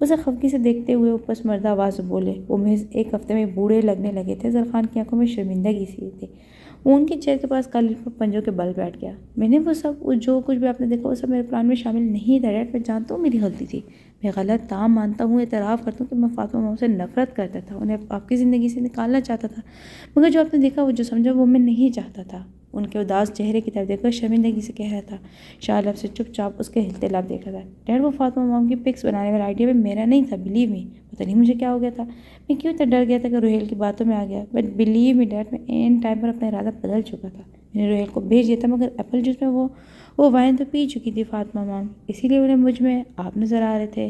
اسے خفگی سے دیکھتے ہوئے وہ پس مردہ آواز سے بولے۔ وہ محض ایک ہفتے میں بوڑھے لگنے لگے تھے۔ زرخان کی آنکھوں میں شرمندگی سی تھی۔ وہ ان کی چیئر کے پاس قالین پر پنجوں کے بل بیٹھ گیا۔ میں نے وہ جو کچھ بھی آپ نے دیکھا وہ سب میرے پلان میں شامل نہیں تھا ڈیڈ، میں جانتا ہوں میری غلطی تھی، میں غلط تھا، مانتا ہوں، اعتراف کرتا ہوں کہ میں فاطمہ ماما سے نفرت کرتا تھا، انہیں آپ کی زندگی سے نکالنا چاہتا تھا، مگر جو آپ نے دیکھا وہ جو سمجھا وہ میں نہیں چاہتا تھا۔ ان کے اداس چہرے کی طرف دیکھ کر شرمندگی سے کہہ رہا تھا۔ شاہ لب سے چپ چاپ اس کے ہلتے لب دیکھ رہا تھا۔ ڈیڈ وہ فاطمہ مام کی پکس بنانے والا آئیڈیا بھی میرا نہیں تھا، بلیو می۔ پتہ نہیں مجھے کیا ہو گیا تھا، میں کیوں اتنا ڈر گیا تھا کہ روہیل کی باتوں میں آ گیا، بٹ بلیو می ڈیڈ، میں این ٹائم پر اپنا ارادہ بدل چکا تھا۔ میں نے روہیل کو بھیج دیا تھا، مگر ایپل جوس میں وہ وائن تو پی چکی تھی فاطمہ مام، اسی لیے انہیں مجھ میں آپ نظر آ رہے تھے۔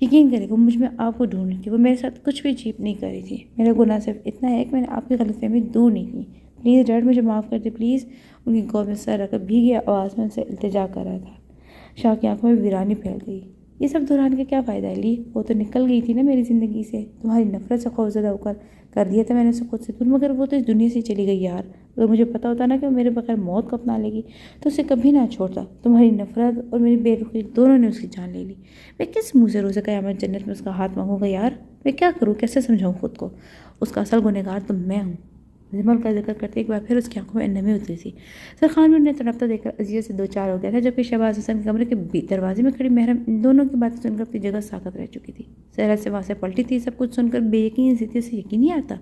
یقین کریں وہ مجھ میں آپ کو ڈھونڈ رہی تھی، وہ میرے ساتھ کچھ بھی چیپ نہیں کر رہی تھی۔ میرا گناہ صرف اتنا ہے کہ میں نے آپ کی غلط فہمی دور نہیں کی۔ پلیز ڈیڈ مجھے معاف کر دے پلیز۔ ان کی گود میں سر رکھ کر بھیگی آواز میں ان سے التجا کر رہا تھا۔ شاہ کی آنکھوں میں ویرانی پھیل گئی۔ یہ سب دوران کا کیا فائدہ ہے لی، وہ تو نکل گئی تھی نا میری زندگی سے، تمہاری نفرت سے خوفزدہ ہو کر دیا تھا میں نے اسے خود سے دور، مگر وہ تو اس دنیا سے چلی گئی یار۔ اگر مجھے پتا ہوتا نا کہ وہ میرے بغیر موت کو اپنا لے گی تو اسے کبھی نہ چھوڑتا۔ تمہاری نفرت اور میری بے رخی دونوں نے اس کی جان لے لی۔ میں کس منہ سے روز قیامت جنت میں اس کا ہاتھ مانگوں گا یار؟ میں کیا کروں، کیسے سمجھاؤں خود کو؟ اس کا اصل گنہگار تو میں ہوں۔ زمل کا ذکر کرتے ایک بار پھر اس کی آنکھوں میں نمی اتری تھی۔ زرخان بھی انہیں تڑپتا دیکھ کر اذیت سے دو چار ہو گیا تھا، جبکہ شہباز حسن کے کمرے کے دروازے میں کھڑی محرم ان دونوں کی باتیں سن کر اپنی جگہ ساکت رہ چکی تھی۔ سہرت سے وہاں سے پلٹی تھی، سب کچھ سن کر بے یقین سی تھی، اسے یقین نہیں آتا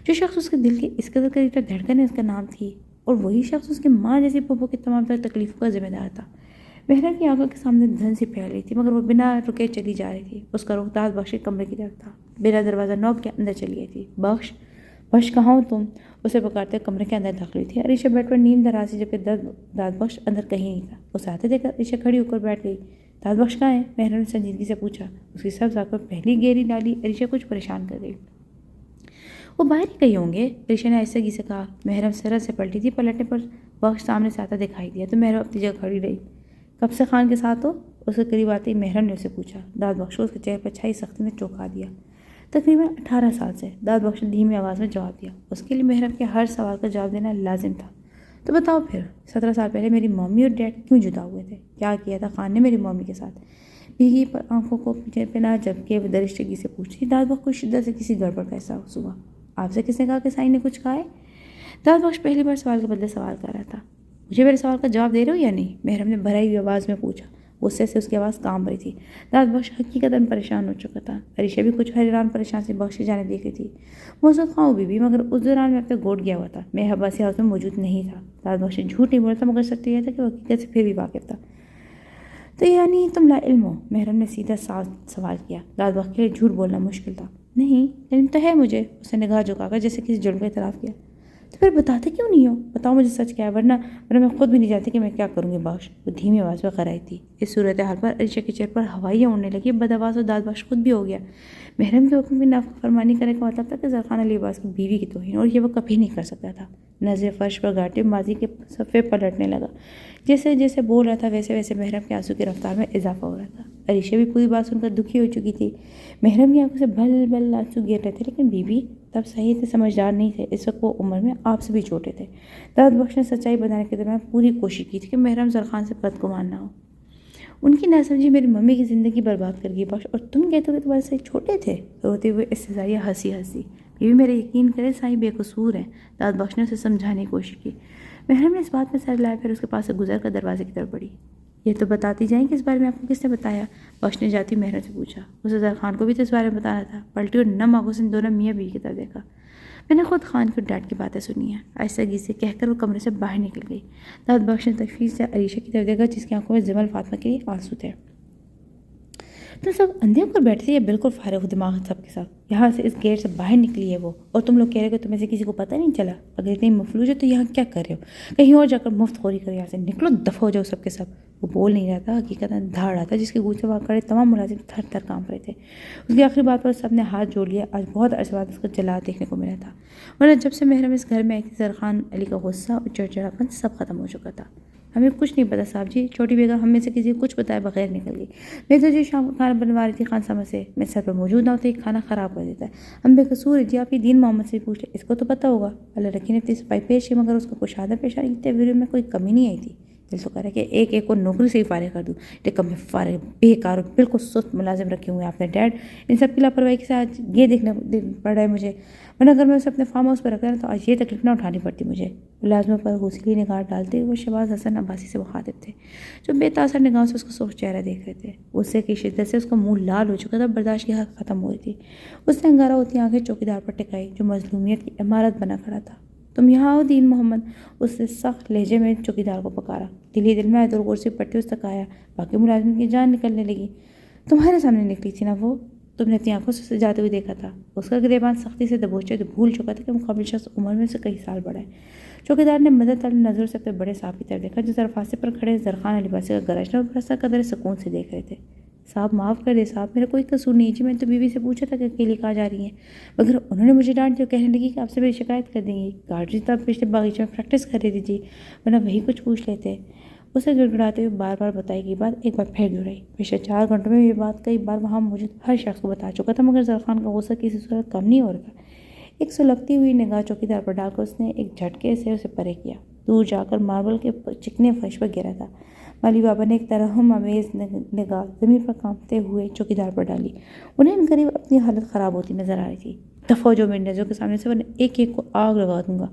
جو شخص اس کے دل کی اس قدر قریب تک دھڑکن اس کا نام تھی، اور وہی شخص اس کی ماں جیسی پھوپھو کی تمام تر تکلیفوں کا ذمہ دار تھا۔ محرم کی آنکھوں کے سامنے دھن سی پھیل رہی تھی، مگر وہ بنا رکے چلی جا رہی تھی۔ اس کا رخ داد بخش کے کمرے کی طرف تھا، بنا دروازہ نوک کے اندر چلی گئی تھی۔ بخش کہاں ہو تم؟ اسے پکارتے کمرے کے اندر داخل ہوئی تھی۔ عریشہ بیڈ پر نیند دراز تھی، جبکہ داد بخش اندر کہیں نہیں تھا۔ اسے آتے دیکھ کر عریشہ کھڑی ہو کر بیٹھ گئی۔ داد بخش کہاں ہے؟ محرم نے سنجیدگی سے پوچھا۔ اس کی سبز آنکھ پر پہلی گہری ڈالی عریشہ کچھ پریشان کر گئی۔ وہ باہر ہی کہیں ہوں گے، عریشہ نے آہستگی سے کہا۔ محرم سرحد سے پلٹی تھی، پلٹنے پر بخش سامنے سے آتا دکھائی دیا تو محرم اپنی جگہ کھڑی رہی۔ کب سے خان کے ساتھ ہو؟ اس کے قریب آتے ہی محرم نے اسے پوچھا۔ داد بخش کو اس کے چہرے پر چھائی سختی نے چونکا دیا۔ تقریباً 18 سال سے، داد بخش نے دھیمی آواز میں جواب دیا۔ اس کے لیے محرم کے ہر سوال کا جواب دینا لازم تھا۔ تو بتاؤ پھر، 17 سال پہلے میری ممی اور ڈیڈ کیوں جدا ہوئے تھے؟ کیا کیا تھا خان نے میری ممی کے ساتھ؟ بھیگی آنکھوں کو پیچھے پہنا جبکہ وہ درشتگی سے پوچھی۔ داد بخش کو شدت سے کسی گڑبڑ کا احساس ہوا۔ آپ سے کس نے کہا کہ سائی نے کچھ کہا ہے؟ داد بخش پہلی بار سوال کے بدلے سوال کر رہا تھا۔ مجھے میرے سوال کا جواب دے رہے ہو یا نہیں؟ محرم نے بھرائی ہوئی آواز میں پوچھا۔ غصے سے اس کی آواز کانپ رہی تھی۔ داد بخش حقیقتاً پریشان ہو چکا تھا۔ عریشہ بھی کچھ حیران پریشان سے بخش کی جانب دیکھ رہی تھی۔ موسد خواہ بھی مگر اس دوران میں اب تک گوٹ گیا ہوا تھا۔ میں حباسی ہاؤس میں موجود نہیں تھا۔ داد بخش نے جھوٹ نہیں بولا تھا مگر سچ یہ تھا کہ وہ حقیقت سے پھر بھی واقف تھا۔ تو یعنی تم لا علم ہو؟ محرم نے سیدھا سوال کیا۔ داد بخش کے لیے جھوٹ بولنا مشکل تھا۔ نہیں، علم تو ہے مجھے، اس نے نگاہ جھکا کر جیسے کسی جرم کا اعتراف کیا۔ تو پھر بتاتے کیوں نہیں ہو؟ بتاؤ مجھے سچ کیا ہے، ورنہ میں خود بھی نہیں جانتی کہ میں کیا کروں گی بخش۔ وہ دھیمی آواز میں خرائی تھی۔ اس صورتحال پر عریشہ کے چہرے پر ہوائیاں اڑنے لگی۔ بدآواز اور داد بخش خود بھی ہو گیا۔ محرم کے حکم کی نافرمانی کرنے کا مطلب تھا کہ زرخان علی عباس کی بیوی کی توہین، اور یہ وہ کبھی نہیں کر سکتا تھا۔ نظر فرش پر گاٹے ماضی کے صفحے پلٹنے لگا۔ جیسے جیسے بول رہا تھا ویسے ویسے محرم کے آنسو کی رفتار میں اضافہ ہو رہا تھا۔ عریشہ بھی پوری بات سن کر دکھی ہو چکی تھی۔ محرم کی آنکھوں سے بھل بھل آنسو گر رہے تھے، لیکن بیوی تب صحیح تھے، سمجھدار نہیں تھے۔ اس وقت وہ عمر میں آپ سے بھی چھوٹے تھے۔ داد بخش نے سچائی بتانے کے درمیان پوری کوشش کی تھی کہ محرم زرخان سے بدگمان نہ ہو۔ ان کی ناسمجھی میری ممی کی زندگی برباد کر گئی بخش، اور تم کہتے ہو کہ تمہارے سے چھوٹے تھے؟ روتے ہوئے استہزائیہ ہنسی۔ بیوی میرے یقین کرے سائی بے قصور ہیں۔ داد بخش نے اسے سمجھانے کی کوشش کی۔ محرم نے اس بات میں سر لایا، پھر اس کے پاس سے گزر کر دروازے کی طرف بڑھی۔ یہ تو بتاتی جائیں کہ اس بارے میں آپ کو کس نے بتایا؟ بخش نے جاتی محرم سے پوچھا۔ اسے زرخان کو بھی تو اس بارے میں بتانا تھا۔ پلٹی اور نم آنکھوں سے دونوں میاں بیوی کی طرف دیکھا۔ میں نے خود خان کی ڈیڈ کی باتیں سنی ہیں، آہستگی سے کہہ کر وہ کمرے سے باہر نکل گئی۔ داد بخش نے تشویش سے عریشہ کی طرف دیکھا جس کی آنکھوں میں زمل فاطمہ کے لیے آنسو تھے۔ تم سب اندھے ہو کر بیٹھتے یا بالکل فارغ و دماغ سب کے ساتھ؟ یہاں سے اس گیٹ سے باہر نکلی ہے وہ، اور تم لوگ کہہ رہے ہو کہ تمہیں سے کسی کو پتہ نہیں چلا؟ اگر اتنی مفلوج ہے تو یہاں کیا کر رہے ہو؟ کہیں اور جا کر مفت خوری کرو، یہاں سے نکلو، دفع ہو جاؤ سب کے سب۔ وہ بول نہیں رہا تھا، حقیقتاً دھاڑ رہا تھا جس کے گوشے وہاں کھڑے تمام ملازم تھر تھر کانپ رہے تھے۔ اس کی آخری بات پر سب نے ہاتھ جوڑ لیا۔ آج بہت عرصے بعد اس کا جلال دیکھنے کو ملا تھا، ورنہ جب سے محرم اس گھر میں آئی تھی زرخان علی کا غصہ اور چڑچڑاپن سب ختم ہو چکا تھا۔ ہمیں کچھ نہیں پتا صاحب جی، چھوٹی بیگم ہم میں سے کسی کو کچھ بتائے بغیر نکل گئی۔ میں تو جی شام کو کھانا بنوا رہی تھی خان سمجھ سے، میں سر پر موجود نہ ہوتے ہی کھانا خراب کر دیتا ہے۔ ہم بے قصور ہے جی، آپ یہ دین محمد سے پوچھ لیں، اس کو تو پتہ ہوگا۔ اللہ رکھی نے اپنی صفائی پیش کی مگر اس کو کشادہ پیشانی کی تحویروں میں کوئی کمی نہیں آئی تھی۔ دل تو کہہ رہا ہے کہ ایک ایک کو نوکری سے ہی فارغ کر دوں، لیکن میں فارغ بیکار اور بالکل سست ملازم رکھے ہوئے ہیں آپ نے ڈیڈ۔ ان سب کی لاپرواہی کے ساتھ یہ دیکھنا پڑ رہا ہے مجھے، ورنہ اگر میں اسے اپنے فارم ہاؤس پر رکھا تو آج یہ تکلیف نہ اٹھانی پڑتی مجھے۔ ملازموں پر غسیلی نگاہ ڈالتے ہوئے شہباز حسن عباسی سے مخاطب تھے، جو بے تاثر نگاہوں سے اس کو سرخ چہرہ دیکھ رہے تھے۔ غصے کی شدت سے اس کا منہ لال ہو چکا تھا، برداشت کی حد ختم ہو رہی تھی۔ اس نے انگارہ ہوتی آنکھیں چوکیدار پر ٹکائی جو مظلومیت کی عمارت بنا کھڑا تھا۔ تم یہاں ہو دین محمد؟ اس نے سخت لہجے میں چوکیدار کو پکارا۔ دل ہی دل میں آیت الکرسی پڑھتے اس تک آیا۔ باقی ملازمین کی جان نکلنے لگی۔ تمہارے سامنے نکلی تھی نا وہ، تم نے اپنی آنکھوں سے اسے جاتے ہوئے دیکھا تھا۔ اس کا گریبان سختی سے دبوچے تو بھول چکا تھا کہ مقابل شخص عمر میں سے کئی سال بڑا ہے۔ چوکیدار نے مدد طلب نظروں سے اپنے بڑے صاحب کی طرف دیکھا جو ظرفاسے پر کھڑے زرخان علی عباسی کا گرجنا اور برسا قدر سکون سے دیکھ رہے تھے۔ صاحب معاف کر دے صاحب، میرا کوئی قصور نہیں جی، میں نے تو بیوی سے پوچھا تھا کہ اکیلی کہاں جا رہی ہیں، مگر انہوں نے مجھے ڈانٹ دیا، کہنے لگی کہ آپ سے میری شکایت کر دیں گی۔ گارڈری تب پچھلے باغیچے میں پریکٹس کر رہی تھی جی، ورنہ وہی کچھ پوچھ لیتے۔ اسے گڑگڑاتے ہوئے بار بار بتائی گئی بات ایک بار پھر دہرائی۔ پچھلے 4 گھنٹوں میں یہ بات کئی بار وہاں موجود ہر شخص کو بتا چکا تھا، مگر زرخان کا غصہ کسی صورت کم نہیں ہو رہا تھا۔ ایک سلگتی ہوئی نگاہ چوکیدار پر ڈال کر اس نے ایک جھٹکے سے اسے پرے کیا، دور جا کر ماربل کے چکنے فرش پر گرا تھا۔ مالی بابا نے ایک ترحم آمیز نگاہ زمین پر کانپتے ہوئے چوکیدار پر ڈالی۔ انہیں ان قریب اپنی حالت خراب ہوتی نظر آ رہی تھی۔ دفعہ جو میری نظروں کے سامنے سے، ورنہ ایک ایک کو آگ لگا دوں گا۔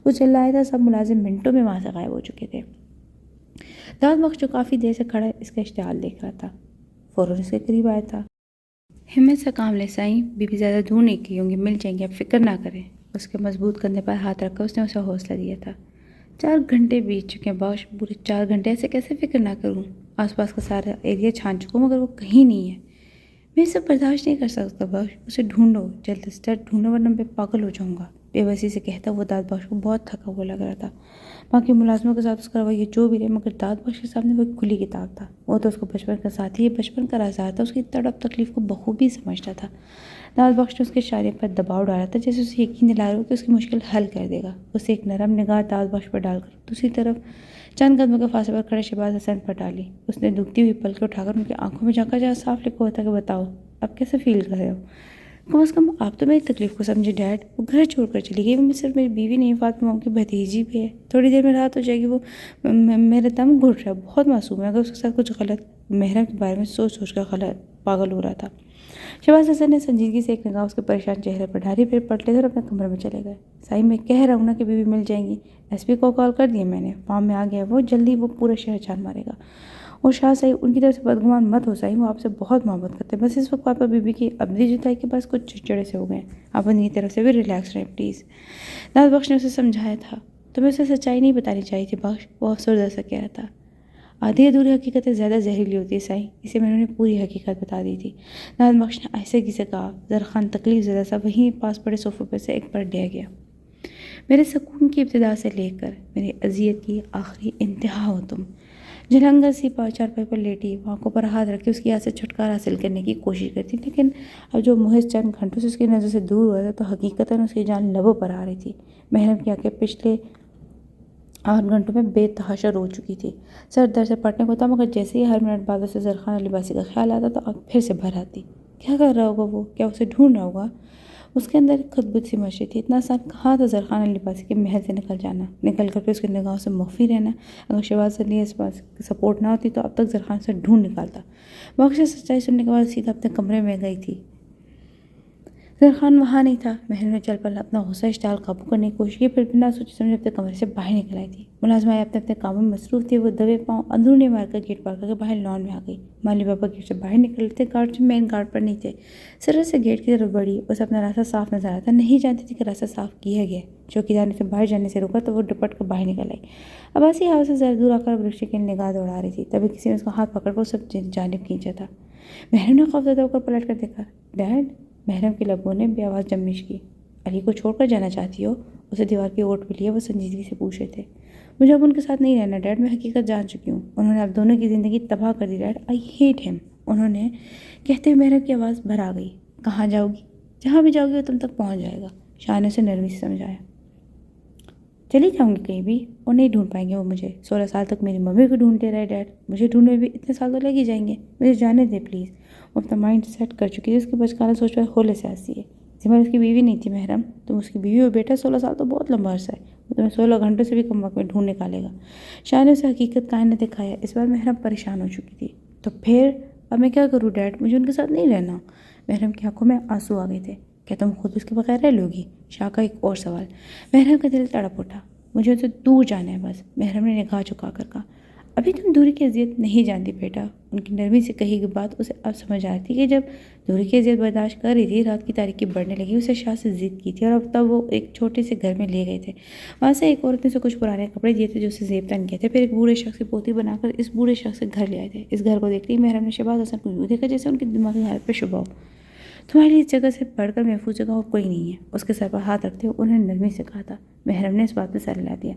وہ چلایا تھا، سب ملازم منٹوں میں وہاں سے غائب ہو چکے تھے۔ داد بخش جو کافی دیر سے کھڑا اس کا اشتعال دیکھ رہا تھا، فوراً اس کے قریب آیا تھا۔ ہمت سے کام لے سائیں، بی بی زیادہ دور نہیں کی ہوں گی، مل جائیں گے، آپ فکر نہ کریں۔ اس کے مضبوط کندھے پر ہاتھ رکھ کر اس نے اسے حوصلہ دیا تھا۔ 4 گھنٹے بیت چکے ہیں بخش، پورے 4 گھنٹے ایسے کیسے فکر نہ کروں؟ آس پاس کا سارا ایریا چھان چکا ہوں مگر وہ کہیں نہیں ہے۔ میں اسے برداشت نہیں کر سکتا بخش، اسے ڈھونڈو، جلد از جلد ڈھونڈو ورنہ میں پاگل ہو جاؤں گا۔ بے بسی سے کہتا وہ داد بخش کو بہت تھکا ہوا لگ رہا تھا۔ باقی ملازموں کے ساتھ اس کا رویہ جو بھی رہے، مگر داد بخش کے سامنے وہ ایک کھلی کتاب تھا۔ وہ تو اس کو بچپن کا ساتھی ہے، بچپن کا رازدار تھا، اس کی تڑپ تکلیف کو بخوبی سمجھتا تھا۔ داد بخش نے اس کے اشارے پر دباؤ ڈالا تھا، جیسے اسے یقین دلا رہا ہو کہ اس کی مشکل حل کر دے گا۔ اسے ایک نرم نگاہ داد بخش پر ڈال کر دوسری طرف چند قدموں کے فاصلے پر کھڑے شہباز حسن پر ڈالی۔ اس نے دکھتی ہوئی پلکیں اٹھا کر ان کی آنکھوں میں جھانکا، جہاں صاف لکھا ہوا تھا کہ بتاؤ اب کیسے فیل کر رہے ہو؟ کم از کم آپ تو میری تکلیف کو سمجھے ڈیڈ۔ وہ گھر چھوڑ کر چلی گئی، وہ صرف میری بیوی نہیں، فاطمہ کی بھتیجی بھی ہے۔ تھوڑی دیر میں رات ہو جائے گی، وہ میرا دم گھٹ رہا ہے، بہت معصوم ہے، اگر اس کے ساتھ کچھ غلط۔ محرم کے بارے میں سوچ کر غلط پاگل ہو رہا تھا۔ شہباز حسن نے سنجیدگی سے ایک نگاہ اس کے پریشان چہرے پر ڈالی، پھر پلٹ لے کر اپنے کمرے میں چلے گئے۔ سائی میں کہہ رہا ہوں نا کہ بیوی مل جائیں گی، ایس پی کو کال کر دیا میں نے، فارم میں آ گیا وہ، جلدی وہ پورا شہر چھان مارے گا۔ اور شاہ سائی ان کی طرف سے بدگمان مت ہو سائی، وہ آپ سے بہت محبت کرتے ہیں، بس اس وقت پاپا بیوی کی ابدی جتائی کے پاس کچھ چڑچڑے سے ہو گئے ہیں، آپ ان کی طرف سے بھی ریلیکس رہیں پلیز۔ داد بخش نے اسے سمجھایا تھا۔ تمہیں اسے سچائی نہیں بتانی چاہیے تھی بخش، وہ افسردہ سا کہہ رہا تھا۔ آدھی ادھوری حقیقتیں زیادہ زہریلی ہوتی ہے سائی، اسے میں نے پوری حقیقت بتا دی تھی۔ داد بخش نے آہستگی سے کہا۔ زرخان تکلیف زدہ سا وہیں پاس پڑے صوفے پر سے ایک پر ڈہ گیا۔ میرے سکون کی ابتدا سے لے کر میری اذیت کی آخری انتہا ہو تم۔ جھلنگر سی چارپائی پر لیٹی، آنکھوں پر ہاتھ رکھ کے اس کی یاد سے چھٹکارا حاصل کرنے کی کوشش کرتی، لیکن اب جو محض چند گھنٹوں سے اس کی نظر سے دور ہوا تھا تو حقیقتاً اس کی جان لبوں پر آ رہی تھی۔ محرم کی آنکھیں پچھلے 8 گھنٹوں میں بے تحاشا رو چکی تھی، سر درد سے پھٹنے کو تھا، مگر جیسے ہی ہر منٹ بعد اسے زرخان لباسی کا خیال آتا تو آنکھ پھر سے بھر آتی۔ کیا کر رہا ہوگا وہ؟ کیا اسے ڈھونڈ رہا ہوگا؟ اس کے اندر ایک خطبت سی مچ رہی تھی۔ اتنا آسان کہاں تھا زرخان لباسی کے محل سے نکل جانا، نکل کر پھر اس کے نگاہوں سے مخفی رہنا۔ اگر شہباز علی اس بات کی سپورٹ نہ ہوتی تو اب تک زرخان سے ڈھونڈ نکالتا۔ بخش سچائی سننے کے بعد سیدھا اپنے کمرے میں گئی تھی۔ زرخان وہاں نہیں تھا۔ محرم نے چل پڑ اپنا غصہ اشتعال قابو کرنے کی کوشش کی، پھر بنا سوچے سمجھے اپنے کمرے سے باہر نکل آئی تھی۔ ملازمہ اپنے کاموں میں مصروف تھی، وہ دبے پاؤں اندرونی مار کر گیٹ پار کر کے باہر لان میں آ گئی۔ مالی بابا گیٹ سے باہر نکل تھے، گارڈ مین گارڈ پر نہیں تھے۔ سرت سے گیٹ کی طرف بڑھی، اسے اپنا راستہ صاف نظر آتا، نہیں جانتی تھی کہ راستہ صاف کیا گیا۔ چوکیدار نے اسے باہر جانے سے روکا تو وہ ڈپٹ کر باہر نکل آئی۔ عباسی ہوا سے ذرا دور آ کر رکشے کی نگاہ دوڑا رہی تھی، تبھی کسی نے اس کا ہاتھ پکڑ کر اسے جانب کھینچا تھا۔ محرم نے خوفزدہ ہو کر پلٹ کر دیکھا۔ ڈیڈ؟ محرم کی لبوں نے بے آواز جنبش کی۔ علی کو چھوڑ کر جانا چاہتی ہو؟ اسے دیوار کی اوٹ پہ لیا، وہ سنجیدگی سے پوچھ رہے تھے۔ مجھے اب ان کے ساتھ نہیں رہنا ڈیڈ، میں حقیقت جان چکی ہوں، انہوں نے اب دونوں کی زندگی تباہ کر دی ڈیڈ، آئی ہیٹ ہم، انہوں نے کہتے ہوئے محرم کی آواز بھر آ گئی۔ کہاں جاؤ گی؟ جہاں بھی جاؤ گی وہ تم تک پہنچ جائے گا، شاہ نے اسے نرمی سے سمجھایا۔ چلی جاؤں گی کہیں بھی، اور نہیں ڈھونڈ پائیں گے وہ مجھے، 16 سال تک میری ممی کو ڈھونڈتے رہے ڈیڈ، مجھے ڈھونڈنے میں بھی اتنے سال تو لگ ہی جائیں گے، مجھے جانے دے پلیز۔ وہ اپنا مائنڈ سیٹ کر چکی تھی، اس کی بچکانہ سوچ پر ہولے سے ہنسی ہے۔ زمر اس کی بیوی نہیں تھی محرم، تم اس کی بیوی ہو بیٹا، 16 سال تو بہت لمبا عرصہ ہے، وہ تمہیں 16 گھنٹوں سے بھی کم وقت میں ڈھونڈ نکالے گا۔ شاہ نے اسے حقیقت کا آئینہ دکھایا۔ اس بار محرم پریشان ہو چکی تھی۔ تو پھر اب میں کیا کروں ڈیڈ، مجھے ان کے ساتھ نہیں رہنا۔ محرم کی آنکھوں میں آنسو آ گئے تھے۔ کیا تم خود اس کے بغیر رہ لو گی؟ شاہ کا ایک اور سوال۔ محرم کا دل تڑپ اٹھا۔ مجھے ان سے دور جانا ہے بس، محرم نے نگاہ چکا کر کہا۔ ابھی تم دوری کی اذیت نہیں جانتی بیٹا، ان کی نرمی سے کہی گئی بات اسے اب سمجھ آئی تھی کہ جب دوری کی اذیت برداشت کر رہی تھی، رات کی تاریکی بڑھنے لگی، اسے شاہ سے ضد کی تھی، اور اب تب وہ ایک چھوٹے سے گھر میں لے گئے تھے۔ وہاں سے ایک عورت نے اسے کچھ پرانے کپڑے دیے تھے جو اسے زیب تن کیے تھے، پھر ایک بوڑھے شخص کی پوتی بنا کر اس بوڑھے شخص سے گھر لے آئے تھے۔ اس گھر کو دیکھتے ہی محرم نے شہباز حسن کو یوں دیکھا جیسے ان کی دماغی حالت پہ شبہ ہو۔ تمہارے لیے اس جگہ سے بڑھ کر محفوظ جگہ اور کوئی نہیں ہے، اس کے سر پر ہاتھ رکھتے ہوئے انہوں نے نرمی سے کہا تھا۔ محرم نے اس بات پہ سر ہلا دیا۔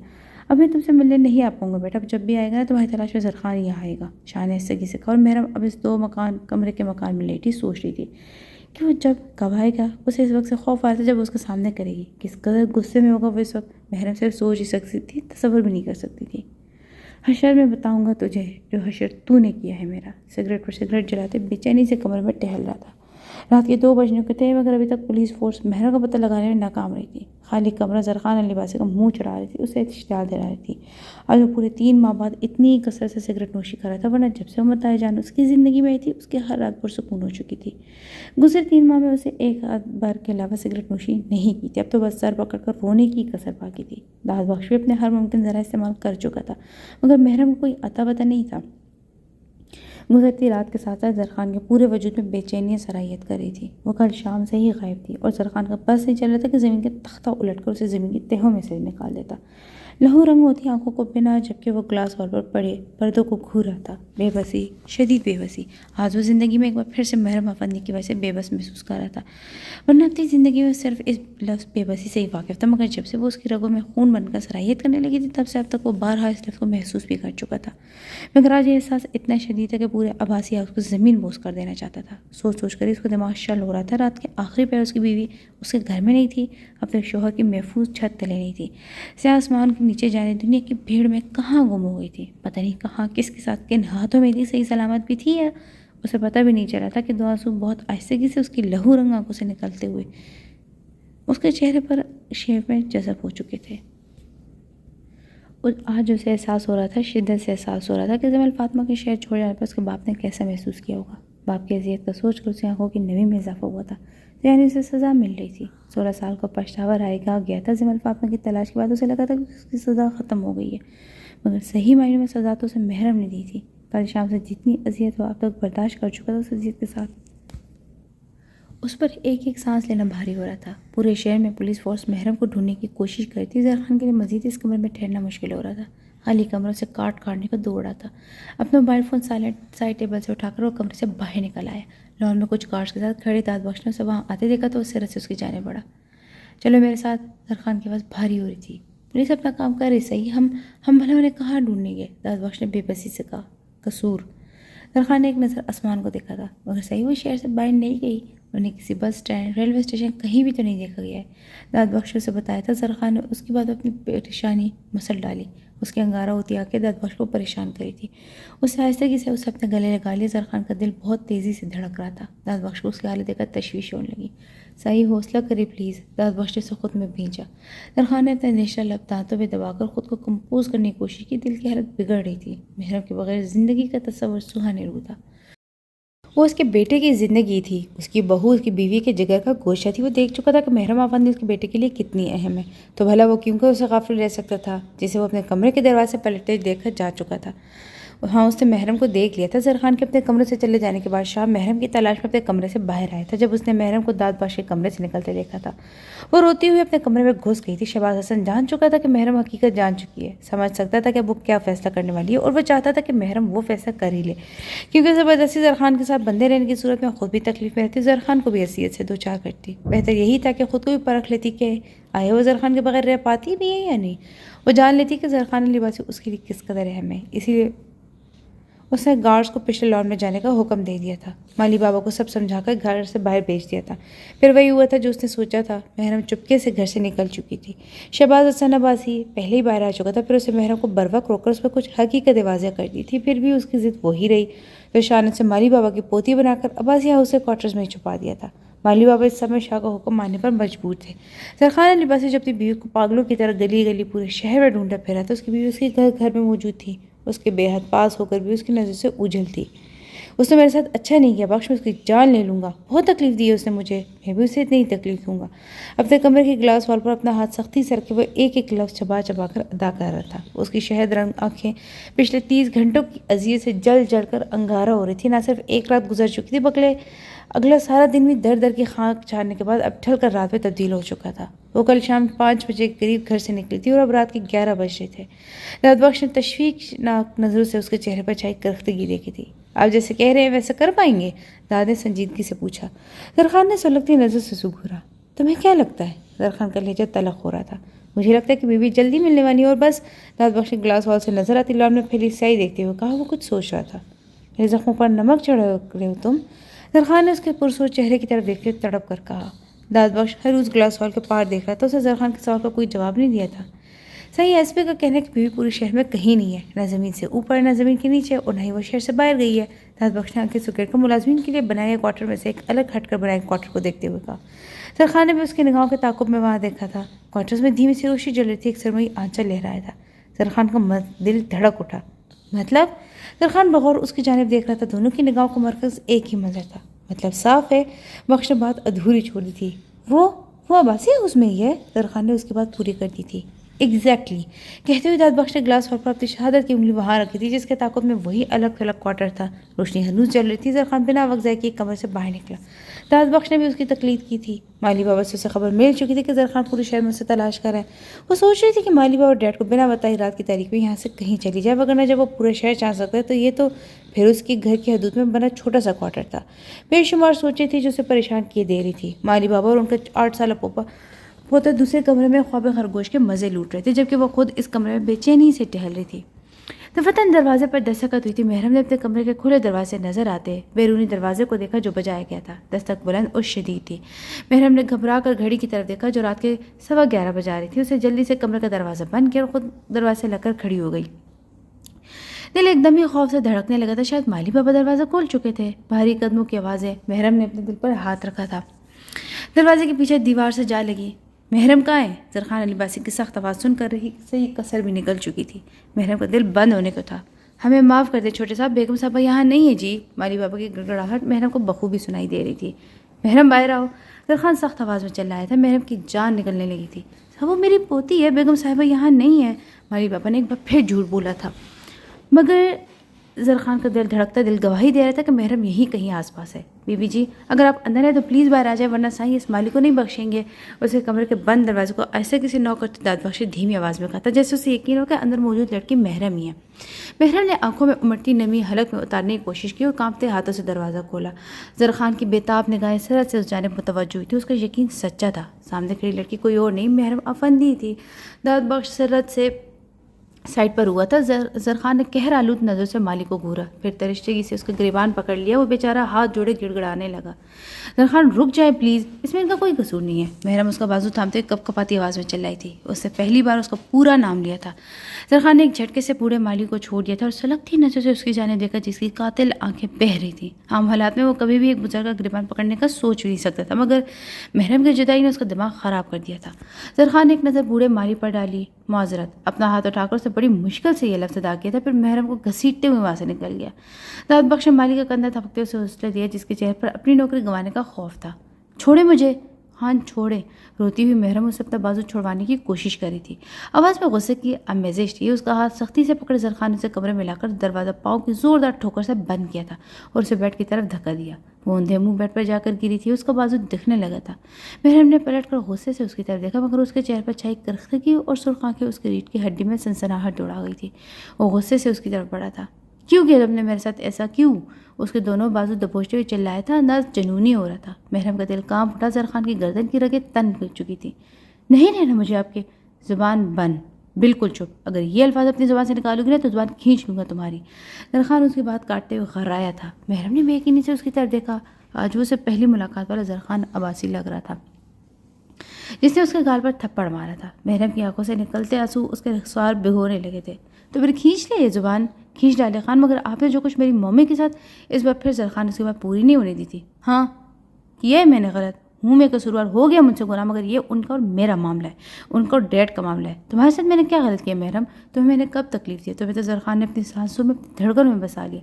اب میں تم سے ملنے نہیں آ پاؤں گا بیٹا، جب بھی آئے گا نا تمہاری تلاش میں زرخان یہاں آئے گا، شاہ نے سگی سے کہا۔ اور محرم اب اس 2 کمرے کے مکان میں لیٹی سوچ رہی تھی کہ وہ جب کب آئے گا۔ اسے اس وقت سے خوف آیا تھا جب اس کے سامنے کرے گی، کس قدر غصے میں ہوگا وہ اس وقت، محرم صرف سوچ ہی سکتی تھی، تصور بھی نہیں کر سکتی تھی۔ حشر میں بتاؤں گا تجھے جو حشر تو نے کیا ہے میرا۔ سگریٹ پر سگریٹ جلاتے بے چینی سے کمرے میں ٹہل رہا تھا۔ رات کے 2 بجنے کے تھے، مگر ابھی تک پولیس فورس محرم کا پتہ لگانے میں ناکام رہی تھی۔ خالی کمرہ زرخان لباسی کا منہ چڑھا رہی تھی، اسے اشتعال دلا رہی تھی۔ آج وہ پورے 3 ماہ بعد اتنی کثرت سے سگریٹ نوشی کر رہا تھا، ورنہ جب سے امت جان اس کی زندگی میں آئی تھی، اس کی ہر رات پرسکون ہو چکی تھی۔ گزرے 3 ماہ میں اسے ایک آدھ بار کے علاوہ سگریٹ نوشی نہیں کی تھی، اب تو بس سر پکڑ کر رونے کی کسر باقی تھی۔ داد بخش بھی اپنے ہر ممکن ذرائع استعمال کر چکا تھا، مگر محرم کو کوئی عطا پتہ نہیں تھا۔ گزرتی رات کے ساتھ ساتھ زرخان کے پورے وجود میں بے چینیاں سرایت کر رہی تھی۔ وہ کل شام سے ہی غائب تھی، اور زرخان کا بس نہیں چل رہا تھا کہ زمین کے تختہ الٹ کر اسے زمین کی تہوں میں سے نکال دیتا۔ لہو رنگ ہوتی آنکھوں کو بنا جبکہ وہ گلاس وال پر پڑے پردوں کو گھور رہا تھا۔ بے بسی، شدید بے بسی۔ آج وہ زندگی میں ایک بار پھر سے محرم افندی کی وجہ سے بے بس محسوس کر رہا تھا، ورنہ اپنی زندگی میں صرف اس لفظ بے بسی سے ہی واقف تھا، مگر جب سے وہ اس کی رگوں میں خون بن کر صلاحیت کرنے لگی تھی تب سے اب تک وہ بارہا اس لفظ کو محسوس بھی کر چکا تھا، مگر آج یہ احساس اتنا شدید تھا کہ پورے آباسیہ اس کو زمین بوس کر دینا چاہتا تھا۔ سوچ سوچ کر اس کو دماغ شل ہو رہا تھا۔ رات کے آخری پہر اس کی بیوی اس کے گھر میں نہیں تھی، اپنے شوہر کی محفوظ چھت تلے نہیں تھی، سیاہ آسمان کے نیچے جانے دنیا کی بھیڑ میں کہاں گم ہو گئی تھی، پتہ نہیں کہاں، کس کے ساتھ، کن ہاتھوں میں تھی، صحیح سلامت بھی تھی یا اسے پتہ بھی نہیں چلا تھا کہ دو آنسو بہت آہستگی سے اس کی لہو رنگ آنکھوں سے نکلتے ہوئے اس کے چہرے پر شیو میں جذب ہو چکے تھے۔ اور آج اسے احساس ہو رہا تھا، شدت سے احساس ہو رہا تھا کہ زمل فاطمہ کے شہر چھوڑ جانے پر اس کے باپ نے کیسا محسوس کیا ہوگا۔ باپ کی اذیت کا سوچ کر اس کی آنکھوں کی نمی میں اضافہ ہوا تھا، یعنی اسے سزا مل رہی تھی۔ 16 سال کا پچھتاوا رائے گاہ گیا تھا۔ زمل فاطمہ کی تلاش کے بعد اسے لگا تھا کہ اس کی سزا ختم ہو گئی ہے، مگر صحیح معنی میں سزا تو اسے محرم نے دی تھی۔ کل شام سے جتنی اذیت وہ اب تک برداشت کر چکا تھا، اس اذیت کے ساتھ اس پر ایک ایک سانس لینا بھاری ہو رہا تھا۔ پورے شہر میں پولیس فورس محرم کو ڈھونڈنے کی کوشش کرتی تھی۔ زہرخان کے لیے مزید اس کمرے میں ٹھہرنا مشکل ہو رہا تھا۔ خالی کمروں سے کاٹنے کا دوڑ رہا تھا۔ اپنا mobile phone silent side table سے اٹھا کر وہ کمرے سے باہر نکل آیا۔ لان میں کچھ گارڈز کے ساتھ کھڑے داد بخش نے اسے وہاں آتے دیکھا تو اس سے رس اس کی جانب بڑھا۔ چلو میرے ساتھ۔ زہرخان کی آواز بھاری ہو رہی تھی۔ پولیس اپنا کام کر رہی، صحیح، ہم بھلا انہیں کہاں ڈھونڈنے گئے؟ داد بخش نے بے بسی سے کہا۔ قصور؟ زہرخان نے ایک نظر آسمان کو دیکھا تھا، مگر صحیح وہ شہر سے باہر نہیں گئی، انہیں کسی بس اسٹینڈ، ریلوے اسٹیشن کہیں بھی تو نہیں دیکھا گیا ہے۔ داد بخش نے اسے بتایا تھا۔ زہرخان نے اس کی بات اپنی پریشانی مسل ڈالی۔ اس کی انگارہ ہوتی آنکھیں داد بخش کو پریشان کری تھی۔ اس سے آہستگی سے اسے اپنے گلے لگا لیا۔ زہرخان کا دل بہت تیزی سے دھڑک رہا تھا۔ داد بخش کو اس کی حالت دیکھ کر تشویش ہونے لگی۔ صحیح، حوصلہ کرے پلیز، داد بخش نے اسے خود میں بھیجا۔ زہرخان نے اپنے نیشنل لب دانتوں پہ دبا کر خود کو کمپوز کرنے کی کوشش کی۔ دل کی حالت بگڑ رہی تھی۔ محرم کے بغیر زندگی کا تصور سہانے روح تھا۔ وہ اس کے بیٹے کی زندگی تھی، اس کی بہو، اس کی بیوی کے جگر کا گوشہ تھی۔ وہ دیکھ چکا تھا کہ محرم آفندی اس کے بیٹے کے لیے کتنی اہم ہے، تو بھلا وہ کیوں کر اسے غافل رہ سکتا تھا، جسے وہ اپنے کمرے کے دروازے سے پلٹتے دیکھ کر جا چکا تھا۔ ہاں، اس نے محرم کو دیکھ لیا تھا۔ زہرخان کے اپنے کمرے سے چلے جانے کے بعد شام محرم کی تلاش میں اپنے کمرے سے باہر آیا تھا۔ جب اس نے محرم کو داد بخش کے کمرے سے نکلتے دیکھا تھا، وہ روتی ہوئی اپنے کمرے میں گھس گئی تھی۔ شہباز حسن جان چکا تھا کہ محرم حقیقت جان چکی ہے، سمجھ سکتا تھا کہ وہ کیا فیصلہ کرنے والی ہے، اور وہ چاہتا تھا کہ محرم وہ فیصلہ کر ہی لے، کیونکہ زبردستی زہرخان کے ساتھ بندے رہنے کی صورت میں خود بھی تکلیف میں رہتی، زہرخان کو بھی اذیت سے دوچار کرتی۔ بہتر یہی تھا کہ خود کو بھی پرکھ لیتی کہ آیا وہ زہرخان کے بغیر رہ پاتی بھی ہے یا نہیں۔ وہ جان لیتی کہ زہرخان لباسی اس کے لیے کس قدر اہم ہے۔ اسی لیے اس نے گارڈز کو پچھلے لان میں جانے کا حکم دے دیا تھا، مالی بابا کو سب سمجھا کر گھر سے باہر بھیج دیا تھا۔ پھر وہی ہوا تھا جو اس نے سوچا تھا۔ محرم چپکے سے گھر سے نکل چکی تھی۔ شہباز حسن عباسی پہلے ہی باہر آ چکا تھا، پھر اسے محرم کو بروقت روک کر اس پر کچھ حقیقت واضح کر دی تھی، پھر بھی اس کی ضد وہی رہی۔ پھر شانت سے مالی بابا کی پوتی بنا کر عباسی ہاؤس سے کوارٹرز میں چھپا دیا تھا۔ مالی بابا اس سمے شاہ کا حکم ماننے پر مجبور تھے۔ زہرخان لباسی جو اپنی بیوی کو پاگلوں کی طرح گلی گلی پورے شہر میں ڈھونڈا پھرا تھا، اس کی بیوی اس کے گھر میں موجود تھی، اس کے بے حد پاس ہو کر بھی اس کی نظر سے اوجھل تھی۔ اس نے میرے ساتھ اچھا نہیں کیا بخش، میں اس کی جان لے لوں گا، بہت تکلیف دی ہے اس نے مجھے، میں بھی اسے اتنی ہی تکلیف دوں گا۔ اپنے کمرے کے گلاس وال پر اپنا ہاتھ سختی سے رکھے وہ ایک ایک لفظ چبا چبا کر ادا کر رہا تھا۔ اس کی شہد رنگ آنکھیں پچھلے 30 گھنٹوں کی اذیت سے جل جل کر انگارہ ہو رہی تھی۔ نہ صرف ایک رات گزر چکی تھی، بلکہ اگلا سارا دن بھی در در کی خاک چھاننے کے بعد اب ڈھل کر رات میں تبدیل ہو چکا تھا۔ وہ کل شام 5 بجے کے قریب گھر سے نکلی تھی اور اب رات کے 11 بج رہے تھے۔ داد بخش نے تشویشناک نظروں سے اس کے چہرے پر چھائی کرختگی دیکھی تھی۔ آپ جیسے کہہ رہے ہیں ویسے کر پائیں گے؟ داد نے سنجیدگی سے پوچھا۔ زہرخان نے سلگتی نظر سے اسے گھورا۔ تمہیں کیا لگتا ہے؟ زہرخان کا لہجہ تلخ ہو رہا تھا۔ مجھے لگتا ہے کہ بیوی جلدی ملنے والی ہے اور بس۔ داد بخش نے گلاس وال سے نظر آتی لان میں پھیلی سیاہی دیکھتے ہوئے کہا۔ وہ کچھ سوچ رہا تھا۔ میرے زخموں پر نمک چڑھا رہے ہو تم؟ زہرخان نے اس کے پرسوچ چہرے کی طرف دیکھتے تڑپ کر کہا۔ داد بخش ہر روز گلاس وال کے پار دیکھ رہا تھا، اسے زہرخان کے سوال کا کوئی جواب نہیں دیا تھا۔ صحیح، ایس پی کا کہنا ہے کہ بیوی پورے شہر میں کہیں نہیں ہے، نہ زمین سے اوپر نہ زمین کے نیچے، اور نہ ہی وہ شہر سے باہر گئی ہے۔ داد بخش نے آنکھیں سکیڑ کر ملازمین کے لیے بنائے گئے کوارٹر میں سے ایک الگ ہٹ کر بنائے کوارٹر کو دیکھتے ہوئے کہا۔ زہرخان نے بھی اس کی نگاہوں کے تعاقب میں وہاں دیکھا تھا۔ کوارٹرز میں دھیمی سی روشنی جل رہی تھی، ایک سرمئی آنچل لہرایا تھا۔ زہرخان کا دل دھڑک اٹھا۔ مطلب؟ زہرخان بغور اس کی جانب دیکھ رہا تھا۔ دونوں کی نگاہوں کا مرکز ایک ہی منظر تھا۔ مطلب صاف ہے، بخش نے بات ادھوری چھوڑ دی تھی۔ وہ عباسی ہاؤس میں ہی ہے؟ زہرخان نے اس کی بات پوری کر دی تھی۔ ایگزیکٹلی کہتے ہوئے داد بخش نے گلاس پر اپنی شہادت کی انگلی وہاں رکھی تھی جس کے تعاقب میں وہی الگ تھلگ کوارٹر تھا. روشنی ہنوز چل رہی تھی. زرخان بنا وقت ضائع کیے کمرے سے باہر نکلا. داد بخش نے بھی اس کی تقلید کی تھی. مالی بابا سے اسے خبر مل چکی تھی کہ زرخان پورے شہر میں اسے تلاش کر رہا ہے. وہ سوچ رہی تھی کہ مالی بابا ڈیڈ کو بنا بتائی رات کی تاریخ میں یہاں سے کہیں چلی جائے، وگرنہ جب وہ پورے شہر چاہ سکتا ہے تو یہ تو پھر اس کے گھر کی حدود میں بنا چھوٹا سا کوارٹر تھا. بے شمار سوچیں تھی جو اسے پریشان کیے دے رہی تھی. مالی بابا اور ان کا 8 سالہ پوپا پوتا دوسرے کمرے میں خواب خرگوش کے مزے لوٹ رہے تھے، جبکہ وہ خود اس کمرے میں بے چینی سے ٹہل رہی تھی. دفتن دروازے پر دستخط ہوئی تھی. محرم نے اپنے کمرے کے کھلے دروازے نظر آتے بیرونی دروازے کو دیکھا جو بجایا گیا تھا. دستک بلند اور شدید تھی. محرم نے گھبرا کر گھڑی کی طرف دیکھا جو رات کے 11:15 بجا رہی تھی. اسے جلدی سے کمرے کا دروازہ بند کیا اور خود دروازے سے لگ کر کھڑی ہو گئی. دل ایک دم ہی خوف سے دھڑکنے لگا تھا. شاید مالی بابا دروازہ کھول چکے تھے. بھاری قدموں کی آوازیں. محرم نے اپنے دل پر ہاتھ رکھا تھا. دروازے کے پیچھے دیوار سے جا لگی. محرم کہاں ہے؟ زرخان علی باسی کی سخت آواز سن کر رہی سے ہی کسر بھی نکل چکی تھی. محرم کا دل بند ہونے کو تھا. ہمیں معاف کر دے چھوٹے صاحب، بیگم صاحبہ یہاں نہیں ہے جی. مالی بابا کی گڑگڑاہٹ محرم کو بخوبی سنائی دے رہی تھی. محرم باہر آؤ. زرخان سخت آواز میں چلایا تھا. محرم کی جان نکلنے لگی تھی. وہ میری پوتی ہے، بیگم صاحبہ یہاں نہیں ہے. مالی بابا نے ایک بار پھر جھوٹ بولا تھا، مگر زرخان کا دل دھڑکتا دل گواہی دے رہا تھا کہ محرم یہیں کہیں آس پاس ہے. بی بی جی اگر آپ اندر ہیں تو پلیز باہر آ جائیں، ورنہ سائیں اس مالی کو نہیں بخشیں گے. اسے کمرے کے بند دروازے کو ایسے کسی نو کرتے داد بخش دھیمی آواز میں کہا تھا جیسے اسے یقین ہو کہ اندر موجود لڑکی محرم ہی ہے. محرم نے آنکھوں میں امٹتی نمی حلق میں اتارنے کی کوشش کی اور کانپتے ہاتھوں سے دروازہ کھولا. زرخان کی بےتاب نگاہیں سرحد سے اس جانب متوجہ ہوئی تھی. اس کا یقین سچا تھا. سامنے کھڑی لڑکی کوئی اور نہیں، محرم افندی تھی. داد بخش سرحد سے سائڈ پر ہوا تھا. زرخان نے قہر آلود نظر سے مالی کو گھورا، پھر ترشتگی سے اس کا گریبان پکڑ لیا. وہ بیچارہ ہاتھ جوڑے گڑ گڑانے لگا. زرخان رک جائے پلیز، اس میں ان کا کوئی قصور نہیں ہے. محرم اس کا بازو تھامتے کپ کپاتی آواز میں چلائی تھی. اس سے پہلی بار اس کا پورا نام لیا تھا. زرخان نے ایک جھٹکے سے بوڑھے مالی کو چھوڑ دیا تھا اور سلگتی نظر سے اس کی جانب دیکھا جس کی قاتل آنکھیں بہہ رہی تھیں. عام حالات میں وہ کبھی بھی ایک بزرگ کا گریبان پکڑنے کا سوچ بھی نہیں سکتا تھا، مگر محرم کی جدائی نے اس کا دماغ خراب کر دیا تھا. زرخان نے ایک نظر بوڑھے مالی پر ڈالی. معذرت. اپنا ہاتھ اٹھا کر اسے بڑی مشکل سے یہ لفظ ادا کیا تھا، پھر محرم کو گھسیٹتے ہوئے وہاں سے نکل گیا. داد بخش مالی کا کندھا تھپکتے اسے حوصلہ دیا جس کے چہرے پر اپنی نوکری گنوانے کا خوف تھا. چھوڑے مجھے. ہاں چھوڑے. روتی ہوئی محرم اسے اپنا بازو چھڑوانے کی کوشش کری تھی. آواز میں غصے کی آمیزش تھی. اس کا ہاتھ سختی سے پکڑ زرخان نے اسے کمرے میں لا کر دروازہ پاؤں کی زوردار ٹھوکر سے بند کیا تھا اور اسے بیڈ کی طرف دھکا دیا. وہ اندھے منہ بیڈ پر جا کر گری تھی. اس کا بازو دکھنے لگا تھا. محرم نے پلٹ کر غصے سے اس کی طرف دیکھا، مگر اس کے چہرے پر چھائی کرختگی اور سرخ آنکھیں اس کی ریڑھ کی ہڈی میں سنسناہٹ دوڑا گئی تھی. وہ غصے سے اس کی طرف بڑھا تھا. کیوں کیا تم نے میرے ساتھ ایسا؟ کیوں؟ اس کے دونوں بازو دبوچتے ہوئے چلایا تھا. انداز جنونی ہو رہا تھا. محرم کا دل کانپ اٹھا. زرخان کی گردن کی رگیں تن گر چکی تھی. نہیں رہنا مجھے آپ کے. زبان بند. بالکل چپ. اگر یہ الفاظ اپنی زبان سے نکالو گی نا تو زبان کھینچ لوں گا تمہاری. زرخان اس کی بات کاٹتے ہوئے غرایا تھا. محرم نے بے یقینی سے اس کی طرف دیکھا. آج وہ سے پہلی ملاقات والا زرخان عباسی لگ رہا تھا جس نے اس کے گال پر تھپڑ مارا تھا. محرم کی آنکھوں سے نکلتے آنسو اس کے رخسار بھگونے لگے تھے. تو پھر کھینچ لے یہ زبان. کھینچ ڈالے خان، مگر آپ نے جو کچھ میری مومی کے ساتھ. اس بار پھر زرخان اس کی بات پوری نہیں ہونے دی تھی. ہاں کیا ہے میں نے غلط. ہوں میں قصوروار، ہو گیا مجھ سے گناہ، مگر یہ ان کا اور میرا معاملہ ہے، ان کا اور ڈیڈ کا معاملہ ہے. تمہارے ساتھ میں نے کیا غلط کیا محرم؟ تمہیں میں نے کب تکلیف دی؟ تمہیں تو زرخان نے اپنی سانسوں میں اپنی دھڑکنوں میں بسا لیا.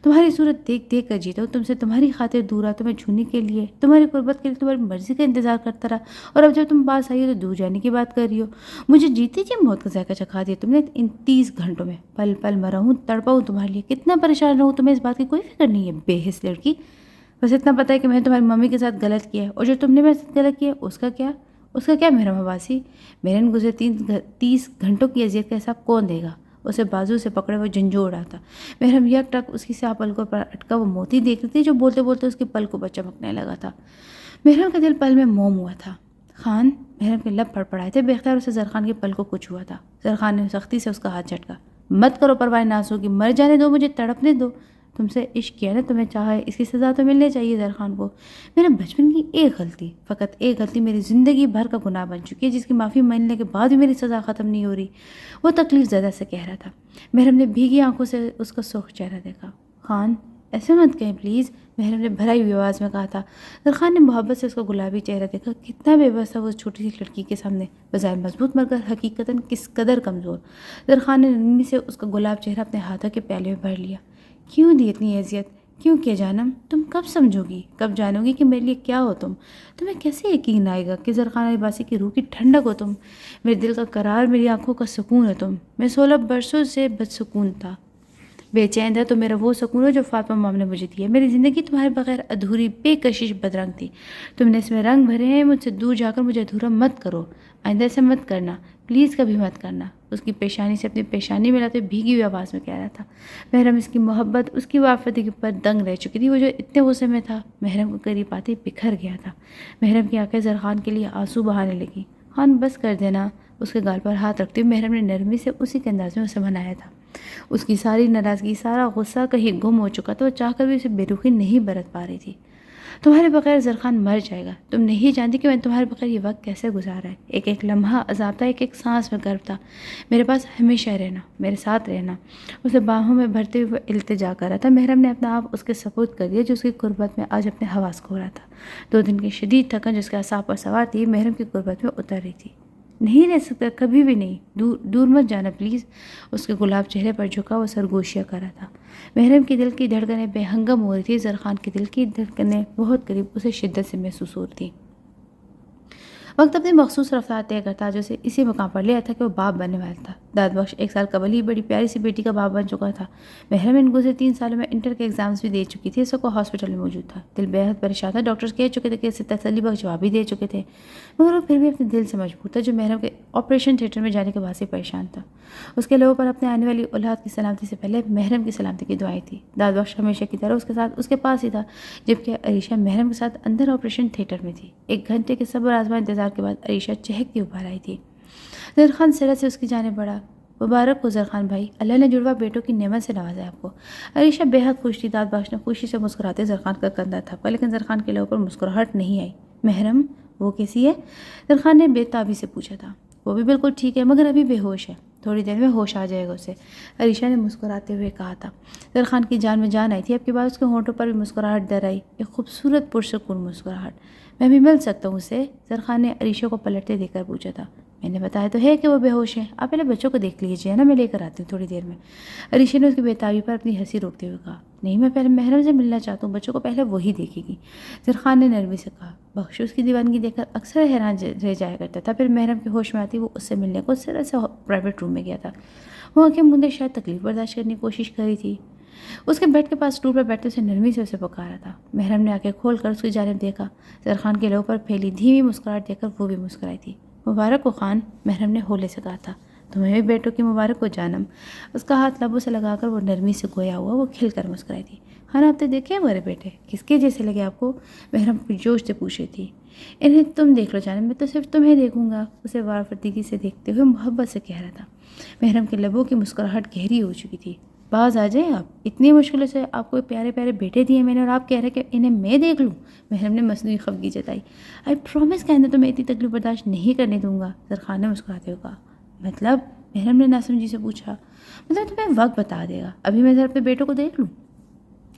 تمہاری صورت دیکھ دیکھ کر جیتا ہوں. تم سے تمہاری خاطر دور رہا، تمہیں چھونے کے لیے، تمہاری قربت کے لیے تمہاری مرضی کا انتظار کرتا رہا، اور اب جب تم پاس آئی ہو تو دور جانے کی بات کر رہی ہو. مجھے جیتے جی موت کا ذائقہ چکھا دیا تم نے ان 30 گھنٹوں میں. پل پل مرا ہوں، تڑپا ہوں تمہارے لیے. کتنا پریشان رہوں، تمہیں اس بات کی کوئی فکر نہیں ہے بے حس لڑکی. بس اتنا پتہ ہے کہ میں نے تمہاری ممی کے ساتھ غلط کیا ہے، اور جو تم نے میرے ساتھ غلط کیا اس کا کیا؟ اس کا کیا محرم عباسی؟ میرے گزرے 30 گھنٹوں کی اذیت کا حساب کون دے گا؟ اسے بازو سے پکڑے وہ جھنجھوڑ رہا تھا. محرم یک ٹک اس کی سیاہ پلکوں پر اٹکا وہ موتی دیکھ رہی تھی جو بولتے بولتے اس کے پلکوں پر چمکنے لگا تھا. محرم کا دل پل میں موم ہوا تھا. خان. محرم کے لب پڑپڑائے تھے. بے اختیار اسے زرخان کے پلکوں کو چھوا تھا. زرخان نے سختی سے اس کا ہاتھ جھٹکا. مت کرو پرواہ ناسوں کی، مر جانے دو مجھے، تڑپنے دو. تم سے عشق کیا نا، تمہیں چاہا ہے، اس کی سزا تو ملنے چاہیے زرخان کو. میرے بچپن کی ایک غلطی، فقط ایک غلطی میری زندگی بھر کا گناہ بن چکی ہے، جس کی معافی ماننے کے بعد بھی میری سزا ختم نہیں ہو رہی. وہ تکلیف زدہ سے کہہ رہا تھا. محرم نے بھیگی آنکھوں سے اس کا سرخ چہرہ دیکھا. خان ایسے مت کہیں پلیز، محرم نے بھرائی ہوئی آواز میں کہا تھا. زرخان نے محبت سے اس کا گلابی چہرہ دیکھا. کتنا بے بس تھا وہ چھوٹی سی لڑکی کے سامنے، بظاہر مضبوط مگر حقیقتاً کس قدر کمزور. زرخان نے نرمی سے اس کا گلاب چہرہ اپنے ہاتھوں کے پیالے میں بھر لیا. کیوں دی اتنی اذیت؟ کیوں کہ جانم، تم کب سمجھو گی، کب جانو گی کہ میرے لیے کیا ہو تم؟ تمہیں کیسے یقین آئے گا کہ زرخانہ لباسی کی روح کی ٹھنڈک ہو تم؟ میرے دل کا قرار، میری آنکھوں کا سکون ہو تم۔ میں 16 برسوں سے بدسکون تھا، بے چین تھا، تو میرا وہ سکون ہو جو فاطمہ مام نے مجھے دیا۔ میری زندگی تمہارے بغیر ادھوری، بے کشش، بدرنگ تھی۔ تم نے اس میں رنگ بھرے ہیں، مجھ سے دور جا کر مجھے ادھورا مت کرو، آئندہ سے مت کرنا، پلیز کبھی مت کرنا۔ اس کی پیشانی سے اپنی پیشانی ملاتے بھیگی ہوئی آواز میں کہہ رہا تھا۔ محرم اس کی محبت، اس کی وافدگی پر دنگ رہ چکی تھی۔ وہ جو اتنے غصے میں تھا، محرم کو قریب آتے بکھر گیا تھا۔ محرم کی آنکھیں زرخان کے لیے آنسو بہانے لگیں۔ خان بس کر دینا، اس کے گال پر ہاتھ رکھتے ہوئے محرم نے نرمی سے اسی کے انداز میں اسے منایا تھا۔ اس کی ساری ناراضگی، سارا غصہ کہیں گم ہو چکا تھا، وہ چاہ کر بھی اسے بے رخی نہیں برت پا رہی تھی۔ تمہارے بغیر زرخان مر جائے گا، تم نہیں جانتی کہ میں تمہارے بغیر یہ وقت کیسے گزارا ہے۔ ایک ایک لمحہ عذاب تھا، ایک ایک سانس میں گرب تھا۔ میرے پاس ہمیشہ رہنا، میرے ساتھ رہنا۔ اسے باہوں میں بھرتے ہوئے التجا کر رہا تھا۔ محرم نے اپنا آپ اس کے سپرد کر دیا، جو اس کی قربت میں آج اپنے حواس کھو رہا تھا۔ 2 دن کی شدید تھکن جو اس کے اعصاب پر سوار تھی، محرم کی قربت میں اتر رہی تھی۔ نہیں رہ سکتا، کبھی بھی نہیں، دور دور مت جانا پلیز۔ اس کے گلاب چہرے پر جھکا وہ سرگوشیاں کر رہا تھا۔ محرم کی دل کی دھڑکنیں بے ہنگم ہو رہی تھی، زرخان کی دل کی دھڑکنیں بہت قریب اسے شدت سے محسوس ہو رہی تھی۔ وقت اپنی مخصوص رفتار طے کرتا جو اسے اسی مقام پر لے آیا تھا کہ وہ باپ بننے والا تھا۔ داد بخش 1 سال قبل ہی بڑی پیاری سی بیٹی کا باپ بن چکا تھا۔ محرم ان گزرے 3 سالوں میں انٹر کے ایگزامز بھی دے چکی تھی، اس وقت ہاسپٹل میں موجود تھا۔ دل بے حد پریشان تھا، ڈاکٹرز کہہ چکے تھے کہ اسے تسلی بخش جواب بھی دے چکے تھے، مگر وہ پھر بھی اپنے دل سے مجبور تھا، جو محرم کے آپریشن تھیٹر میں جانے کے بعد سے پریشان تھا۔ اس کے لبوں پر اپنے آنے والی اولاد کی سلامتی سے پہلے محرم کی سلامتی کی دعائیں تھیں۔ داد بخش ہمیشہ کی طرح اس کے ساتھ، اس کے پاس ہی تھا، جبکہ عریشہ محرم کے ساتھ اندر آپریشن تھیٹر میں تھی۔ 1 گھنٹے کے صبر آزما انتظار کے بعد عریشہ چہکتی ابھر آئی تھی۔ زرخان سرت سے اس کی جانب بڑھا۔ مبارک ہو زرخان بھائی، اللہ نے جڑوا بیٹوں کی نعمت سے نوازا ہے آپ کو۔ عریشہ بے حد خوش تھی۔ داد بخش نے خوشی سے مسکراتے زرخان کا کندھا تھپا، لیکن زرخان کے لبوں پر مسکراہٹ نہیں آئی۔ محرم وہ کیسی ہے؟ زرخان نے بے تابی سے پوچھا تھا۔ وہ بھی بالکل ٹھیک ہے، مگر ابھی بے ہوش ہے، تھوڑی دیر میں ہوش آ جائے گا اسے، عریشہ نے مسکراتے ہوئے کہا تھا۔ زرخان کی جان میں جان آئی تھی، اب کے بعد اس کے ہونٹوں پر بھی مسکراہٹ در آئی، ایک خوبصورت پرسکون مسکراہٹ۔ میں بھی مل سکتا ہوں اسے؟ زرخان نے عریشہ کو پلٹتے دیکھ کر پوچھا تھا۔ میں نے بتایا تو ہے کہ وہ بے ہوش ہے، آپ پہلے بچوں کو دیکھ لیجیے نا، میں لے کر آتی ہوں تھوڑی دیر میں۔ عریشہ نے اس کی بے تابی پر اپنی ہنسی روکتے ہوئے کہا۔ نہیں، میں پہلے محرم سے ملنا چاہتا ہوں، بچوں کو پہلے وہی دیکھے گی۔ زرخان نے نرمی سے کہا۔ بخش اس کی دیوانگی دیکھ کر اکثر حیران رہ جایا کرتا تھا، پھر محرم کے ہوش میں آتی وہ اس سے ملنے کو سرا سے پرائیویٹ روم میں گیا تھا۔ وہ آنکھیں موندے شاید تکلیف برداشت کرنے کی کوشش کر رہی تھی۔ اس کے بیڈ کے پاس اسٹول پر بیٹھتے اسے نرمی سے اسے پکارا تھا۔ محرم نے آنکھیں کھول کر اس کی جانب دیکھا۔ زرخان کے لبوں پر پھیلی دھیمی مسکراہٹ دیکھ کر وہ بھی مسکرائی تھی۔ مبارک ہو خان، محرم نے ہولے سے کہا تھا۔ تمہیں بھی بیٹوں کی مبارک ہو جانم۔ اس کا ہاتھ لبوں سے لگا کر وہ نرمی سے گویا ہوا وہ کھل کر مسکرائی تھی۔ خان آپ نے دیکھے ہمارے بیٹے، کس کے جیسے لگے آپ کو؟ محرم جوش سے پوچھ رہی تھی۔ انہیں تم دیکھ لو جانم، میں تو صرف تمہیں دیکھوں گا، اسے وارفردگی سے دیکھتے ہوئے محبت سے کہہ رہا تھا۔ محرم کے لبوں کی مسکراہٹ گہری ہو چکی تھی۔ باز آ جائیں آپ، اتنی مشکلوں سے آپ کو پیارے پیارے بیٹے دیے میں نے، اور آپ کہہ رہے کہ انہیں میں دیکھ لوں؟ محرم نے مصنوعی خفگی جتائی۔ آئی پرومس کہ آئندہ تو میں اتنی تکلیف برداشت نہیں کرنے دوں گا، زرخان نے مسکراتے ہوئے کہا۔ مطلب؟ محرم نے ناسمجھی سے پوچھا۔ مطلب تمہیں وقت بتا دے گا، ابھی میں ذرا اپنے بیٹوں کو دیکھ لوں،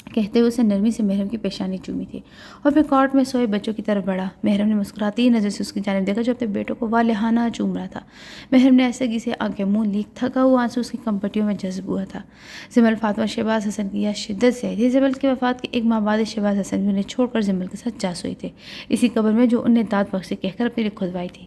کہتے ہوئے اسے نرمی سے محرم کی پیشانی چومی تھی، اور پھر کارٹ میں سوئے بچوں کی طرف بڑھا۔ محرم نے مسکراتی نظر سے اس کی جانب دیکھا جو اپنے بیٹوں کو والہانہ چوم رہا تھا۔ محرم نے ایسے سے آنکھیں مون لی، تھکا ہوا آنسو اس کی کمپٹیوں میں جذب ہوا تھا۔ زمل فاطمہ شہباز حسن کی یاد شدت سے آئی تھی۔ زمل کی وفات کے 1 ماہ بعد شہباز حسن بھی انہیں چھوڑ کر زمل کے ساتھ جا سوئے تھے، اسی قبر میں جو انہیں داد بخش سے کہہ کر اپنے لیے کھدوائی تھی۔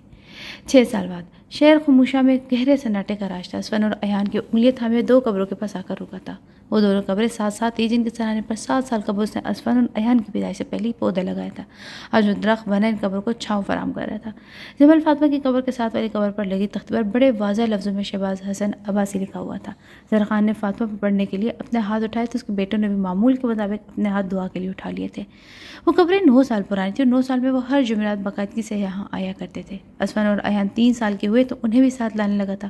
6 سال بعد شہر خاموشہ میں گہرے سناٹے کا راج تھا۔ اسفن اور ایان کی انگلیاں تھامے 2 قبروں کے پاس آ کر رکا تھا۔ وہ دونوں قبریں ساتھ ساتھ تھی، جن کے سرانے پر 7 سال قبل اس نے اسفن اور ایان کی پیدائش سے پہلے ہی پودا لگایا تھا۔ آج وہ درخت بنا ان قبروں کو چھاؤں فراہم کر رہا تھا۔ زمل فاطمہ کی قبر کے ساتھ والی قبر پر لگی تختی پر بڑے واضح لفظوں میں شہباز حسن عباسی لکھا ہوا تھا۔ زرخان نے فاطمہ پر پڑھنے کے لیے اپنے ہاتھ اٹھائے تو اس کے بیٹوں نے بھی معمول کے مطابق اپنے ہاتھ دعا کے لیے اٹھا لیے تھے۔ وہ قبریں 9 سال پرانی تھی، اور 9 سال میں وہ ہر جمعرات باقاعدگی سے یہاں آیا کرتے تھے۔ اسفن اور ایان 3 سال کے ہوئے تو انہیں بھی ساتھ لانے لگا تھا۔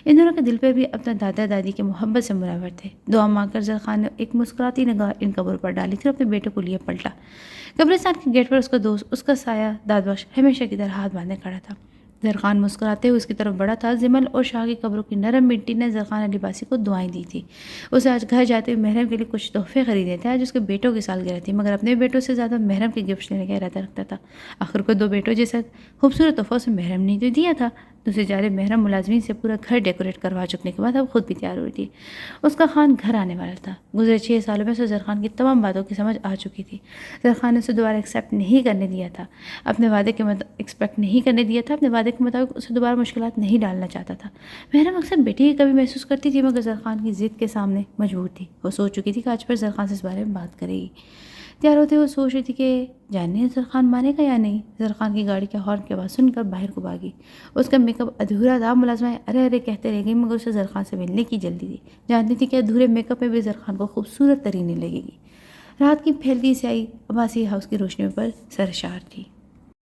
ان دونوں کے دل پر بھی اپنا دادا دادی کے محبت سے منور تھے۔ دعا مانگ کر زرخان نے ایک مسکراتی نگاہ ان قبروں پر ڈالی تھی اور اپنے بیٹوں کو لیے پلٹا۔ قبرستان کے گیٹ پر اس کا دوست، اس کا سایہ داد بخش ہمیشہ کی طرح ہاتھ باندھے کھڑا تھا۔ زرخان مسکراتے ہوئے اس کی طرف بڑھا تھا۔ زمل اور شاہ کی قبروں کی نرم مٹی نے زرخان لباسی کو دعائیں دی تھی۔ اسے آج گھر جاتے ہوئے محرم کے لیے کچھ تحفے خریدے تھے۔ آج اس کے بیٹوں کی سالگرہ تھی، مگر اپنے بیٹوں سے زیادہ محرم کے گفٹ لینے کا ارادہ رکھتا تھا۔ آخر کو 2 بیٹوں جیسا خوبصورت تحفہ اسے محرم نے تو دیا تھا۔ دوسری جانب محرم ملازمین سے پورا گھر ڈیکوریٹ کروا چکنے کے بعد اب خود بھی تیار ہوئی تھی۔ اس کا خان گھر آنے والا تھا۔ گزرے 6 سالوں میں اسے زرخان کی تمام باتوں کی سمجھ آ چکی تھی۔ زرخان نے اسے دوبارہ ایکسیپٹ نہیں کرنے دیا تھا، اپنے وعدے کے ایکسپیکٹ نہیں کرنے دیا تھا، اپنے وعدے کے مطابق اسے دوبارہ مشکلات نہیں ڈالنا چاہتا تھا۔ محرم اکثر بیٹی کی کمی محسوس کرتی تھی، مگر زرخان کی ضد کے سامنے مجبور تھی۔ وہ سوچ چکی تھی کہ آج پھر زرخان سے اس بارے میں بات کرے گی۔ تیار ہوتے وہ سوچ رہی تھی کہ جاننے زرخان مانے گا یا نہیں۔ زرخان کی گاڑی کے ہارن کی آواز سن کر باہر کو بھاگی۔ اس کا میک اپ ادھورا تھا، ملازمائیں ارے ارے کہتے رہ گئی، مگر اسے زرخان سے ملنے کی جلدی تھی۔ جانتی تھی کہ ادھورے میک اپ میں بھی زرخان کو خوبصورت ترین لگے گی۔ رات کی پھیلتی سیاہی عباسی ہاؤس کی روشنیوں پر سرشار تھی۔